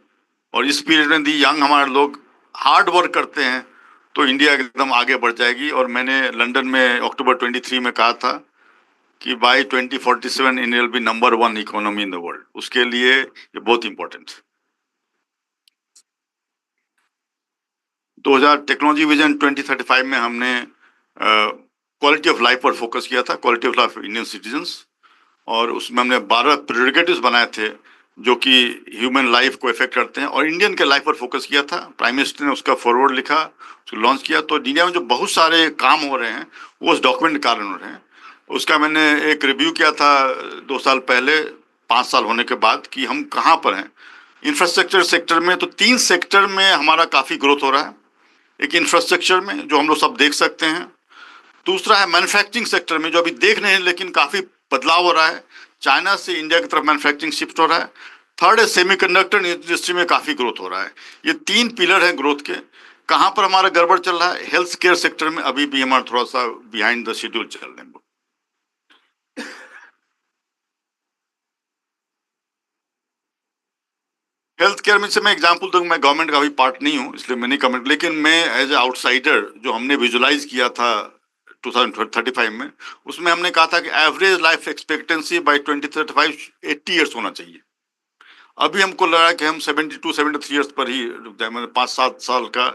और इस पीरियड में यदि यंग हमारे लोग हार्ड वर्क करते हैं तो इंडिया एकदम आगे बढ़ जाएगी। और मैंने लंदन में अक्टूबर 23 में कहा था कि by 2047 India will be number 1 economy in the world. उसके लिए ये बहुत इंपॉर्टेंट है। 2000 टेक्नोलॉजी विजन 2035 में हमने क्वालिटी ऑफ लाइफ पर फोकस किया था, quality of life Indian citizens. और उसमें हमने 12 प्रियोरिटेटिव्स बनाए थे जो कि ह्यूमन लाइफ को इफेक्ट करते हैं, और इंडियन के लाइफ पर फोकस किया था। प्राइम मिनिस्टर ने उसका फॉरवर्ड लिखा, उसको लॉन्च किया। तो इंडिया में जो बहुत सारे काम हो रहे हैं वो उस डॉक्यूमेंट के कारण हो रहे हैं। उसका मैंने एक रिव्यू किया था 2 साल पहले, 5 साल होने के बाद, कि हम कहाँ पर हैं इंफ्रास्ट्रक्चर सेक्टर में। तो 3 सेक्टर में हमारा काफ़ी ग्रोथ हो रहा है। एक इंफ्रास्ट्रक्चर में जो हम लोग सब देख सकते हैं, दूसरा है मैन्युफैक्चरिंग सेक्टर में जो अभी देख रहे हैं लेकिन काफ़ी बदलाव हो रहा है, चाइना से इंडिया की तरफ मैन्युफैक्चरिंग शिफ्ट हो रहा है। थर्ड है सेमीकंडक्टर इंडस्ट्री में काफ़ी ग्रोथ हो रहा है। ये 3 पिलर हैं ग्रोथ के। कहाँ पर हमारा गड़बड़ चल रहा है, हेल्थ केयर सेक्टर में अभी भी हमारा थोड़ा सा बिहाइंड द शेड्यूल चल रहे हैं। हेल्थ केयर में से मैं एग्जांपल दूंगा, मैं गवर्नमेंट का भी पार्ट नहीं हूँ इसलिए मैं नहीं कमेंट, लेकिन मैं एज ए आउटसाइडर जो हमने विजुलाइज किया था 2035 में, उसमें हमने कहा था कि average life expectancy by 2035 80 years होना चाहिए। अभी हमको लग रहा है कि हम 72-73 ईयर्स पर ही रुक जाए, मतलब 5-7 साल का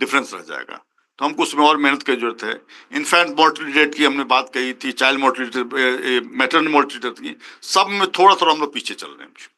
डिफरेंस रह जाएगा। तो हमको उसमें और मेहनत की जरूरत है। इन्फेंट मोर्टिलिटी रेट की हमने बात कही थी, चाइल्ड मोर्टिलिटी, मैटरनल मोर्टिलिटी की, सब में थोड़ा थोड़ा हम लोग पीछे चल रहे हैं।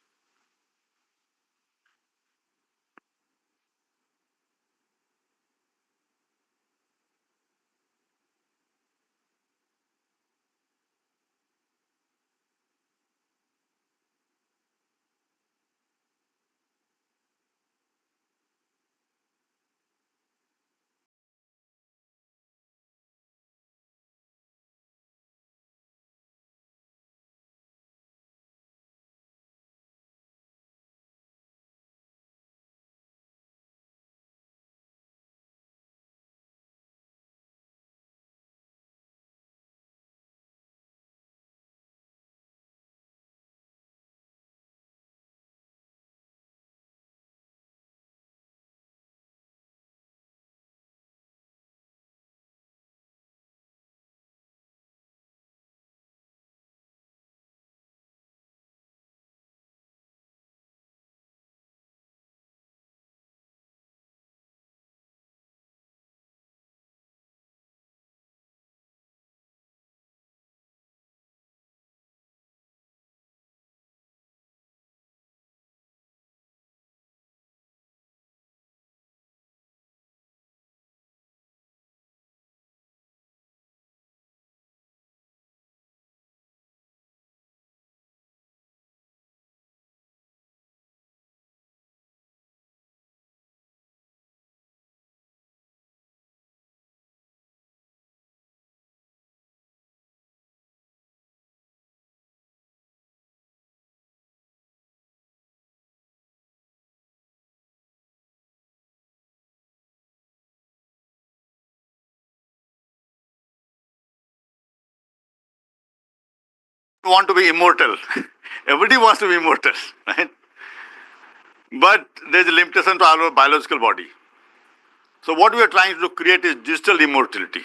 want to be immortal. Everybody wants to be immortal, right? But there's a limitation to our biological body. So what we are trying to create is digital immortality.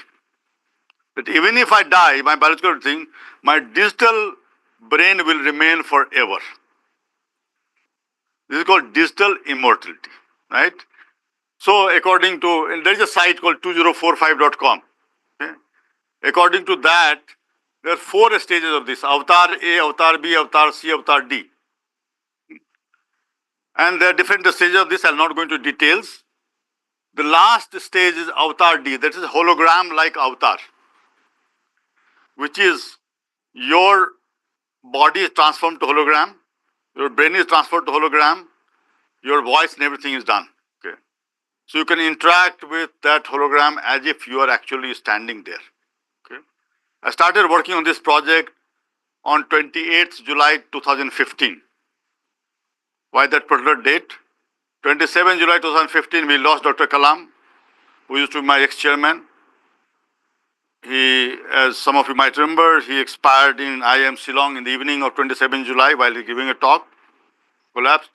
That even if I die, my biological thing, my digital brain will remain forever. This is called digital immortality, right? So according to, and there is a site called 2045.com. Okay? According to that, there are 4 stages of this: Avatar A, Avatar B, Avatar C, Avatar D. And there are different stages of this. I'll not go into details. The last stage is Avatar D. That is hologram-like avatar, which is your body is transformed to hologram, your brain is transferred to hologram, your voice and everything is done. Okay. So you can interact with that hologram as if you are actually standing there. Okay. I started working on this project on 28th July 2015. Why that particular date? 27 July 2015, we lost Dr. Kalam, who used to be my ex-chairman. He, as some of you might remember, he expired in IIM Shillong in the evening of 27 July while giving a talk, collapsed.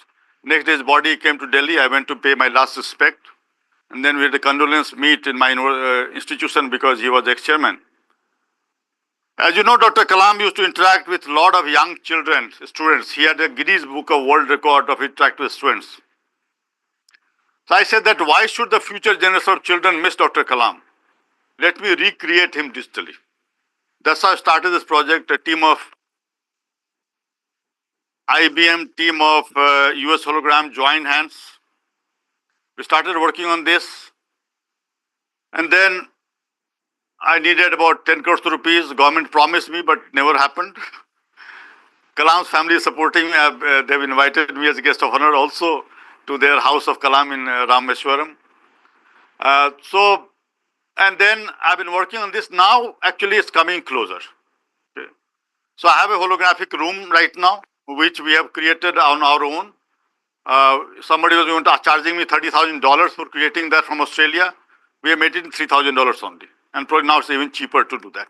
Next day, his body came to Delhi. I went to pay my last respect. And then we had a condolence meet in my institution because he was ex-chairman. As you know, Dr. Kalam used to interact with a lot of young children, students. He had a Guinness Book of World Record of interacting with students. So I said that why should the future generation of children miss Dr. Kalam? Let me recreate him digitally. That's how I started this project, a team of IBM, team of US Hologram joined hands. We started working on this. And then I needed about 10 crores rupees. Government promised me, but never happened. Kalam's family is supporting me. They've invited me as a guest of honor also to their house of Kalam in Rameshwaram. And then I've been working on this. Now, actually, it's coming closer. Okay. So I have a holographic room right now, which we have created on our own. Somebody was going to charging me $30,000 for creating that from Australia. We have made it in $3,000 only. And probably now it's even cheaper to do that.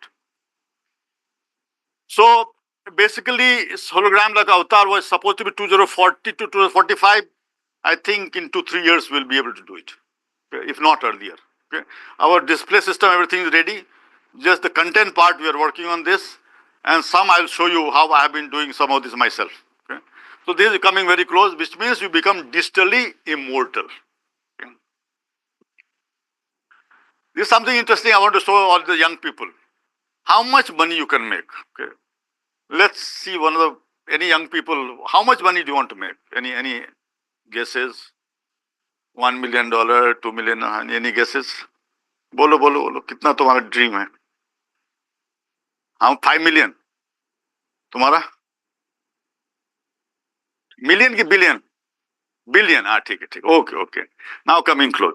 So basically, this hologram like avatar was supposed to be 2040 to 2045. I think in 2-3 years we'll be able to do it, okay, if not earlier. Okay. Our display system, everything is ready. Just the content part, we are working on this. And some I'll show you how I have been doing some of this myself. Okay. So this is coming very close, which means you become digitally immortal. Okay. This is something interesting I want to show all the young people. How much money you can make. Okay. Let's see any young people, how much money do you want to make? Any guesses? $1 million, $2 million, any guesses? बोलो बोलो बोलो कितना तुम्हारा dream है? हाँ 5 million. तुम्हारा? Million की billion? Billion. ठीक है ठीक. Okay. Now coming close.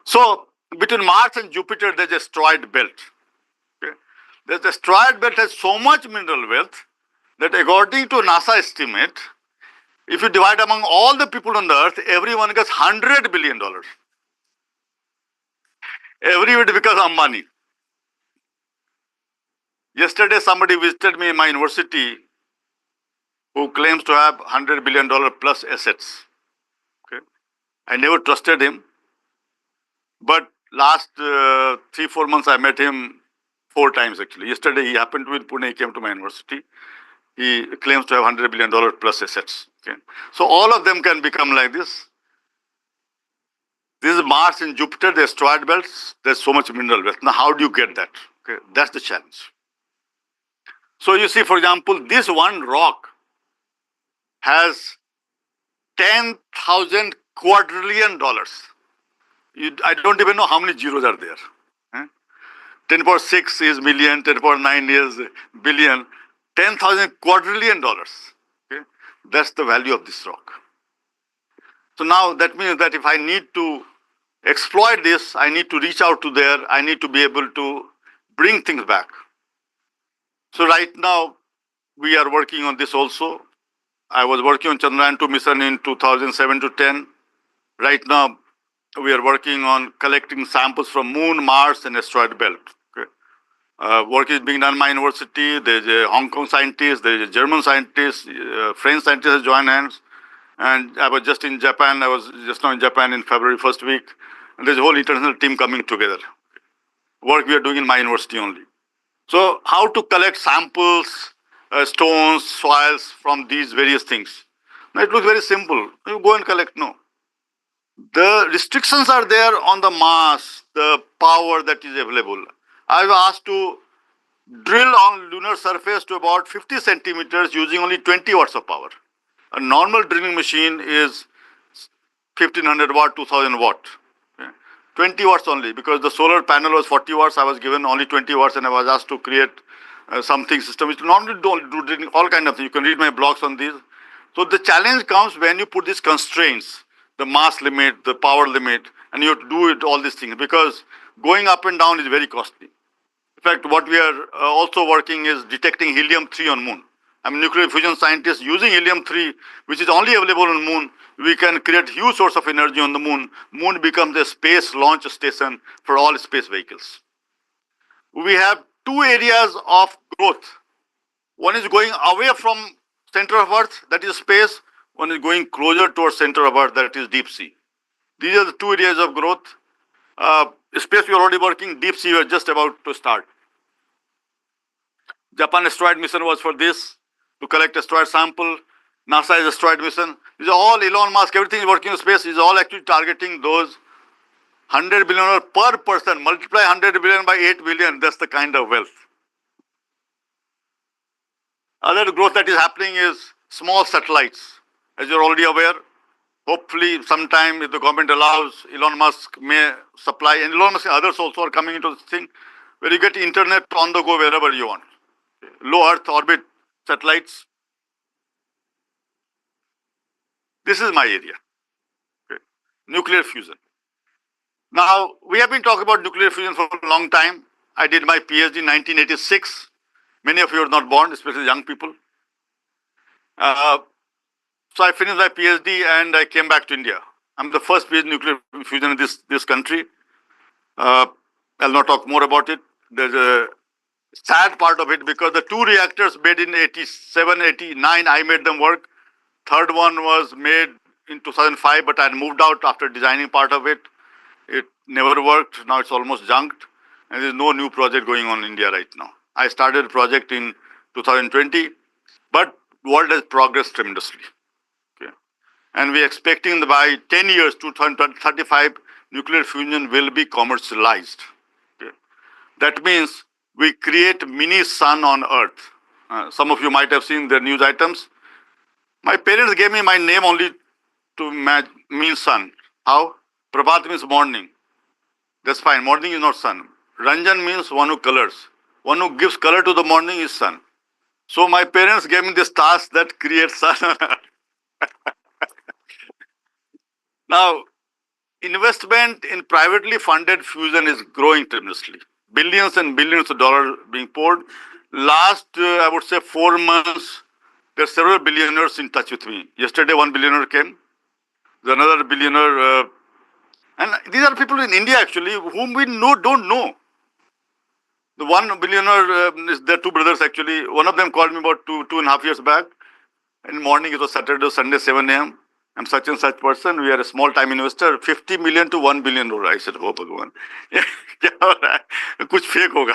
So between Mars and Jupiter there's a asteroid belt. Okay. This asteroid belt has so much mineral wealth that according to NASA estimate, if you divide among all the people on the earth, everyone gets $100 billion. Everybody becomes Ambani. Yesterday, somebody visited me in my university who claims to have $100 billion plus assets. Okay. I never trusted him. But last 3-4 months, I met him 4 times actually. Yesterday, he happened to be in Pune. He came to my university. He claims to have $100 billion plus assets. Okay. So all of them can become like this. This is Mars and Jupiter, the asteroid belts. There's so much mineral wealth. Now, how do you get that? Okay. That's the challenge. So you see, for example, this one rock has 10,000 quadrillion dollars. I don't even know how many zeros are there. 10 power 6 is million, 10 power 9 is billion. 10,000 quadrillion dollars. Okay? That's the value of this rock. So now that means that if I need to exploit this, I need to reach out to there, I need to be able to bring things back. So right now, we are working on this also. I was working on Chandrayaan 2 mission in 2007 to 10. Right now, we are working on collecting samples from Moon, Mars, and asteroid belt. Okay? Work is being done in my university. There's a Hong Kong scientist, there's a German scientist, French scientist has joined hands. And I was just in Japan. I was just now in Japan in February first week. And there's a whole international team coming together. Work we are doing in my university only. So how to collect samples, stones, soils from these various things? Now it looks very simple. You go and collect. No. The restrictions are there on the mass, the power that is available. I was asked to drill on lunar surface to about 50 centimeters using only 20 watts of power. A normal drilling machine is 1500 watt, 2000 watt. Okay. 20 watts only, because the solar panel was 40 watts. I was given only 20 watts and I was asked to create something system which normally don't do drilling, all kind of things. You can read my blogs on these. So the challenge comes when you put these constraints, the mass limit, the power limit, and you have to do it, all these things, because going up and down is very costly. In fact, what we are also working is detecting helium-3 on moon. I'm a nuclear fusion scientist. Using helium-3, which is only available on moon, we can create huge source of energy on the moon. Moon becomes a space launch station for all space vehicles. We have two areas of growth. One is going away from center of Earth, that is space. One is going closer towards center of Earth, that is deep sea. These are the two areas of growth. Space we are already working, deep sea we are just about to start. Japan asteroid mission was for this, to collect asteroid sample. NASA's asteroid mission. These are all Elon Musk, everything is working in space, is all actually targeting those 100 billion per person. Multiply 100 billion by 8 billion, that's the kind of wealth. Other growth that is happening is small satellites. As you're already aware, hopefully sometime if the government allows, Elon Musk may supply, and Elon Musk and others also are coming into this thing, where you get internet on the go wherever you want. Low Earth orbit satellites. This is my area. Okay. Nuclear fusion. Now, we have been talking about nuclear fusion for a long time. I did my PhD in 1986. Many of you are not born, especially young people. So I finished my PhD and I came back to India. I'm the first PhD in nuclear fusion in this country. I'll not talk more about it. There's a sad part of it because the two reactors made in 87, 89, I made them work. Third one was made in 2005, but I had moved out after designing part of it. It never worked. Now it's almost junked. And there's no new project going on in India right now. I started a project in 2020, but world has progressed tremendously. Okay. And we're expecting that by 10 years, 2035, nuclear fusion will be commercialized. Okay. That means we create mini sun on Earth. Some of you might have seen the news items. My parents gave me my name only to mean sun. How? Prabhat means morning. That's fine. Morning is not sun. Ranjan means one who colors. One who gives color to the morning is sun. So my parents gave me this task that creates sun. Now, investment in privately funded fusion is growing tremendously. Billions and billions of dollars being poured. Last, I would say, 4 months, there are several billionaires in touch with me. Yesterday, one billionaire came. There's another billionaire. And these are people in India, actually, whom we don't know. The one billionaire, there are two brothers, actually. One of them called me about two and a half years back. In the morning, it was Saturday, Sunday, 7 a.m. I'm such and such person. We are a small time investor. 50 million to 1 billion. I said, oh, Bhagwan. Kuch fake hoga.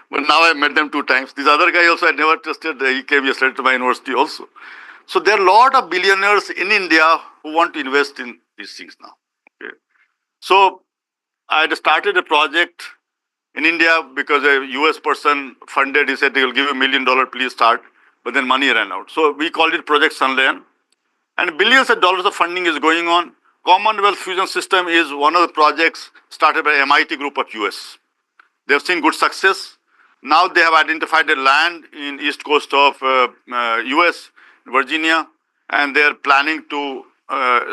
But now I met them 2 times. This other guy also I never trusted. He came yesterday to my university also. So there are a lot of billionaires in India who want to invest in these things now. Okay. So I had started a project in India because a US person funded. He said, they will give you $1 million, please start. But then money ran out. So we called it Project Sunlayan. And billions of dollars of funding is going on. Commonwealth Fusion System is one of the projects started by MIT group of US. They have seen good success. Now they have identified a land in east coast of US, Virginia, and they are planning to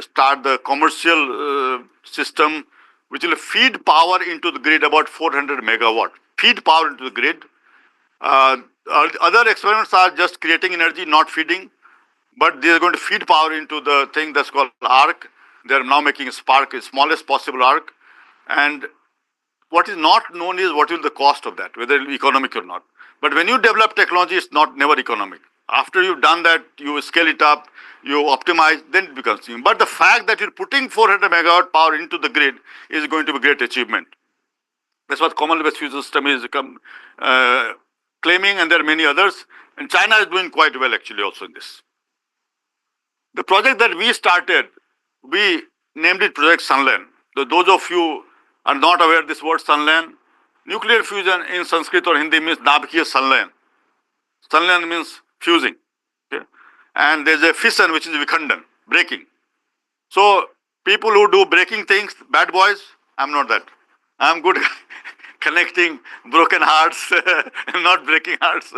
start the commercial system which will feed power into the grid about 400 megawatt. Feed power into the grid. Other experiments are just creating energy, not feeding. But they are going to feed power into the thing that's called arc. They are now making a spark, the smallest possible arc. And what is not known is what is the cost of that, whether it will be economic or not. But when you develop technology, it's not never economic. After you've done that, you scale it up, you optimize, then it becomes cheap. But the fact that you're putting 400 megawatt power into the grid is going to be a great achievement. That's what Commonwealth Fusion System is claiming, and there are many others. And China is doing quite well actually also in this. The project that we started, we named it Project Sunland. So those of you are not aware of this word Sunland, nuclear fusion in Sanskrit or Hindi means Nabkiya Sunland. Sunland means fusing. Okay? And there's a fission which is Vikhandan, breaking. So people who do breaking things, bad boys, I'm not that. I'm good connecting broken hearts and not breaking hearts.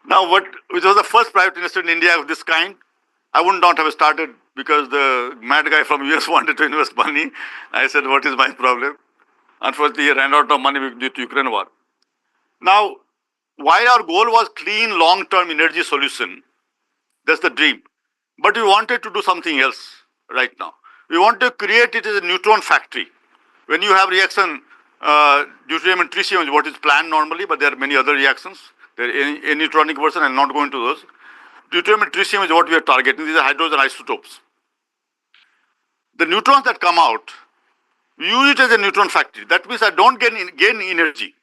Now, which was the first private investor in India of this kind? I would not have started because the mad guy from US wanted to invest money. I said, what is my problem? Unfortunately, he ran out of money due to Ukraine war. Now, why our goal was clean long-term energy solution, that's the dream. But we wanted to do something else right now. We want to create it as a neutron factory. When you have reaction, deuterium and tritium is what is planned normally, but there are many other reactions. There are a neutronic version, I'll not go into those. Deuterium and tritium is what we are targeting. These are hydrogen isotopes. The neutrons that come out, we use it as a neutron factory. That means I don't gain energy.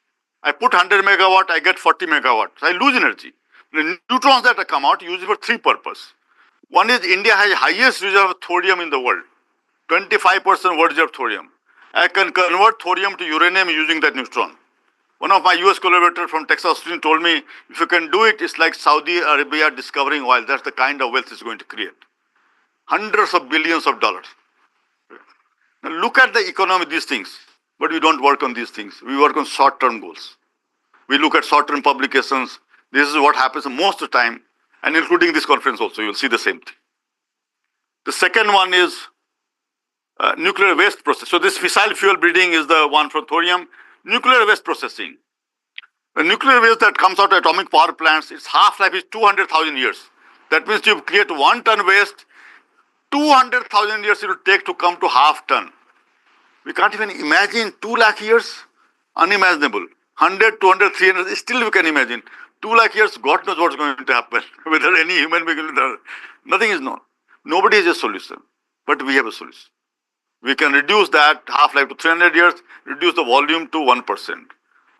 I put 100 megawatt, I get 40 megawatts. I lose energy. The neutrons that come out, use it for three purposes. One is India has the highest reserve of thorium in the world. 25% world reserve thorium. I can convert thorium to uranium using that neutron. One of my US collaborators from Texas Austin told me, if you can do it, it's like Saudi Arabia discovering oil. That's the kind of wealth it's going to create. Hundreds of billions of dollars. Now look at the economy of these things, but we don't work on these things. We work on short-term goals. We look at short-term publications. This is what happens most of the time, and including this conference also, you will see the same thing. The second one is nuclear waste process. So this fissile fuel breeding is the one from thorium. Nuclear waste processing. The nuclear waste that comes out of atomic power plants, its half-life is 200,000 years. That means you create 1 ton waste, 200,000 years it will take to come to half ton. We can't even imagine 2 lakh years, unimaginable. 100, 200, 300, still we can imagine. 2 lakh years, God knows what's going to happen. Whether any human being will do, nothing is known. Nobody has a solution, but we have a solution. We can reduce that half-life to 300 years, reduce the volume to 1%.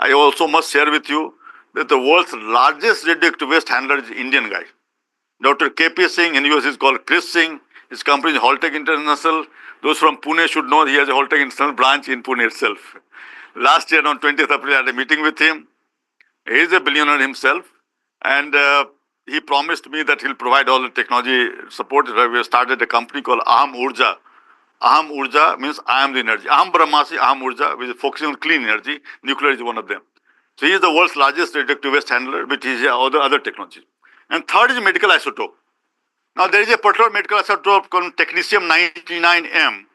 I also must share with you that the world's largest radioactive waste handler is an Indian guy. Dr. K.P. Singh in US is called Chris Singh. His company is Holtec International. Those from Pune should know he has a Holtec International branch in Pune itself. Last year on 20th April, I had a meeting with him. He is a billionaire himself. And he promised me that he'll provide all the technology support. We have started a company called Aham Urja. Aham Urja means I am the energy. Aham Brahmasi, Aham Urja, which is focusing on clean energy. Nuclear is one of them. So he is the world's largest radioactive waste handler, which is other technologies. And third is medical isotope. Now there is a particular medical isotope called technetium-99m,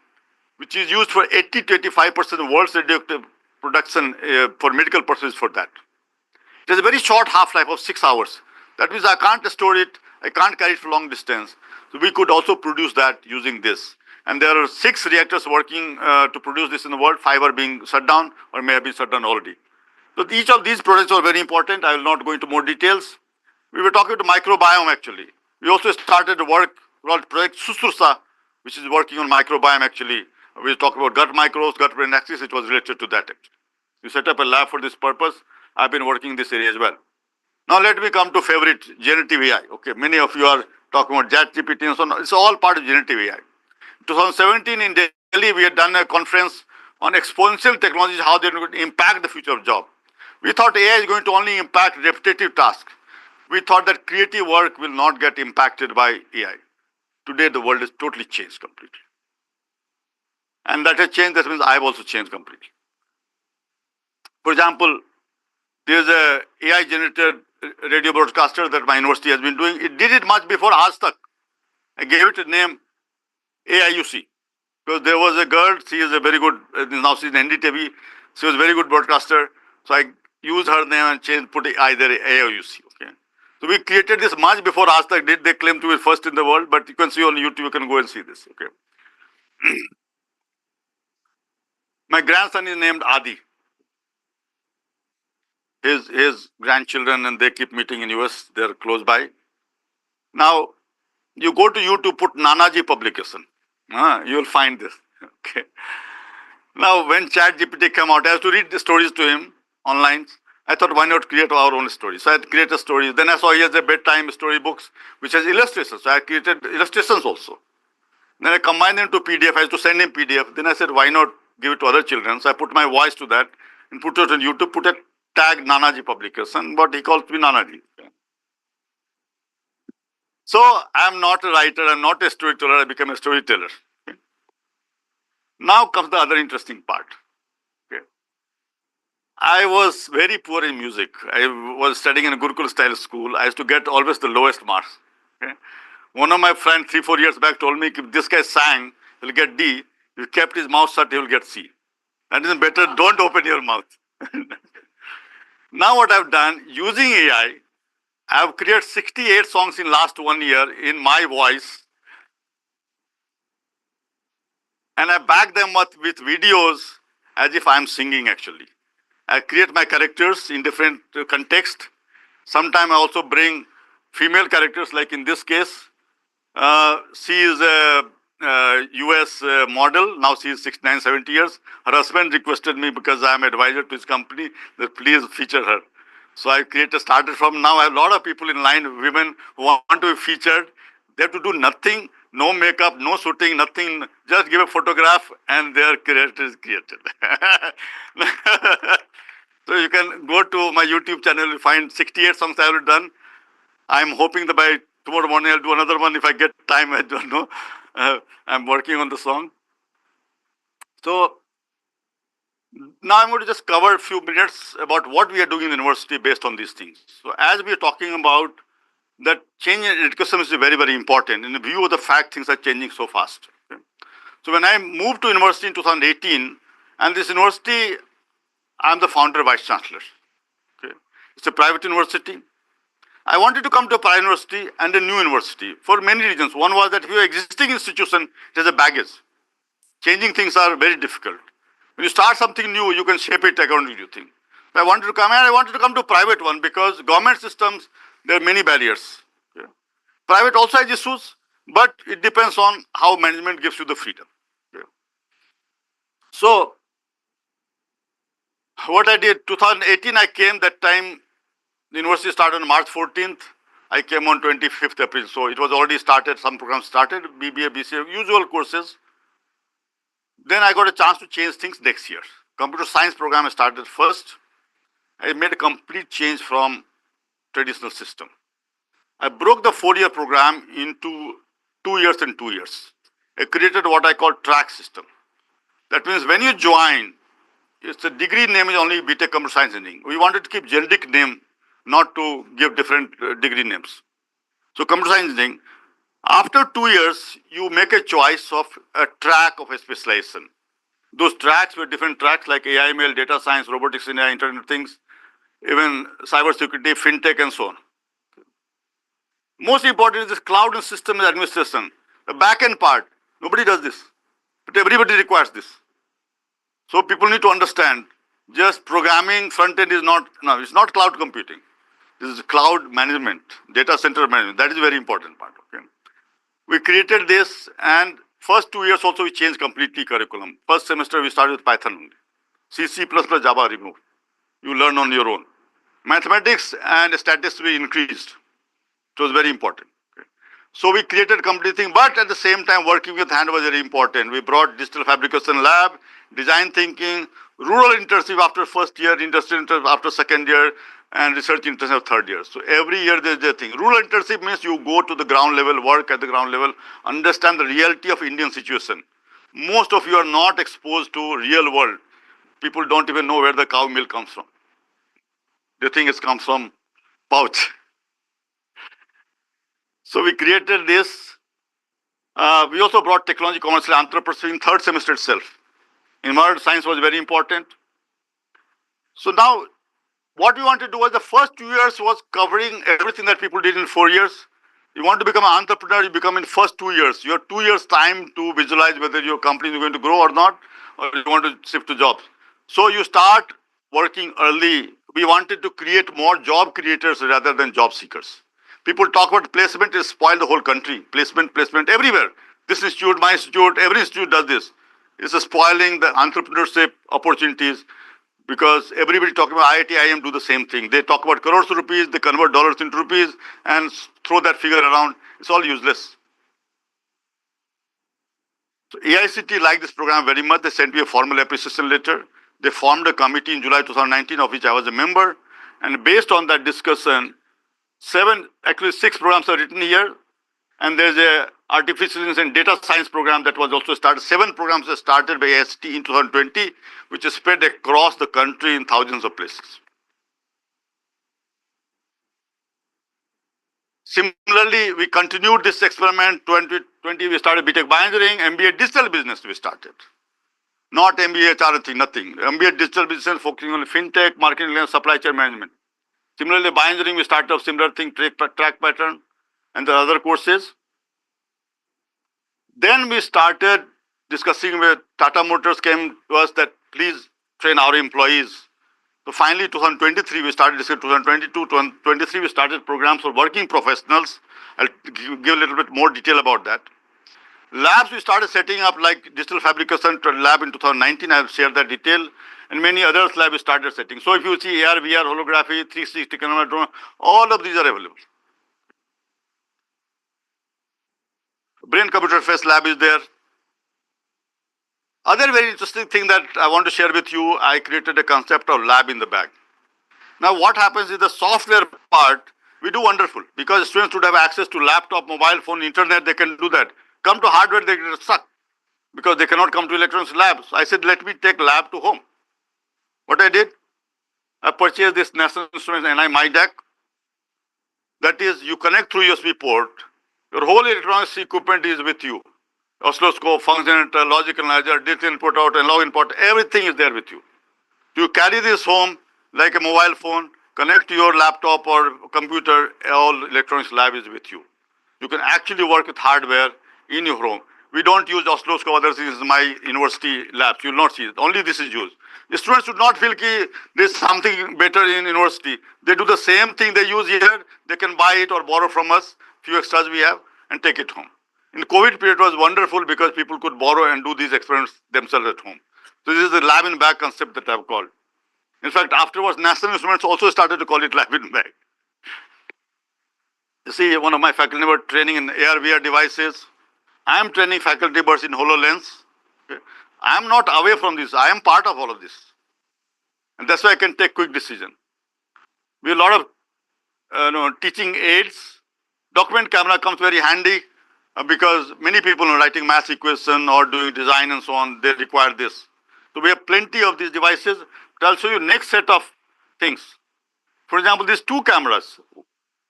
which is used for 80 to 85% of world's radioactive production for medical purposes for that. It has a very short half-life of 6 hours. That means I can't store it, I can't carry it for long distance. So we could also produce that using this. And there are 6 reactors working to produce this in the world. 5 are being shut down or may have been shut down already. So each of these projects are very important. I will not go into more details. We were talking to microbiome actually. We also started a work called Project Susursa, which is working on microbiome actually. We talk about gut microbes, gut brain axis. It was related to that actually. We set up a lab for this purpose. I've been working in this area as well. Now let me come to favorite generative AI. Okay, many of you are talking about ChatGPT and so on. It's all part of generative AI. 2017 in Delhi, we had done a conference on exponential technologies, how they're going to impact the future of job. We thought AI is going to only impact repetitive tasks. We thought that creative work will not get impacted by AI. Today, the world has totally changed completely. And that has changed, that means I have also changed completely. For example, there's a AI-generated radio broadcaster that my university has been doing. It did it much before ACET. I gave it a name AIUC. Because there was a girl, she is a very good, now she's in NDTV, she was a very good broadcaster. So I used her name and changed, put I there, AIUC. Okay. So we created this much before ACET did. They claim to be first in the world, but you can see on YouTube, you can go and see this. Okay. My grandson is named Adi. His grandchildren, and they keep meeting in US. They're close by. Now, you go to YouTube, put Nanaji publication. You will find this. Okay. Now, when ChatGPT came out, I have to read the stories to him online. I thought, why not create our own stories? So I created stories. Then I saw he has a bedtime story books, which has illustrations. So I created illustrations also. Then I combined them to PDF. I had to send him PDF. Then I said, why not give it to other children? So I put my voice to that and put it on YouTube, put a tag Nanaji publication, but he calls me Nanaji. So I'm not a writer, I'm not a storyteller, I became a storyteller. Okay. Now comes the other interesting part. Okay. I was very poor in music. I was studying in a Gurukul style school. I used to get always the lowest marks. Okay. One of my friends 3-4 years back told me, if this guy sang, he'll get D. If he kept his mouth shut, he will get C. That is better, don't open your mouth. Now what I've done, using AI, I've created 68 songs in last 1 year in my voice. And I back them up with videos as if I'm singing actually. I create my characters in different context. Sometimes I also bring female characters, like in this case. She is a US model. Now she is 69, 70 years. Her husband requested me, because I am advisor to his company, that please feature her. So I started from now. I have a lot of people in line, women who want to be featured. They have to do nothing, no makeup, no shooting, nothing. Just give a photograph and their character is created. So you can go to my YouTube channel, you find 68 songs I have done. I'm hoping that by tomorrow morning I'll do another one if I get time, I don't know. I'm working on the song. So now I'm going to just cover a few minutes about what we are doing in the university based on these things. So as we are talking about that change in education is very, very important in the view of the fact things are changing so fast. Okay. So when I moved to university in 2018, and this university, I'm the founder vice chancellor. Okay. It's a private university. I wanted to come to a private university and a new university for many reasons. One was that if you're an existing institution, it has a baggage. Changing things are very difficult. When you start something new, you can shape it according to you think. I wanted to come, and I wanted to come to a private one because government systems, there are many barriers. Okay. Private also has issues, but it depends on how management gives you the freedom. Okay. So what I did, 2018 I came, that time the university started on March 14th. I came on 25th April. So it was already started, some programs started, BBA, BCA, usual courses. Then I got a chance to change things next year. Computer science program I started first. I made a complete change from traditional system. I broke the 4-year program into 2 years and 2 years. I created what I call track system. That means when you join, it's the degree name is only BTech Computer Science Engineering. We wanted to keep generic name, not to give different degree names. So Computer Science Engineering, after 2 years, you make a choice of a track of a specialization. Those tracks were different tracks like AI, ML, data science, robotics, AI, Internet of Things, even cybersecurity, fintech, and so on. Most important is this cloud and systems administration. The back-end part, nobody does this, but everybody requires this. So people need to understand, just programming front-end is not, no, it's not cloud computing. This is cloud management, data center management. That is a very important part. Okay. We created this, and first 2 years also we changed completely curriculum. First semester we started with Python only. C++, Java removed. You learn on your own. Mathematics and statistics we increased. It was very important. Okay. So we created a complete thing, but at the same time working with hand was very important. We brought digital fabrication lab, design thinking, rural internship after first year, industrial internship after second year, and research internship third year. So every year there's a thing. Rural internship means you go to the ground level, work at the ground level, understand the reality of Indian situation. Most of you are not exposed to real world. People don't even know where the cow milk comes from. They think it comes from pouch. So we created this. We also brought technology, commercial entrepreneurship in third semester itself. Environmental science was very important. So now, what we want to do was the first 2 years was covering everything that people did in 4 years. You want to become an entrepreneur, you become in first 2 years. You have 2 years time to visualize whether your company is going to grow or not, or you want to shift to jobs. So you start working early. We wanted to create more job creators rather than job seekers. People talk about placement is spoil the whole country. Placement everywhere. This institute, my institute, every institute does this. It's spoiling the entrepreneurship opportunities because everybody talking about IIT, IIM do the same thing. They talk about crores of rupees, they convert dollars into rupees and throw that figure around. It's all useless. So AICT liked this program very much. They sent me a formal appreciation letter. They formed a committee in July 2019 of which I was a member. And based on that discussion, actually 6 programs are written here. And there's a artificial intelligence and data science program that was also started. 7 programs were started by AICT in 2020, which is spread across the country in thousands of places. Similarly, we continued this experiment. 2020, we started BTech Bioengineering, MBA Digital Business we started. Not MBA charity, nothing. MBA Digital Business focusing on fintech, marketing, and supply chain management. Similarly, Bioengineering, we started a similar thing, track pattern, and the other courses. Then we started discussing with Tata Motors came to us that please train our employees. So finally, 2023, we started discussing 2022, 2023, we started programs for working professionals. I'll give a little bit more detail about that. Labs, we started setting up like Digital Fabrication Lab in 2019. I've shared that detail. And many others labs we started setting. So if you see AR, VR, holography, 360 camera drone, all of these are available. Brain computer interface lab is there. Other very interesting thing that I want to share with you, I created a concept of lab in the bag. Now what happens is the software part, we do wonderful because students should have access to laptop, mobile phone, internet, they can do that. Come to hardware, they get stuck because they cannot come to electronics labs. I said, let me take lab to home. What I did, I purchased this National Instruments NI MyDAC. That is, you connect through USB port, your whole electronics equipment is with you. Oscilloscope, functionator, logic analyzer, digital input out, and log input, everything is there with you. You carry this home like a mobile phone, connect to your laptop or computer, all electronics lab is with you. You can actually work with hardware in your home. We don't use oscilloscope, other things in my university labs. You will not see it. Only this is used. The students should not feel that there's something better in university. They do the same thing they use here. They can buy it or borrow from us, few extras we have, and take it home. In the COVID period, it was wonderful because people could borrow and do these experiments themselves at home. So this is the lab in bag concept that I've called. In fact, afterwards, National Instruments also started to call it lab in bag. You see, one of my faculty were training in AR, VR devices. I am training faculty members in HoloLens. Okay. I am not away from this. I am part of all of this. And that's why I can take quick decision. We have a lot of teaching aids. Document camera comes very handy because many people are writing math equation or doing design and so on, they require this. So we have plenty of these devices. But I'll show you next set of things. For example, these 2 cameras,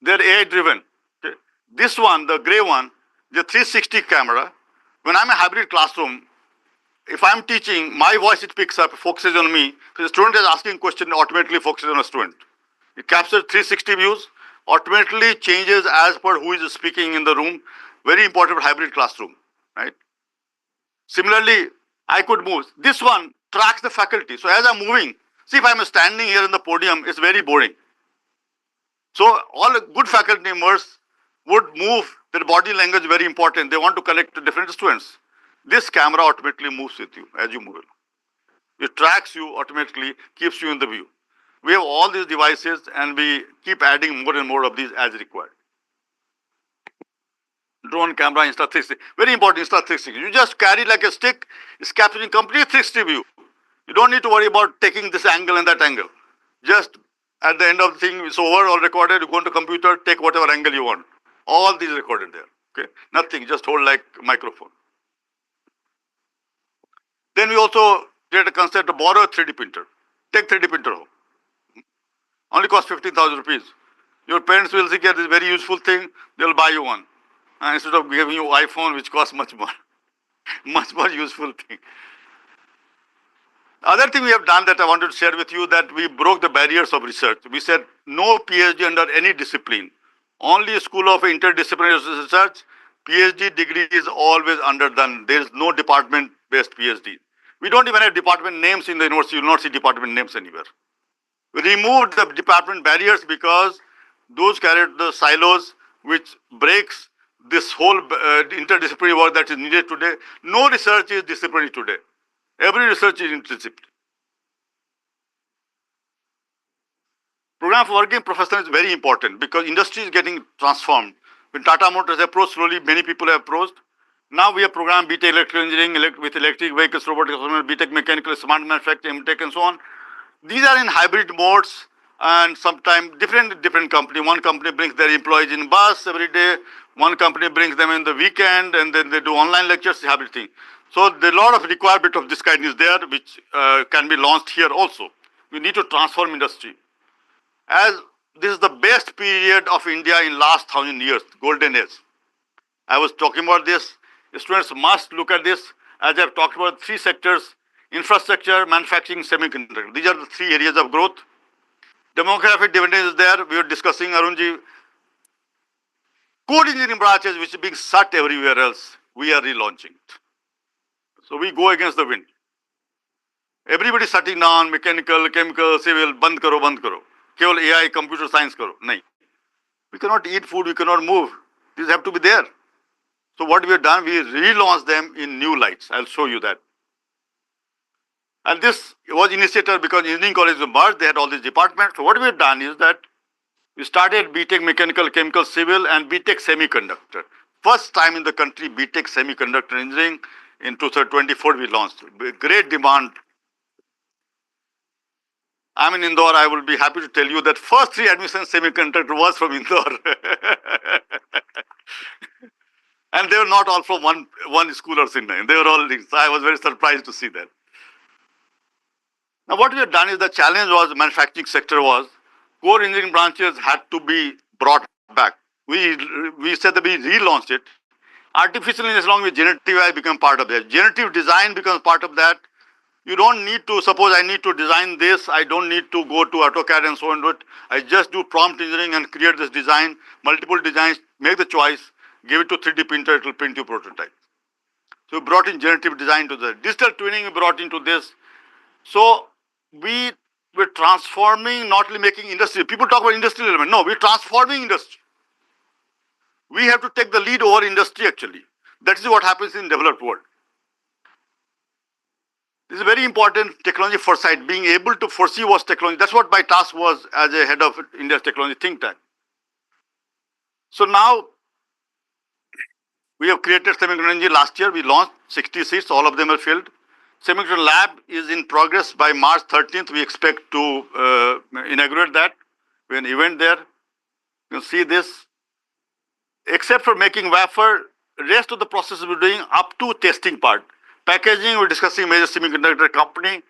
they're AI driven. Okay. This one, the gray one, the 360 camera. When I'm in a hybrid classroom, if I'm teaching, my voice it picks up, focuses on me. So the student is asking a question, it automatically focuses on a student. It captures 360 views, automatically changes as per who is speaking in the room. Very important for hybrid classroom, right? Similarly, I could move. This one tracks the faculty. So as I'm moving, see if I'm standing here in the podium, it's very boring. So all good faculty members would move, their body language is very important. They want to connect to different students. This camera automatically moves with you as you move along. It tracks you automatically, keeps you in the view. We have all these devices and we keep adding more and more of these as required. Drone camera, Insta360. Very important, Insta360. You just carry like a stick, it's capturing complete 360 view. You don't need to worry about taking this angle and that angle. Just at the end of the thing, it's over, all recorded, you go into computer, take whatever angle you want. All these recorded there. Okay, nothing, just hold like microphone. Then we also did a concept to borrow a 3D printer. Take 3D printer home. Only cost 15,000 rupees. Your parents will see this very useful thing, they'll buy you one. Instead of giving you iPhone, which costs much more. Much more useful thing. Other thing we have done that I wanted to share with you that we broke the barriers of research. We said no PhD under any discipline. Only School of Interdisciplinary Research, PhD degree is always underdone. There is no department-based PhD. We don't even have department names in the university. You will not see department names anywhere. We removed the department barriers because those carried the silos which breaks this whole interdisciplinary work that is needed today. No research is disciplinary today. Every research is interdisciplinary. Program for working professionals is very important because industry is getting transformed. When Tata Motors approached slowly, many people have approached. Now we have programmed BTech electrical engineering with electric vehicles, robotics, BTech mechanical, smart manufacturing, MTech and so on. These are in hybrid modes and sometimes different company. One company brings their employees in bus every day. One company brings them in the weekend and then they do online lectures, hybrid thing. So the lot of requirement of this kind is there which can be launched here also. We need to transform industry. As this is the best period of India in last 1,000 years, golden age. I was talking about this. Students must look at this. As I've talked about 3 sectors: infrastructure, manufacturing, semiconductor. These are the 3 areas of growth. Demographic dividend is there. We were discussing, Arunji. Core engineering branches, which is being shut everywhere else, we are relaunching it. So we go against the wind. Everybody shutting down, mechanical, chemical, civil, band karo, band karo. Keval AI, computer science karo. Nahi. We cannot eat food, we cannot move. These have to be there. So what we have done, we relaunched them in new lights. I'll show you that. And this was initiated because engineering college was merged, they had all these departments. So what we have done is that we started BTech mechanical, chemical, civil and BTech semiconductor. First time in the country, BTech semiconductor engineering in 2024 we launched. Great demand. I'm in Indore, I will be happy to tell you that first 3 admissions semiconductor was from Indore. And they were not all from one school or Sydney. They were all linked. So I was very surprised to see that. Now what we have done is the challenge was the manufacturing sector was core engineering branches had to be brought back. We said that we relaunched it. Artificial intelligence along with generative AI become part of that. Generative design becomes part of that. You don't need to, suppose I need to design this, I don't need to go to AutoCAD and so on and do it. I just do prompt engineering and create this design, multiple designs, make the choice, give it to 3D printer, it will print you prototype. So we brought in generative design to the digital twinning, we brought into this. So we were transforming, not only making industry. People talk about industrial element. No, we're transforming industry. We have to take the lead over industry actually. That is what happens in developed world. This is very important technology foresight, being able to foresee what's technology. That's what my task was as a head of India's technology think tank. So now we have created semiconductor engineering. Last year we launched 60 seats, all of them are filled. Semiconductor lab is in progress. By March 13th, we expect to inaugurate that. We have an event there. You can see this. Except for making wafer, rest of the process we're doing up to testing part. Packaging, we're discussing major semiconductor company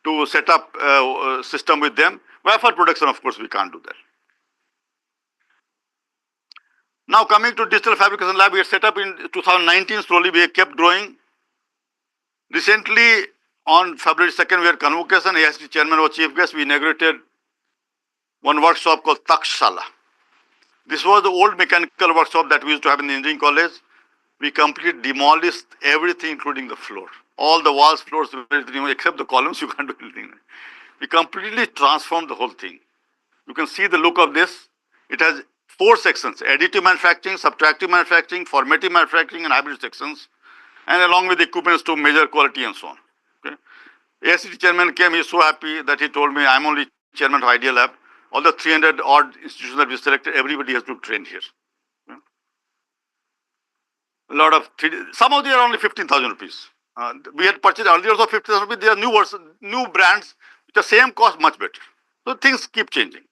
to set up a system with them. Wafer production, of course, we can't do that. Now coming to digital fabrication lab, we had set up in 2019. Slowly we have kept growing. Recently, on February 2nd, we had convocation. ACET chairman was chief guest. We inaugurated one workshop called Takshala. This was the old mechanical workshop that we used to have in the engineering college. We completely demolished everything, including the floor. All the walls, floors, except the columns, you can't do anything. We completely transformed the whole thing. You can see the look of this. It has 4 sections: additive manufacturing, subtractive manufacturing, formative manufacturing, and hybrid sections, and along with equipments to measure quality and so on. Okay. ACET chairman came, he's so happy that he told me, I'm only chairman of Idea Lab. All the 300 odd institutions that we selected, everybody has to train here. Okay. A lot of, some of them are only 15,000 rupees. We had purchased earlier also 50,000 rupees. There are new brands with the same cost, much better. So things keep changing.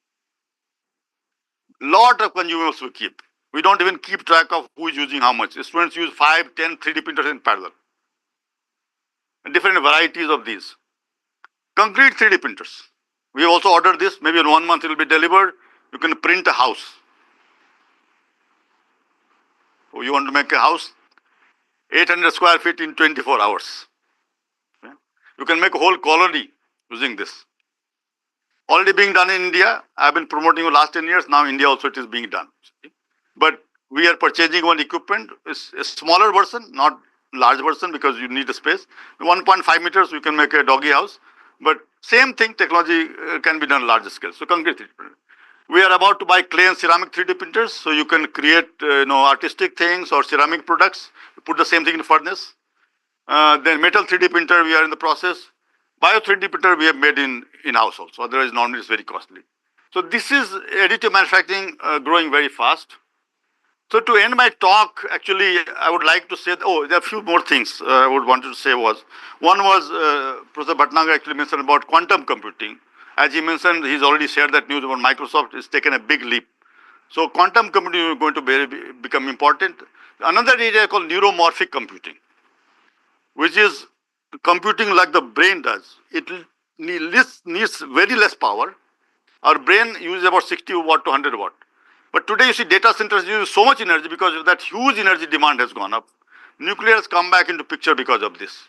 Lot of consumables we keep. We don't even keep track of who is using how much. Students use 5, 10, 3D printers in parallel. And different varieties of these. Concrete 3D printers. We have also ordered this. Maybe in 1 month it will be delivered. You can print a house. So you want to make a house? 800 square feet in 24 hours. Okay. You can make a whole colony using this. Already being done in India. I've been promoting for the last 10 years. Now India also it is being done. But we are purchasing one equipment. It's a smaller version, not large version because you need a space. 1.5 meters, you can make a doggy house. But same thing, technology can be done larger scale. So concrete 3D printer. We are about to buy clay and ceramic 3D printers, so you can create artistic things or ceramic products. Put the same thing in furnace. Then metal 3D printer, we are in the process. Bio 3D printer we have made in-house also. Otherwise, normally it's very costly. So this is additive manufacturing growing very fast. So to end my talk, actually, I would like to say, there are a few more things I would want to say was. One was, Professor Bhatnagar actually mentioned about quantum computing. As he mentioned, he's already shared that news about Microsoft has taken a big leap. So quantum computing is going to become important. Another area called neuromorphic computing, which is computing like the brain does. It needs very less power. Our brain uses about 60 watt to 100 watt. But today you see data centers use so much energy because of that huge energy demand has gone up. Nuclear has come back into picture because of this.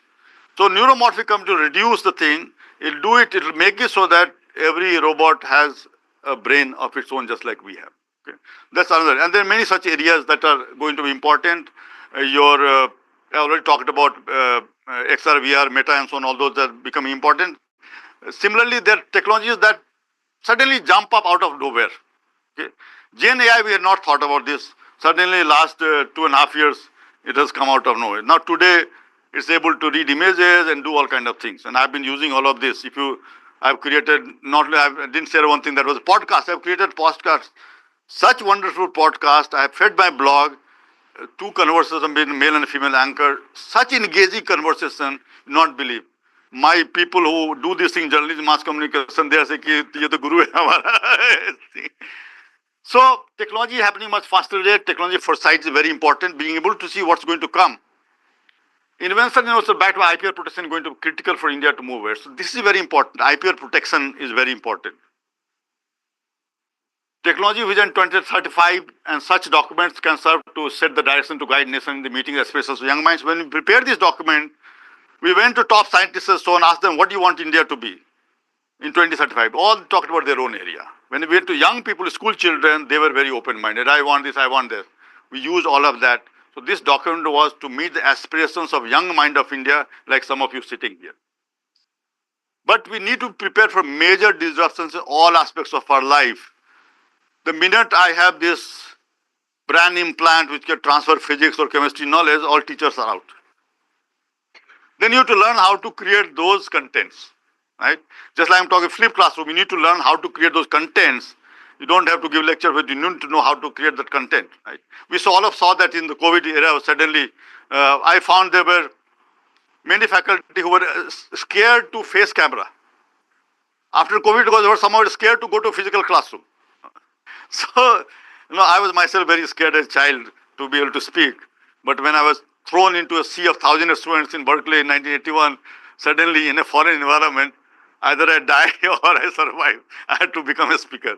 So neuromorphic computing to reduce the thing, it'll make it so that every robot has a brain of its own just like we have. Okay? That's another. And there are many such areas that are going to be important. I already talked about XR, VR, Meta and so on, all those are becoming important. Similarly, there are technologies that suddenly jump up out of nowhere. Okay? Gen AI, we had not thought about this. Suddenly, last 2.5 years, it has come out of nowhere. Now, today, it's able to read images and do all kind of things. And I've been using all of this. I've created, I didn't share one thing that was a podcast. I've created podcasts, such wonderful podcast. I have fed my blog, 2 conversations between male and female anchor, such engaging conversation, not believe. My people who do this thing, journalism, mass communication, they say, ki, ye to guru hai hamara. So technology is happening much faster today. Technology foresight is very important, being able to see what's going to come. Invention and also back to IPR protection going to be critical for India to move where. So this is very important. IPR protection is very important. Technology Vision 2035 and such documents can serve to set the direction to guide nation in the meeting aspirations of young minds. When we prepared this document, we went to top scientists and so on, asked them, what do you want India to be in 2035? All talked about their own area. When we went to young people, school children, they were very open-minded. I want this, I want this. We used all of that. So this document was to meet the aspirations of young mind of India, like some of you sitting here. But we need to prepare for major disruptions in all aspects of our life. The minute I have this brain implant which can transfer physics or chemistry knowledge, all teachers are out. Then you have to learn how to create those contents, right? Just like I'm talking flip classroom, you need to learn how to create those contents. You don't have to give lecture, but you need to know how to create that content, right? We all saw that in the COVID era. Suddenly, I found there were many faculty who were scared to face camera. After COVID, because they were somehow scared to go to a physical classroom. So, I was myself very scared as a child to be able to speak. But when I was thrown into a sea of thousands of students in Berkeley in 1981, suddenly in a foreign environment, either I die or I survive. I had to become a speaker.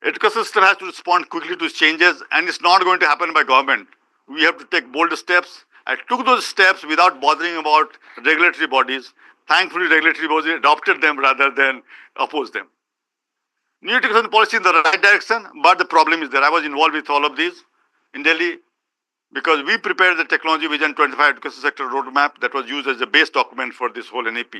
Education system has to respond quickly to changes, and it's not going to happen by government. We have to take bold steps. I took those steps without bothering about regulatory bodies. Thankfully, regulatory bodies adopted them rather than opposed them. New education policy in the right direction, but the problem is there. I was involved with all of these in Delhi because we prepared the Technology Vision 25 Education Sector Roadmap that was used as a base document for this whole NEP.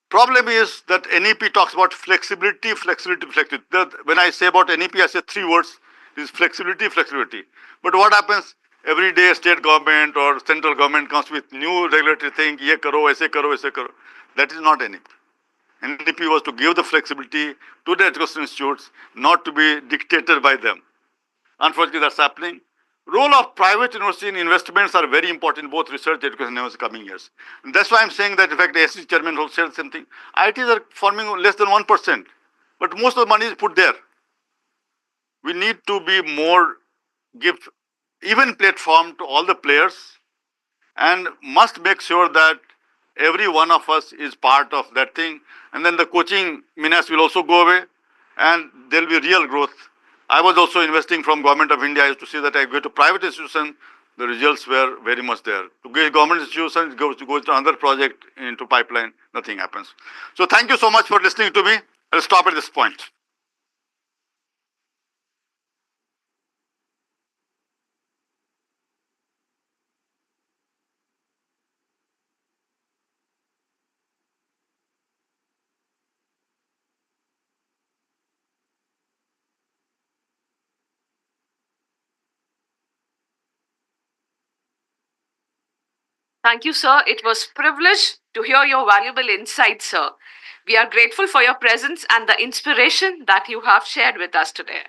Problem is that NEP talks about flexibility, flexibility, flexibility. When I say about NEP, I say 3 words. It is flexibility, flexibility. But what happens? Every day state government or central government comes with new regulatory thing, ye karo, aise karo, aise karo. That is not NEP. NEP was to give the flexibility to the education institutes, not to be dictated by them. Unfortunately, that's happening. Role of private university in investments are very important in both research, education, and coming years. And that's why I'm saying that, in fact, the ACET chairman will say the same thing. IITs are forming less than 1%, but most of the money is put there. We need to be more, give even platform to all the players and must make sure that every one of us is part of that thing. And then the coaching menace will also go away and there will be real growth. I was also investing from Government of India. I used to see that I go to private institution, the results were very much there. To go to government institutions, go to another project into pipeline, nothing happens. So thank you so much for listening to me. I'll stop at this point. Thank you, sir. It was privilege to hear your valuable insights, sir. We are grateful for your presence and the inspiration that you have shared with us today.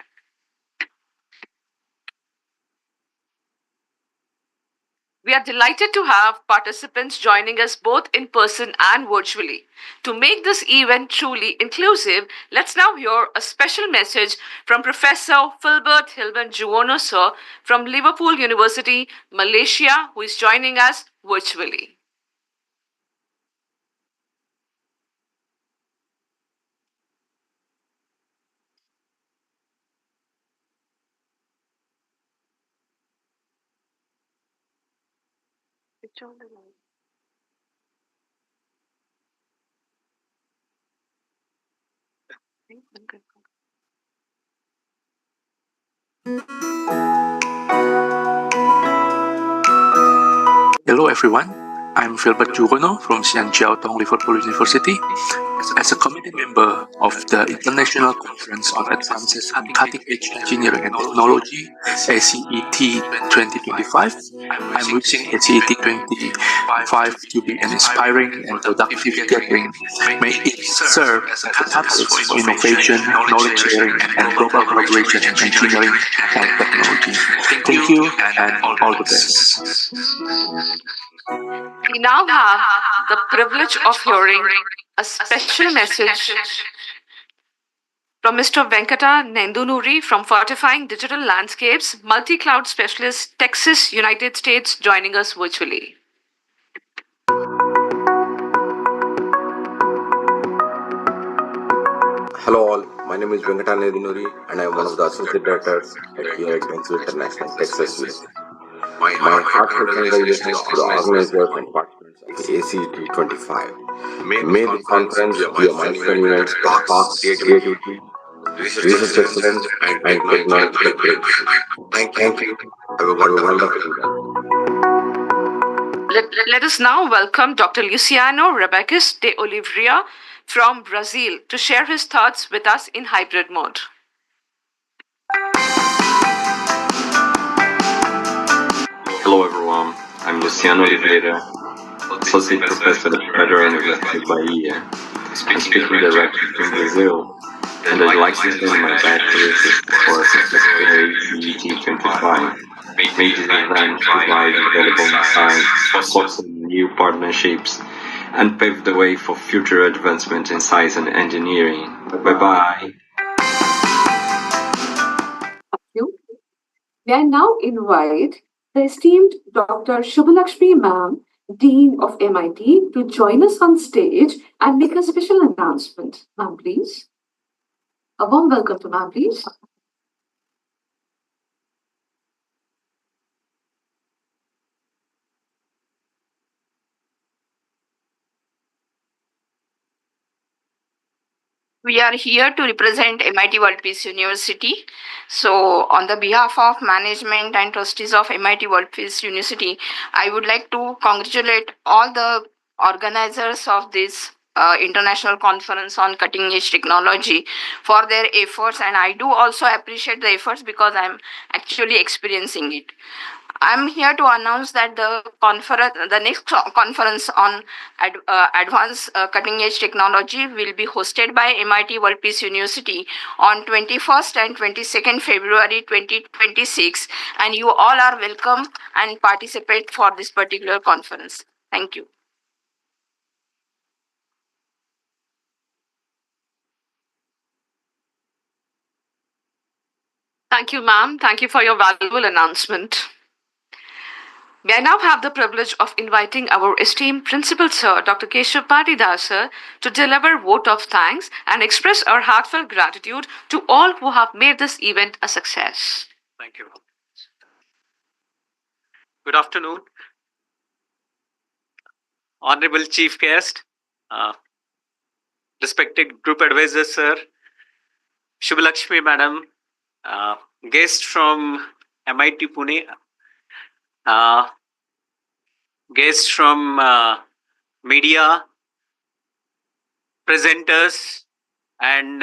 We are delighted to have participants joining us both in person and virtually. To make this event truly inclusive, let's now hear a special message from Professor Philbert Hilban Juono, sir, from Liverpool University, Malaysia, who is joining us virtually. Hello everyone, I'm Philbert Jugono from Sian Chiao Tong Liverpool University. As a committee member of the International Conference on Advances in Cutting Edge Engineering and Technology, ACET 2025, I'm wishing ACET 2025 to be an inspiring and productive gathering. May it serve as a catalyst for innovation, knowledge sharing, and global collaboration in engineering and technology. Thank you and all the best. We now have the privilege of hearing a special message from Mr. Venkata Nendunuri from Fortifying Digital Landscapes, multi-cloud specialist, Texas, United States, joining us virtually. Hello all, my name is Venkata Nendunuri and I am one of the associate directors here at Dentsu International, Texas, USA. My heartfelt congratulations to the organizers and participants of the ACET 25. May the conference be a milestone event that sparks creativity, research excellence, and technological breakthrough. Thank you. Have a wonderful day. Let us now welcome Dr. Luciano Rebequis de Oliveira from Brazil to share his thoughts with us in hybrid mode. Hello everyone, I'm Luciano Oliveira, Associate Professor at Federal University of Bahia. I'm speaking directly from Brazil, and I'd like to send my best wishes for a successful ACET 25. May this event provide valuable insights, foster new partnerships, and pave the way for future advancement in science and engineering. Bye-bye. May I now invite the esteemed Dr. Shubhalakshmi Ma'am, Dean of MIT, to join us on stage and make a special announcement. Ma'am, please. A warm welcome to Ma'am, please. We are here to represent MIT World Peace University. So, on the behalf of management and trustees of MIT World Peace University, I would like to congratulate all the organizers of this international conference on cutting edge technology for their efforts, and I do also appreciate the efforts because I'm actually experiencing it. I'm here to announce that the next conference on advanced cutting edge technology will be hosted by MIT World Peace University on 21st and 22nd February 2026, and you all are welcome and participate for this particular conference. Thank you. Thank you, ma'am. Thank you for your valuable announcement. May I now have the privilege of inviting our esteemed Principal Sir, Dr. Keshav Patidar sir, to deliver vote of thanks and express our heartfelt gratitude to all who have made this event a success. Thank you. Good afternoon, Honorable Chief Guest, respected Group Advisor Sir, Shubhalakshmi Madam, guest from MIT Pune, guests from media, presenters, and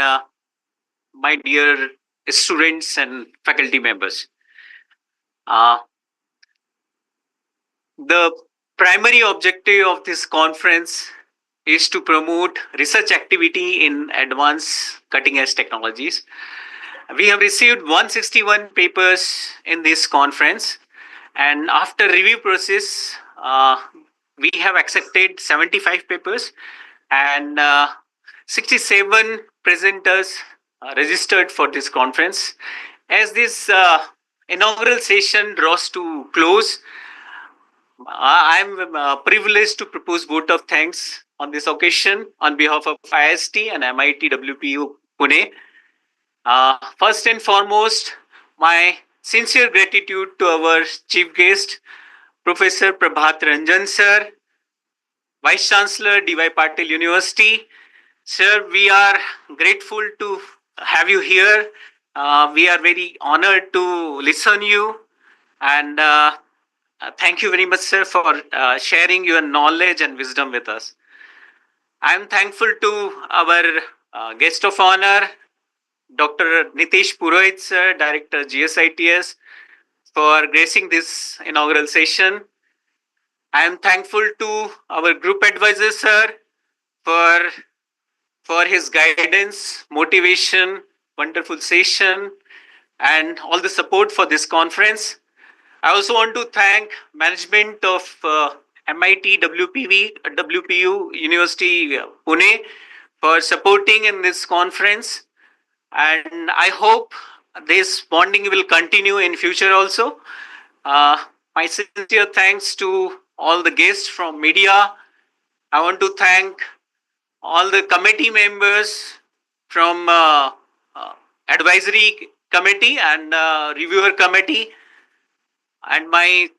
my dear students and faculty members. The primary objective of this conference is to promote research activity in advanced cutting-edge technologies. We have received 161 papers in this conference, and after review process, we have accepted 75 papers, and 67 presenters registered for this conference. As this inaugural session draws to close, I am privileged to propose vote of thanks on this occasion on behalf of IST and MIT WPU Pune. First and foremost, my sincere gratitude to our chief guest, Professor Prabhat Ranjan sir, Vice Chancellor DY Patil University. Sir, we are grateful to have you here. We are very honored to listen you, and thank you very much, sir, for sharing your knowledge and wisdom with us. I am thankful to our guest of honor, Dr. Nitesh Purohit, sir, Director GSITS, for gracing this inaugural session. I am thankful to our group advisor, sir, for his guidance, motivation, wonderful session, and all the support for this conference. I also want to thank management of MIT WPU University Pune for supporting in this conference, and I hope this bonding will continue in future also. My sincere thanks to all the guests from media. I want to thank all the committee members from advisory committee and reviewer committee, and my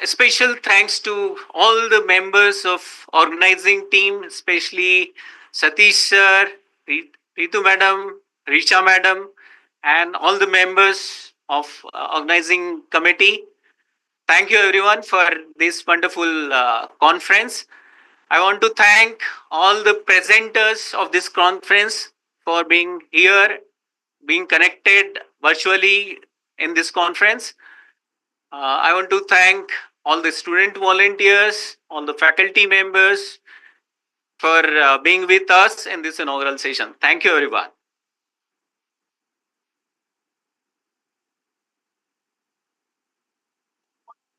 special thanks to all the members of organizing team, especially Satish sir, Ritu madam, Richa madam, and all the members of organizing committee. Thank you everyone for this wonderful conference. I want to thank all the presenters of this conference for being here, being connected virtually in this conference. I want to thank all the student volunteers, all the faculty members for being with us in this inaugural session. Thank you, everyone.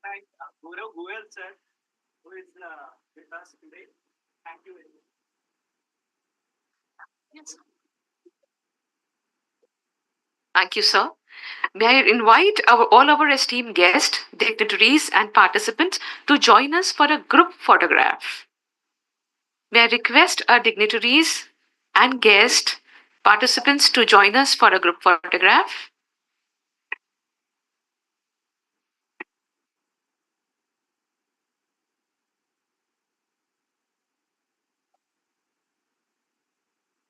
Thank Goel sir, who is with us today. Thank you very much. Yes. Thank you, sir. May I invite all our esteemed guests, dignitaries, and participants to join us for a group photograph. May I request our dignitaries and guest participants to join us for a group photograph?